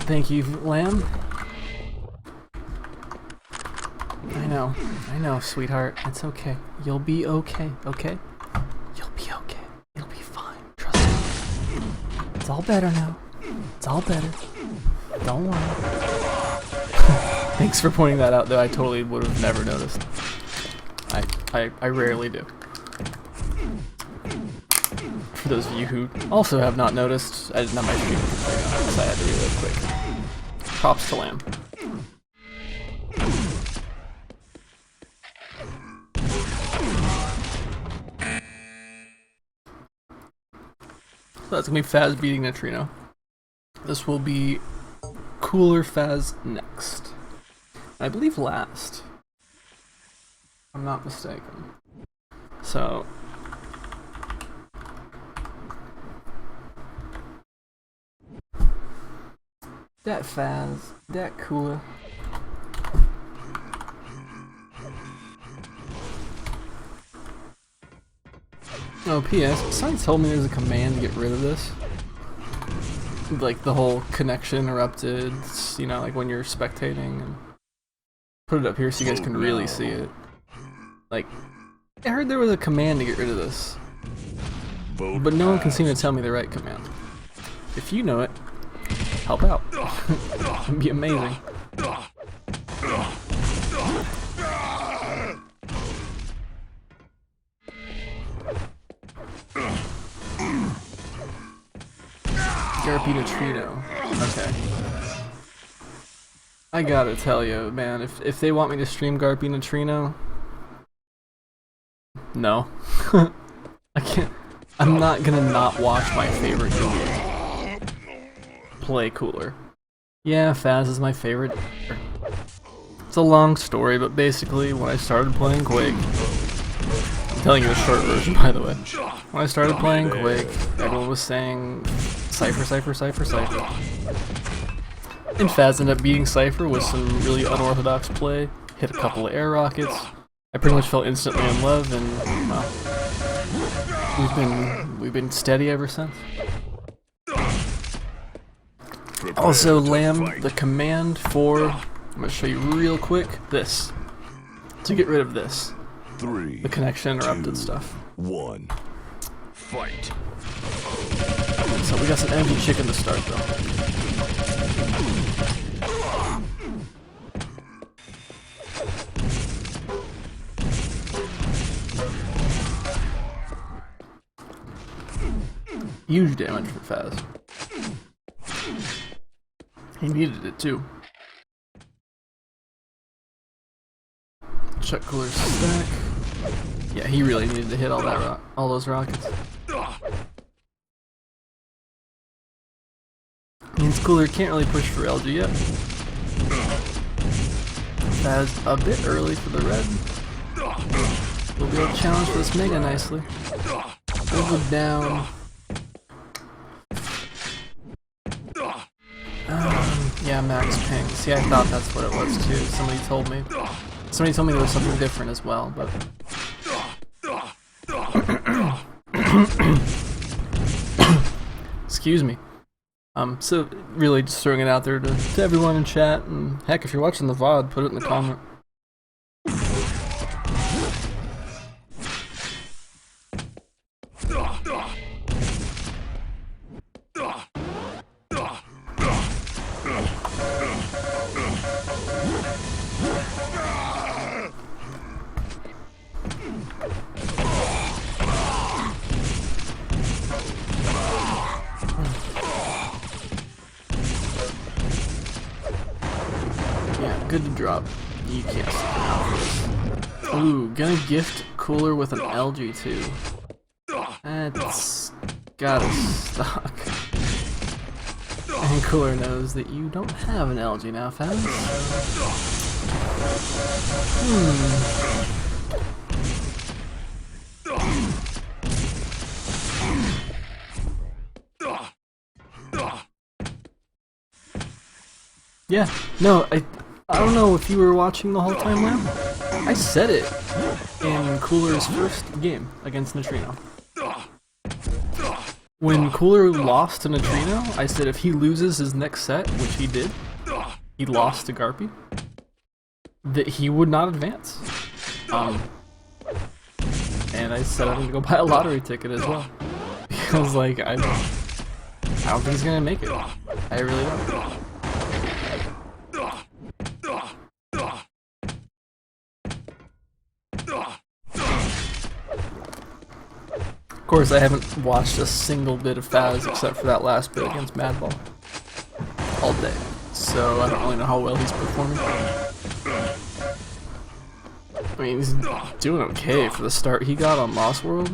Thank you, Lamb. I know, sweetheart. It's okay. You'll be okay, okay? You'll be okay. It'll be fine. Trust me. It's all better now. It's all better. Don't worry. Thanks for pointing that out, though. I totally would have never noticed. I rarely do. For those of you who also have not noticed, I didn't have my stream on, so I had to do it quick. Props to Lamb. So that's gonna be Fazz beating Nitrino. This will be Cooler Fazz next. I believe last. If I'm not mistaken. So that Fazz, that Cooler. Oh, P.S. Science told me there's a command to get rid of this. Like the whole connection interrupted, you know, like when you're spectating. And put it up here so you guys can really see it. Like, I heard there was a command to get rid of this. But no one can seem to tell me the right command. If you know it, help out. It'd be amazing. Garpy Nutrino. Okay. I gotta tell you, man, if they want me to stream Garpy Nutrino, no. I can't. I'm not gonna not watch my favorite dude play Cooler. Yeah, Fazz is my favorite. It's a long story, but basically when I started playing Quake, I'm telling you a short version by the way. When I started playing Quake, everyone was saying Cypher. And Fazz ended up beating Cypher with some really unorthodox play, hit a couple of air rockets. I pretty much fell instantly in love, and well, we've been steady ever since. Also, Lamb, the command for, I'm going to show you real quick, this. To get rid of this. 3, The connection interrupted 2, stuff. 1. Fight. So we got some empty chicken to start though. Huge damage for Fazz. He needed it too. Check cooler stack. Yeah, he really needed to hit all that all those rockets. Means cooler can't really push for LG yet. Fazz a bit early for the red. We'll be able to challenge this mega nicely. We'll go down. Yeah, max ping. See, I thought that's what it was too. Somebody told me. Somebody told me there was something different as well, but... Excuse me. So really just throwing it out there to everyone in chat, and heck, if you're watching the VOD, put it in the comment. Good to drop. You can't see. Ooh, gonna gift cooler with an LG too. That's gotta suck. And cooler knows that you don't have an LG now, Fazz. Yeah, no, I don't know if you were watching the whole time, Lamb. I said it in Cooler's first game against Nitrino. When Cooler lost to Nitrino, I said if he loses his next set, which he did, he lost to Garpy, that he would not advance. And I said I'm gonna go buy a lottery ticket as well. Because, like, I don't think he's gonna make it. I really don't. Of course, I haven't watched a single bit of Fazz except for that last bit against Madball all day, so I don't really know how well he's performing. I mean, he's doing okay for the start he got on Lost World.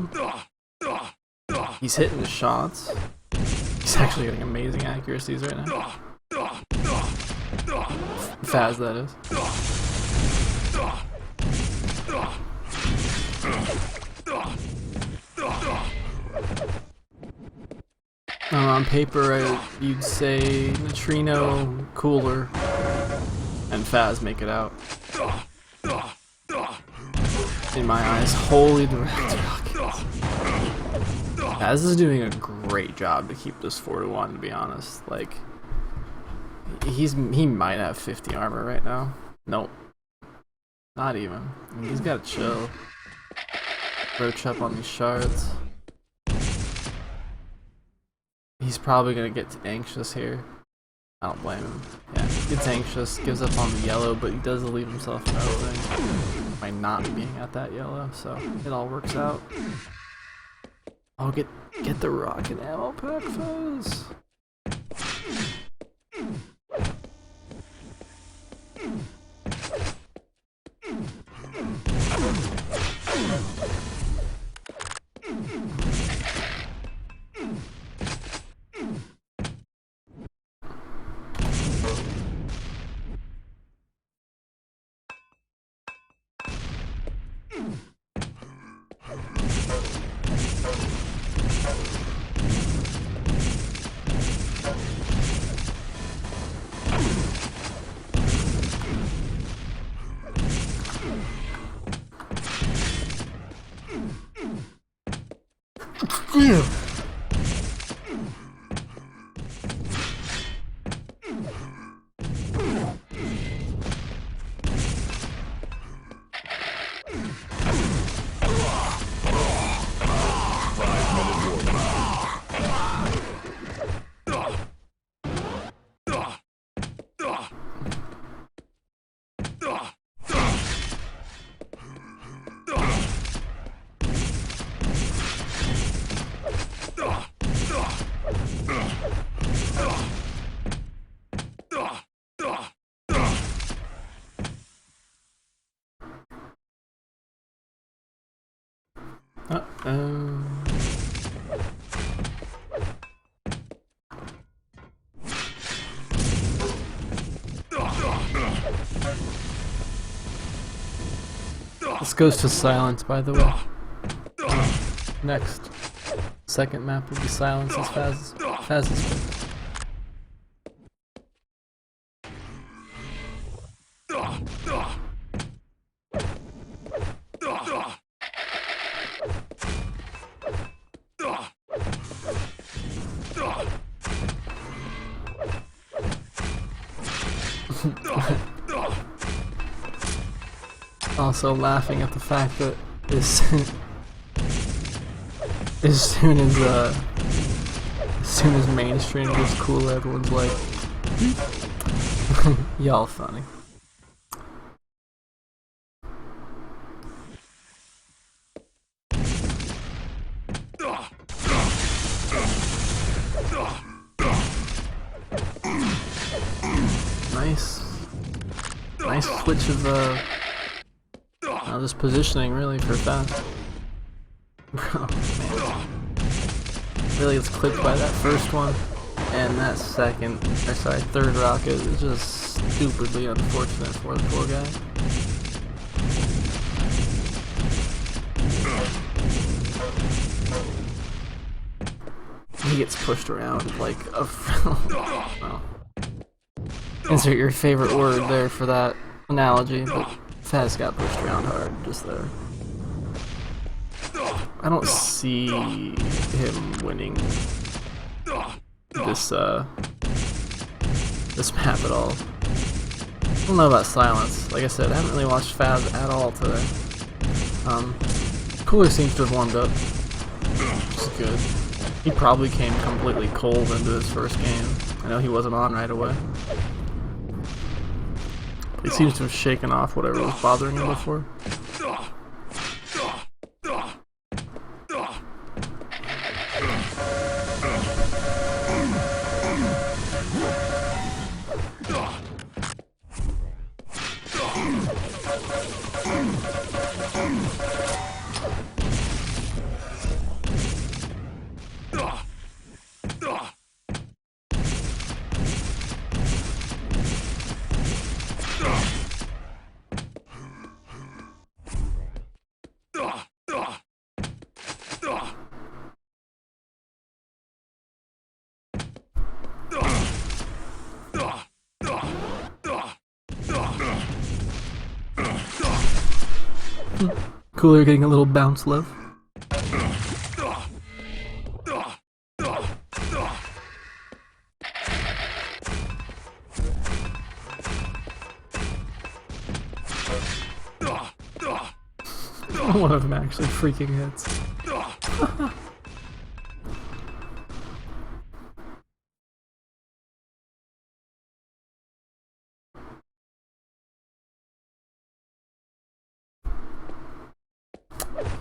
He's hitting the shots. He's actually getting amazing accuracies right now. Fazz, that is. On paper, you'd say Nitrino, Cooler, and Fazz make it out. In my eyes, holy direct rockets. Fazz is doing a great job to keep this 4-1, to be honest. Like, he might have 50 armor right now. Nope. Not even. I mean, he's gotta chill. Roach up on these shards. He's probably gonna get anxious here. I don't blame him. Yeah, gets anxious, gives up on the yellow, but he does leave himself an opening by not being at that yellow, so it all works out. Oh, get the rocket ammo pack, Fazz. Uh-oh. This goes to silence, by the way. Next. Second map will be silence as Fazz is good. Also laughing at the fact that as soon as mainstream gets cool, everyone's like, y'all funny. Nice switch of this positioning really for Fazz. Bro, man. Really gets clipped by that first one, and that third rocket is just stupidly unfortunate for the poor guy. He gets pushed around like a well, insert your favorite word there for that analogy, but Fazz got pushed around hard just there. I don't see him winning this map at all. I don't know about silence. Like I said, I haven't really watched Fazz at all today. Cooler seems to have warmed up, which is good. He probably came completely cold into his first game. I know he wasn't on right away. He seems to have shaken off whatever was bothering him before. Cooler getting a little bounce love. One of them actually freaking hits.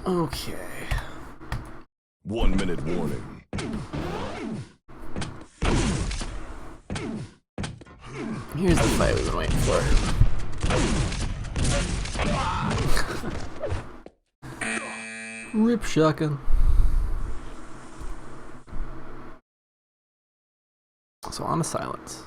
Okay. 1 minute warning. Here's the fight we've been waiting for. Rip shotgun. So on to silence.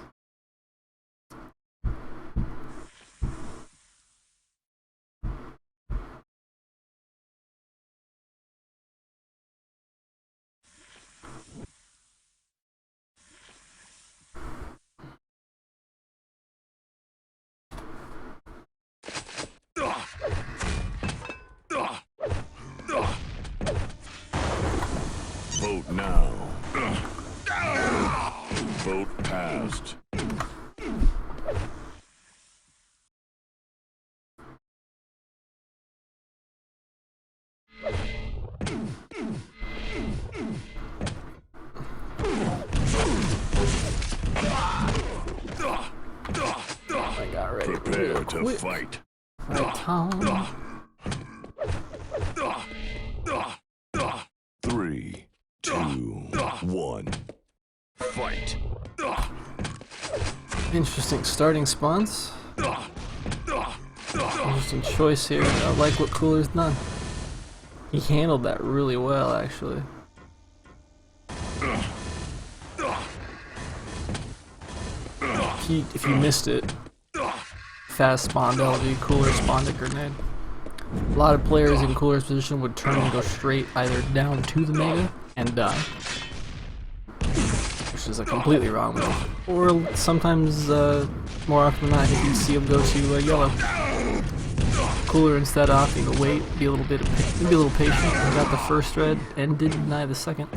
Vote now. Vote passed. I got ready. Prepare to fight. Right, Tom. 3, 2, 1. Fight. Interesting starting spawns. Interesting choice here. I like what Cooler's done. He handled that really well, actually. If you missed it, Fazz spawned LG, Cooler spawned a grenade. A lot of players in Cooler's position would turn and go straight either down to the mega and die, which is a completely wrong move. Or sometimes, more often than not, I think you see him go to yellow. Cooler instead opting to wait, be a little patient, and got the first red and did deny the second.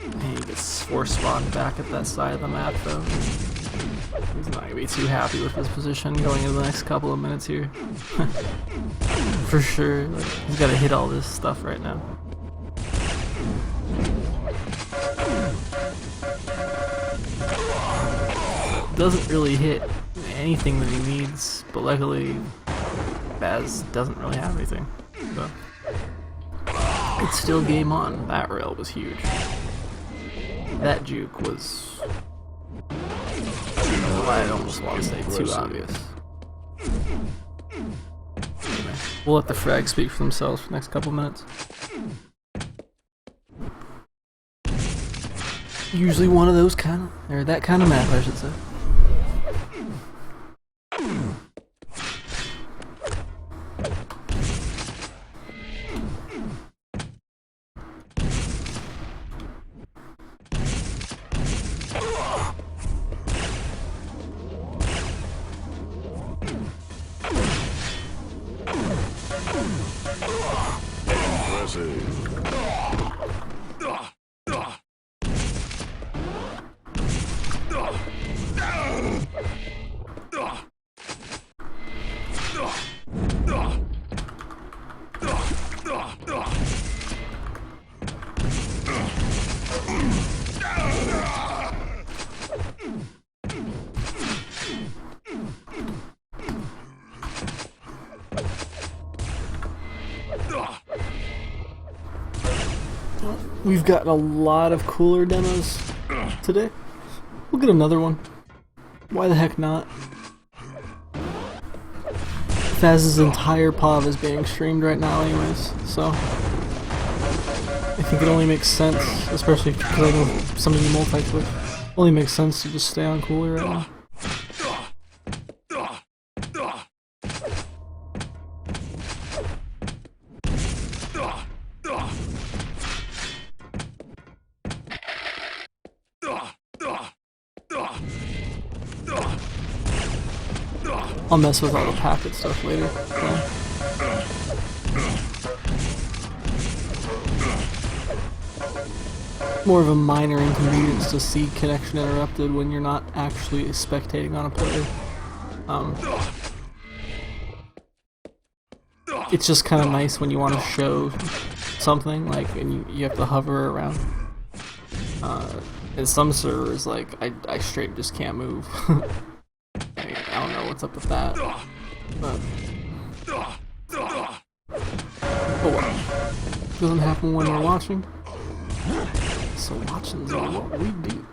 And he gets force spawned back at that side of the map though. He's not gonna be too happy with his position going into the next couple of minutes here. For sure, like, he's gotta hit all this stuff right now. Doesn't really hit anything that he needs, but luckily Fazz doesn't really have anything, so it's still game on. That rail was huge. That juke was, I almost want to say, too obvious. Anyway, we'll let the frags speak for themselves for the next couple minutes. Usually one of those kind of, or that kind of map, I should say. We've gotten a lot of Cooler demos today. We'll get another one. Why the heck not? Fazz's entire POV is being streamed right now anyways, so I think it only makes sense, especially because I know some of you multi-click, only makes sense to just stay on Cooler right now. I'll mess with all the packet stuff later. More of a minor inconvenience to see connection interrupted when you're not actually spectating on a player. It's just kind of nice when you want to show something, like, and you have to hover around. In some servers, like, I straight just can't move. I don't know what's up with that, but oh well. Doesn't happen when we're watching, so watching's what we do.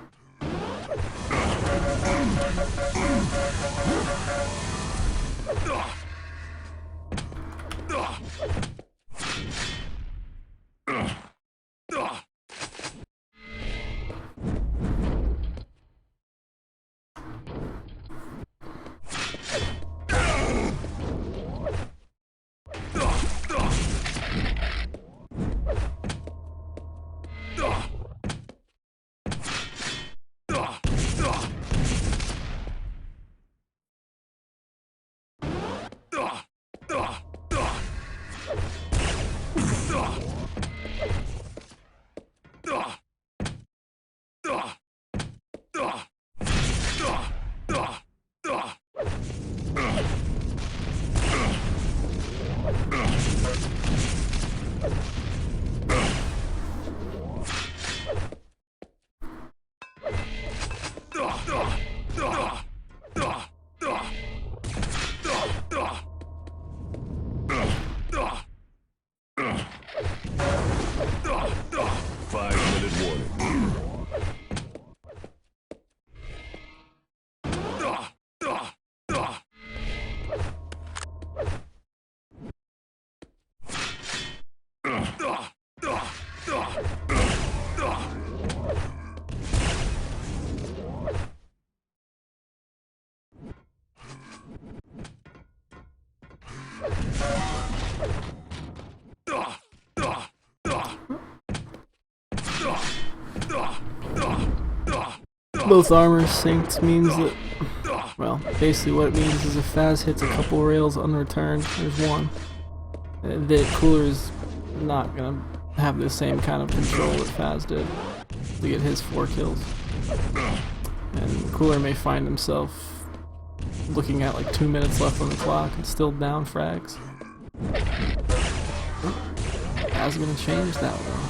Both armors synced means that, well, basically what it means is if Fazz hits a couple rails unreturned, there's one, that Cooler is not gonna have the same kind of control that Fazz did to get his 4 kills. And Cooler may find himself looking at like 2 minutes left on the clock and still down frags. Fazz gonna change that one.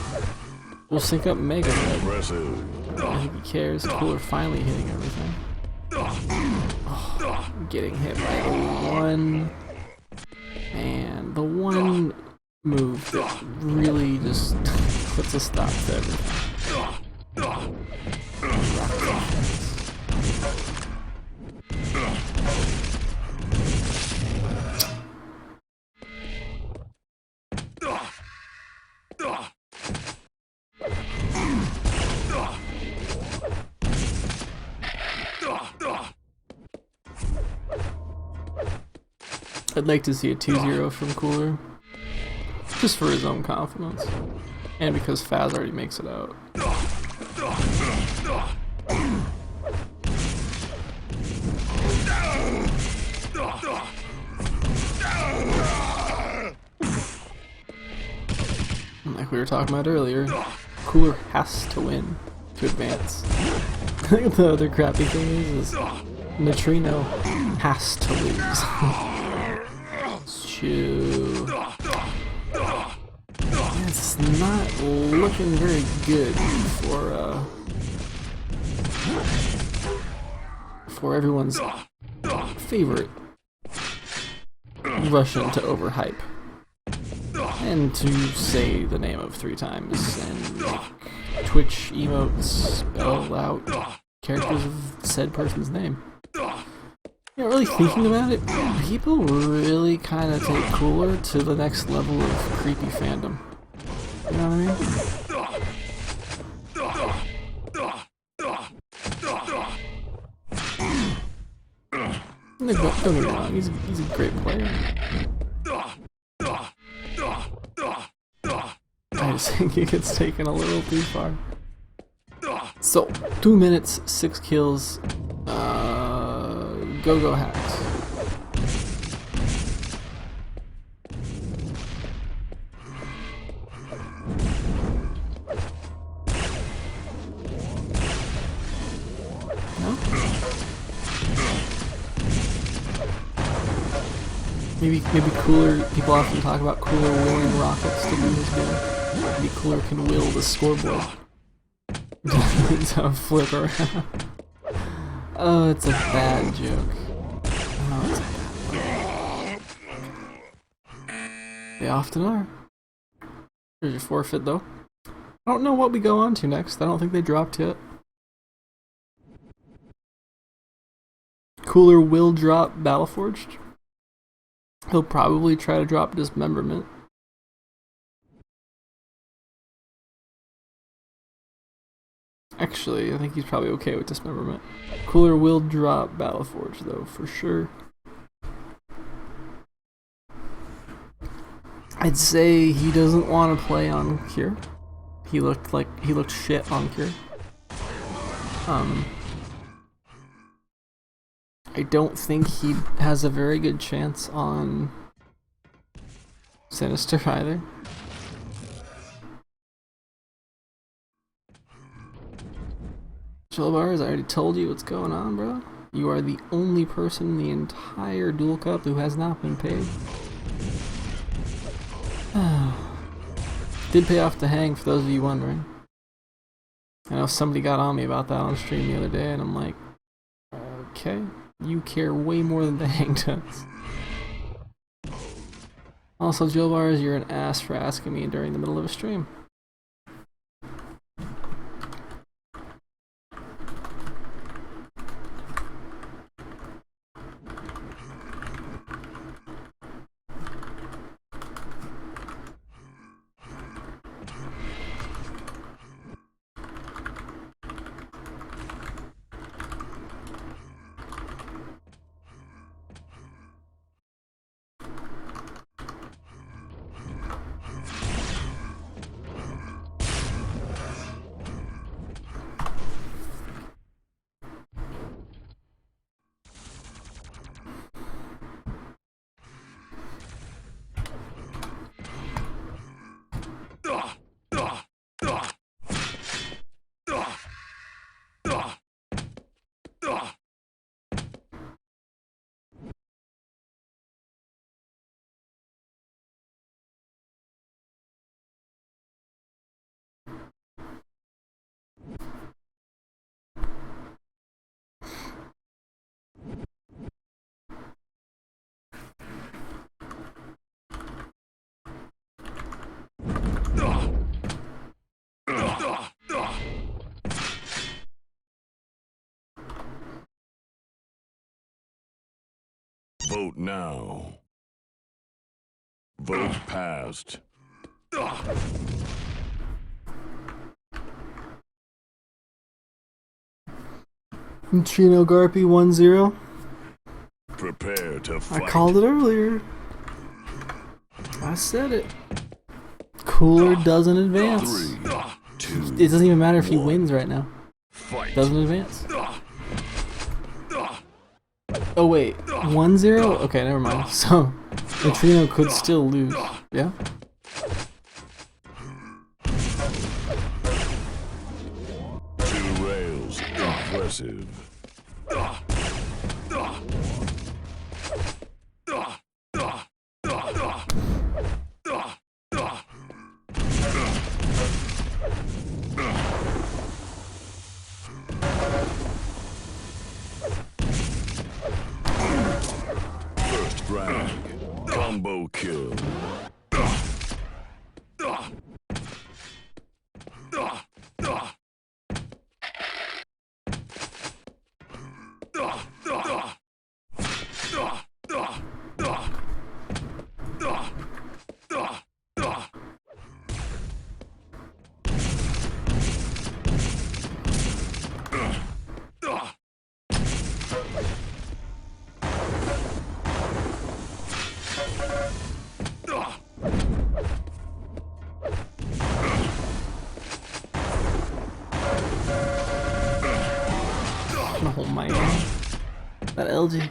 We'll sync up Mega Red. I don't think he cares. Cooler finally hitting everything. Oh, getting hit by the one. And the one move that really just puts a stop to everything. I'd like to see a 2-0 from Cooler, just for his own confidence, and because Fazz already makes it out. Like we were talking about earlier, Cooler has to win to advance. The other crappy thing is Nitrino has to lose. It's not looking very good for everyone's favorite Russian to overhype and to say the name of 3 times and make Twitch emotes spell out characters of said person's name. You know, really thinking about it, people really kind of take Cooler to the next level of creepy fandom. You know what I mean? Don't get me wrong, he's a great player. I just think he gets taken a little too far. So, 2 minutes, 6 kills. Go hacks. No? Maybe Cooler, people often talk about Cooler willing rockets to do his bidding. Maybe Cooler can will the scoreboard to flip around. Oh, it's a bad joke. Oh, it's a bad one. They often are. Here's your forfeit, though. I don't know what we go on to next. I don't think they dropped yet. Cooler will drop Battleforged. He'll probably try to drop Dismemberment. Actually, I think he's probably okay with Dismemberment. Cooler will drop Battleforge though, for sure. I'd say he doesn't want to play on Cure. He looked shit on Cure. I don't think he has a very good chance on Sinister either. Bars, I already told you what's going on, bro. You are the only person in the entire Duel Cup who has not been paid. Did pay off to hang, for those of you wondering. I know somebody got on me about that on stream the other day, and I'm like, okay, you care way more than the hang does. Also, Jill Bars, you're an ass for asking me during the middle of a stream. Vote now. Vote passed. Nitrino Garpy 1-0. Prepare to fight. I called it earlier. I said it. Cooler doesn't advance. 3, 2, It doesn't even matter if he 1. wins right now. Fight. Doesn't advance. Oh wait, 1-0? Okay, never mind. So, Nitrino could still lose. Yeah? Two rails. Impressive. First round. Combo kill. Oh my god. That LG.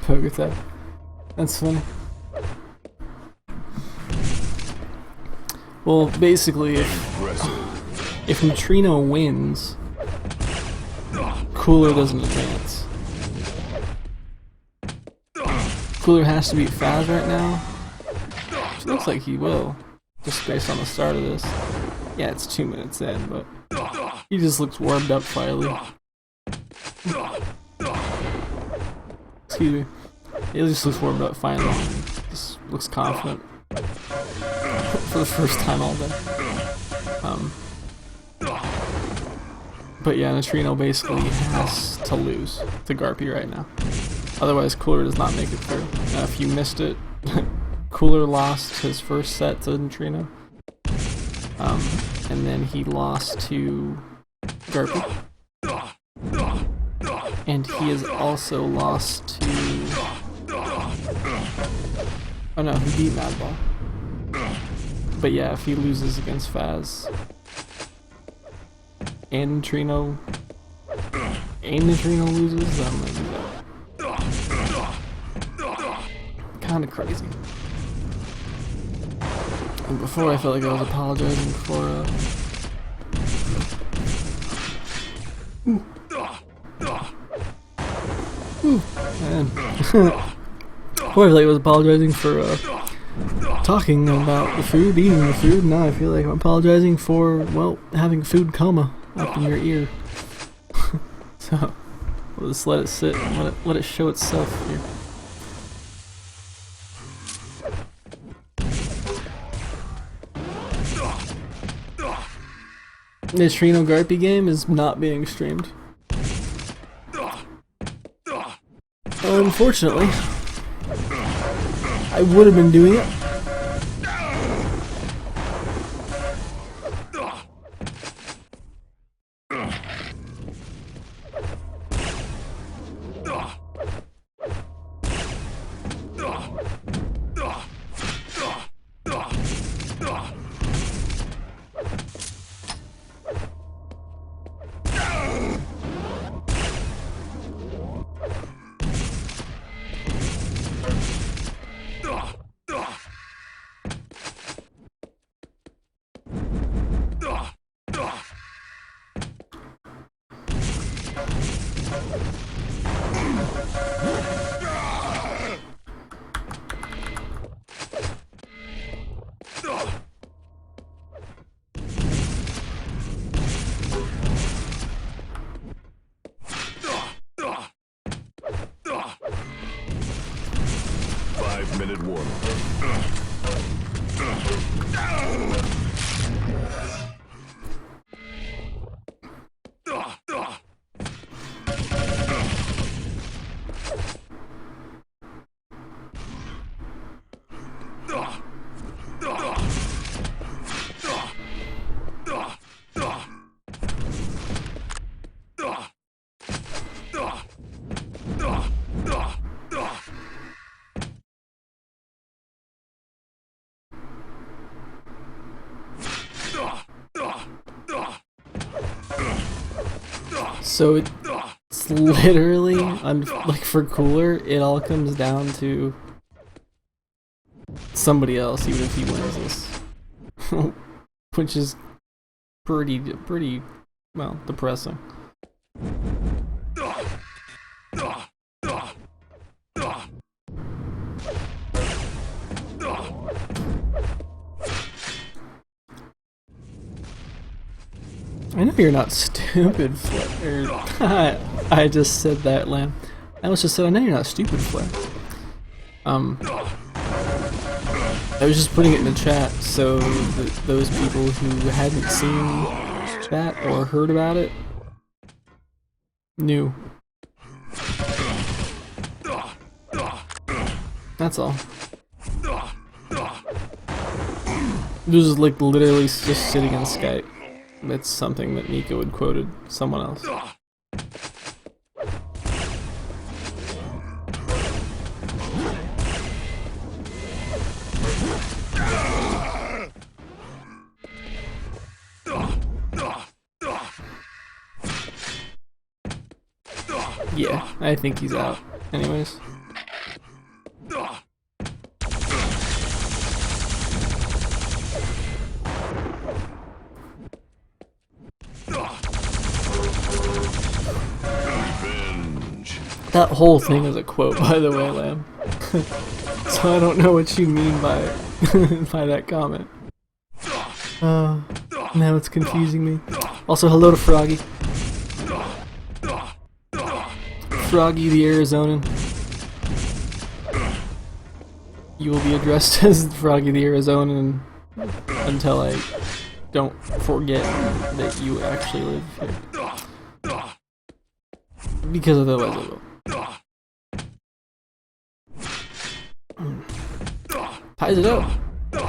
Poke attack. That's funny. Well, basically, if Nutrino wins, Cooler doesn't advance. Cooler has to beat Fazz right now, which looks like he will, just based on the start of this. Yeah, it's 2 minutes in, but he just looks warmed up finally. Excuse me. He just looks warmed up finally. Just looks confident for the first time all day. But yeah, Nitrino basically has to lose to Garpy right now. Otherwise, Cooler does not make it through. Now, if you missed it, Cooler lost his first set to Nitrino. And then he lost to Garpy. And he has also lost to... Oh no, he beat Madball. But yeah, if he loses against Fazz and Nitrino loses, then I'm gonna do that. Kinda crazy. And before I felt like I was apologizing for man. Before I felt like I was apologizing for talking about the food, eating the food. Now I feel like I'm apologizing for, well, having food coma up in your ear. So we'll just let it sit and let it show itself here. This Nitrino Garpy game is not being streamed. Unfortunately, I would have been doing it. So it's literally, like for Cooler, it all comes down to somebody else, even if he wins this. Which is pretty, well, depressing. I know you're not stupid, Flair. I just said that, Lamb. I almost just said, I know you're not stupid, Flair. I was just putting it in the chat so that those people who hadn't seen chat or heard about it knew. That's all. This is like literally just sitting in Skype. It's something that Nico had quoted someone else. Yeah, I think he's out. Anyways. That whole thing is a quote, by the way, Lamb. So I don't know what you mean by by that comment. Now it's confusing me. Also, hello to Froggy. Froggy the Arizonan. You will be addressed as Froggy the Arizonan until I don't forget that you actually live here. Because otherwise I will. Ties it up.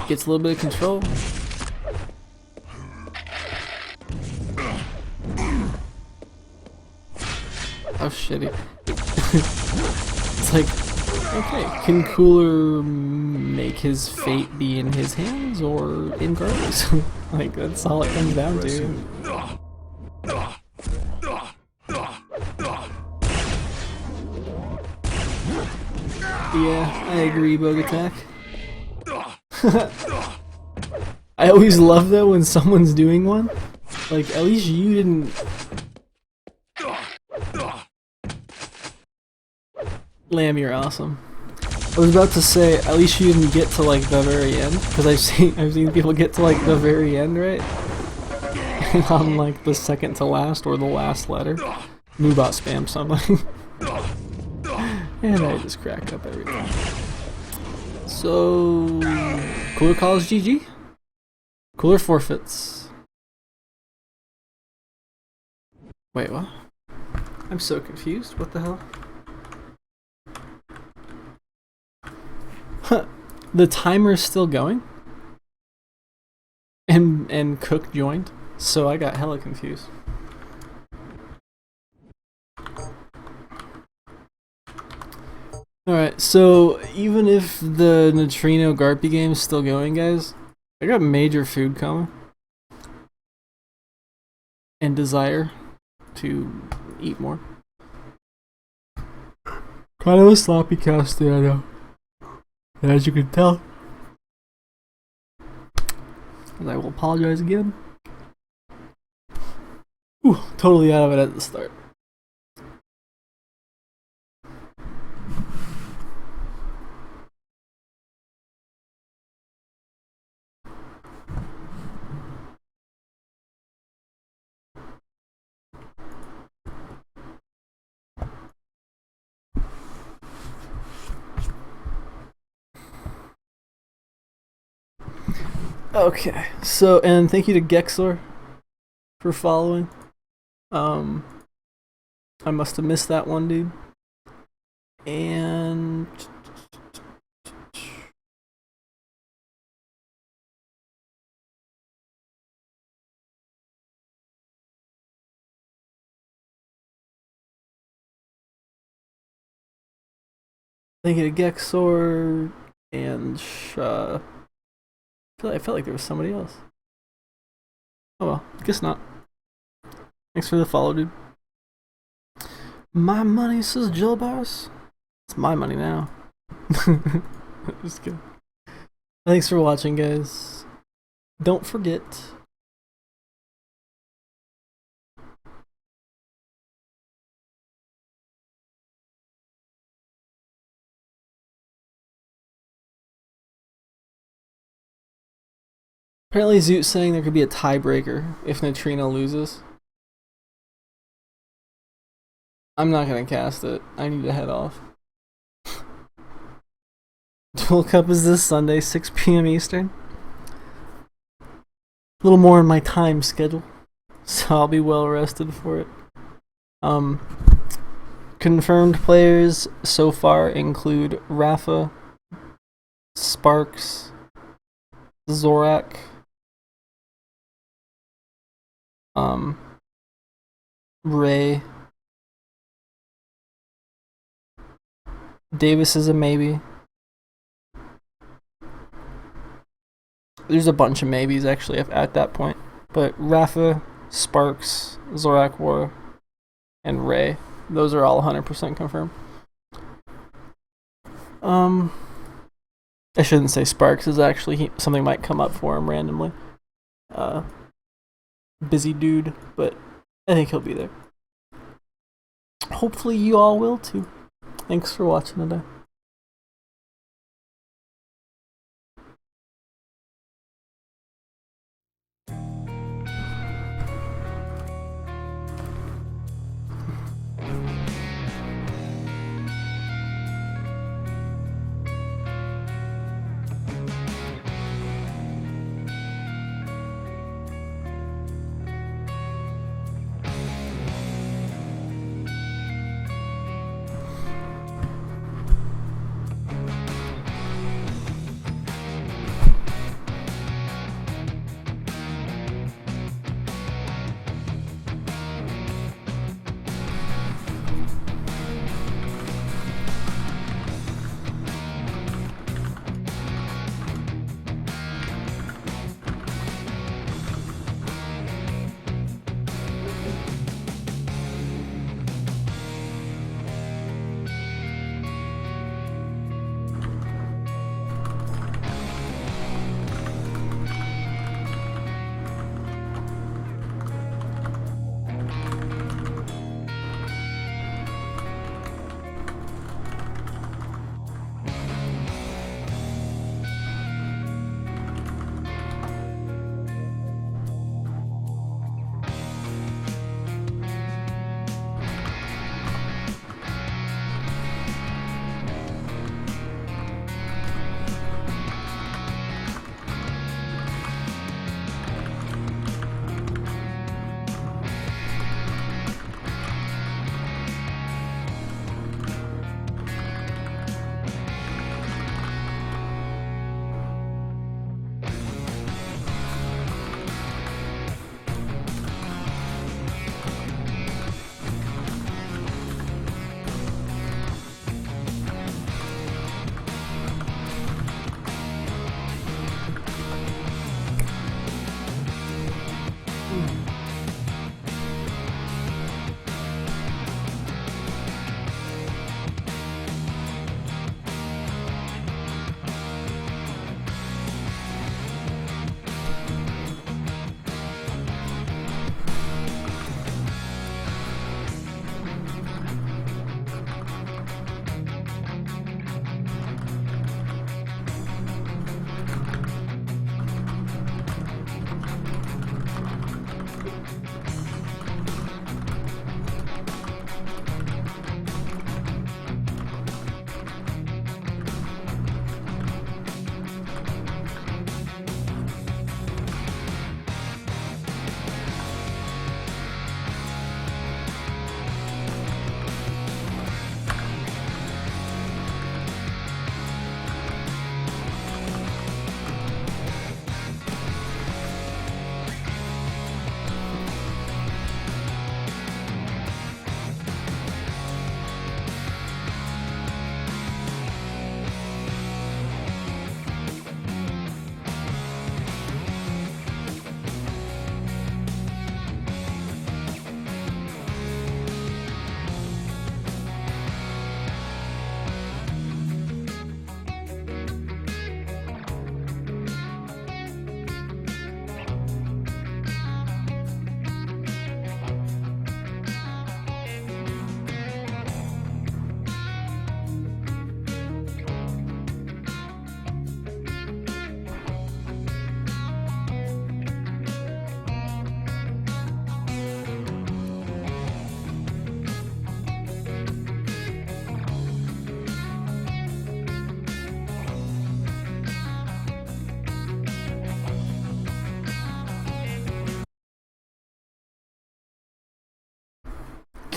Gets a little bit of control. How shitty. It's like, okay, can Cooler make his fate be in his hands or in Garpy's? Like, that's all it comes down to. Yeah, I agree, Bug Attack. I always love though when someone's doing one. Like, at least you didn't... Lamb, you're awesome. I was about to say, at least you didn't get to like the very end, because I've seen people get to like the very end, right? And on like the second to last or the last letter, Moobot spam something. And I just crack up every time. So, Cooler calls GG. Cooler forfeits. Wait, what? I'm so confused. What the hell? Huh. The timer's still going? And Cook joined? So I got hella confused. Alright, so even if the Nitrino Garpy game is still going, guys, I got major food coming. And desire to eat more. Kind of a sloppy cast there, I know. As you can tell. And I will apologize again. Ooh, totally out of it at the start. Okay, so, and thank you to Gexor for following. I must have missed that one, dude. And thank you to Gexor and I felt like there was somebody else. Oh well, guess not. Thanks for the follow, dude. My money, says Jill Bars. It's my money now. Just kidding. Thanks for watching, guys. Don't forget. Apparently Zoot's saying there could be a tiebreaker if Nitrino loses. I'm not gonna cast it. I need to head off. Duel Cup is this Sunday, 6 p.m. Eastern. A little more in my time schedule, so I'll be well rested for it. Confirmed players so far include Rafa, Sparks, Zorak, Ray. Davis is a maybe. There's a bunch of maybes actually at that point. But Rafa, Sparks, Zorak War, and Ray. Those are all 100% confirmed. I shouldn't say Sparks is actually something might come up for him randomly. Busy dude, but I think he'll be there. Hopefully you all will too. Thanks for watching today.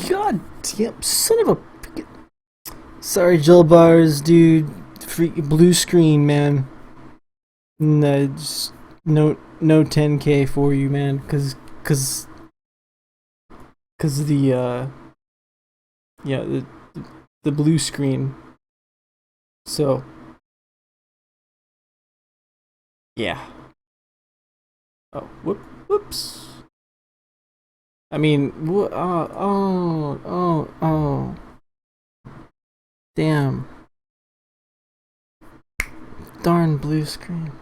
God damn, son of a... Sorry, Jill Bars, dude. Freaking blue screen, man. No, just no 10K for you, man. Cause the yeah, the blue screen. So yeah. Oh, whoops. I mean, oh. Damn. Darn blue screen.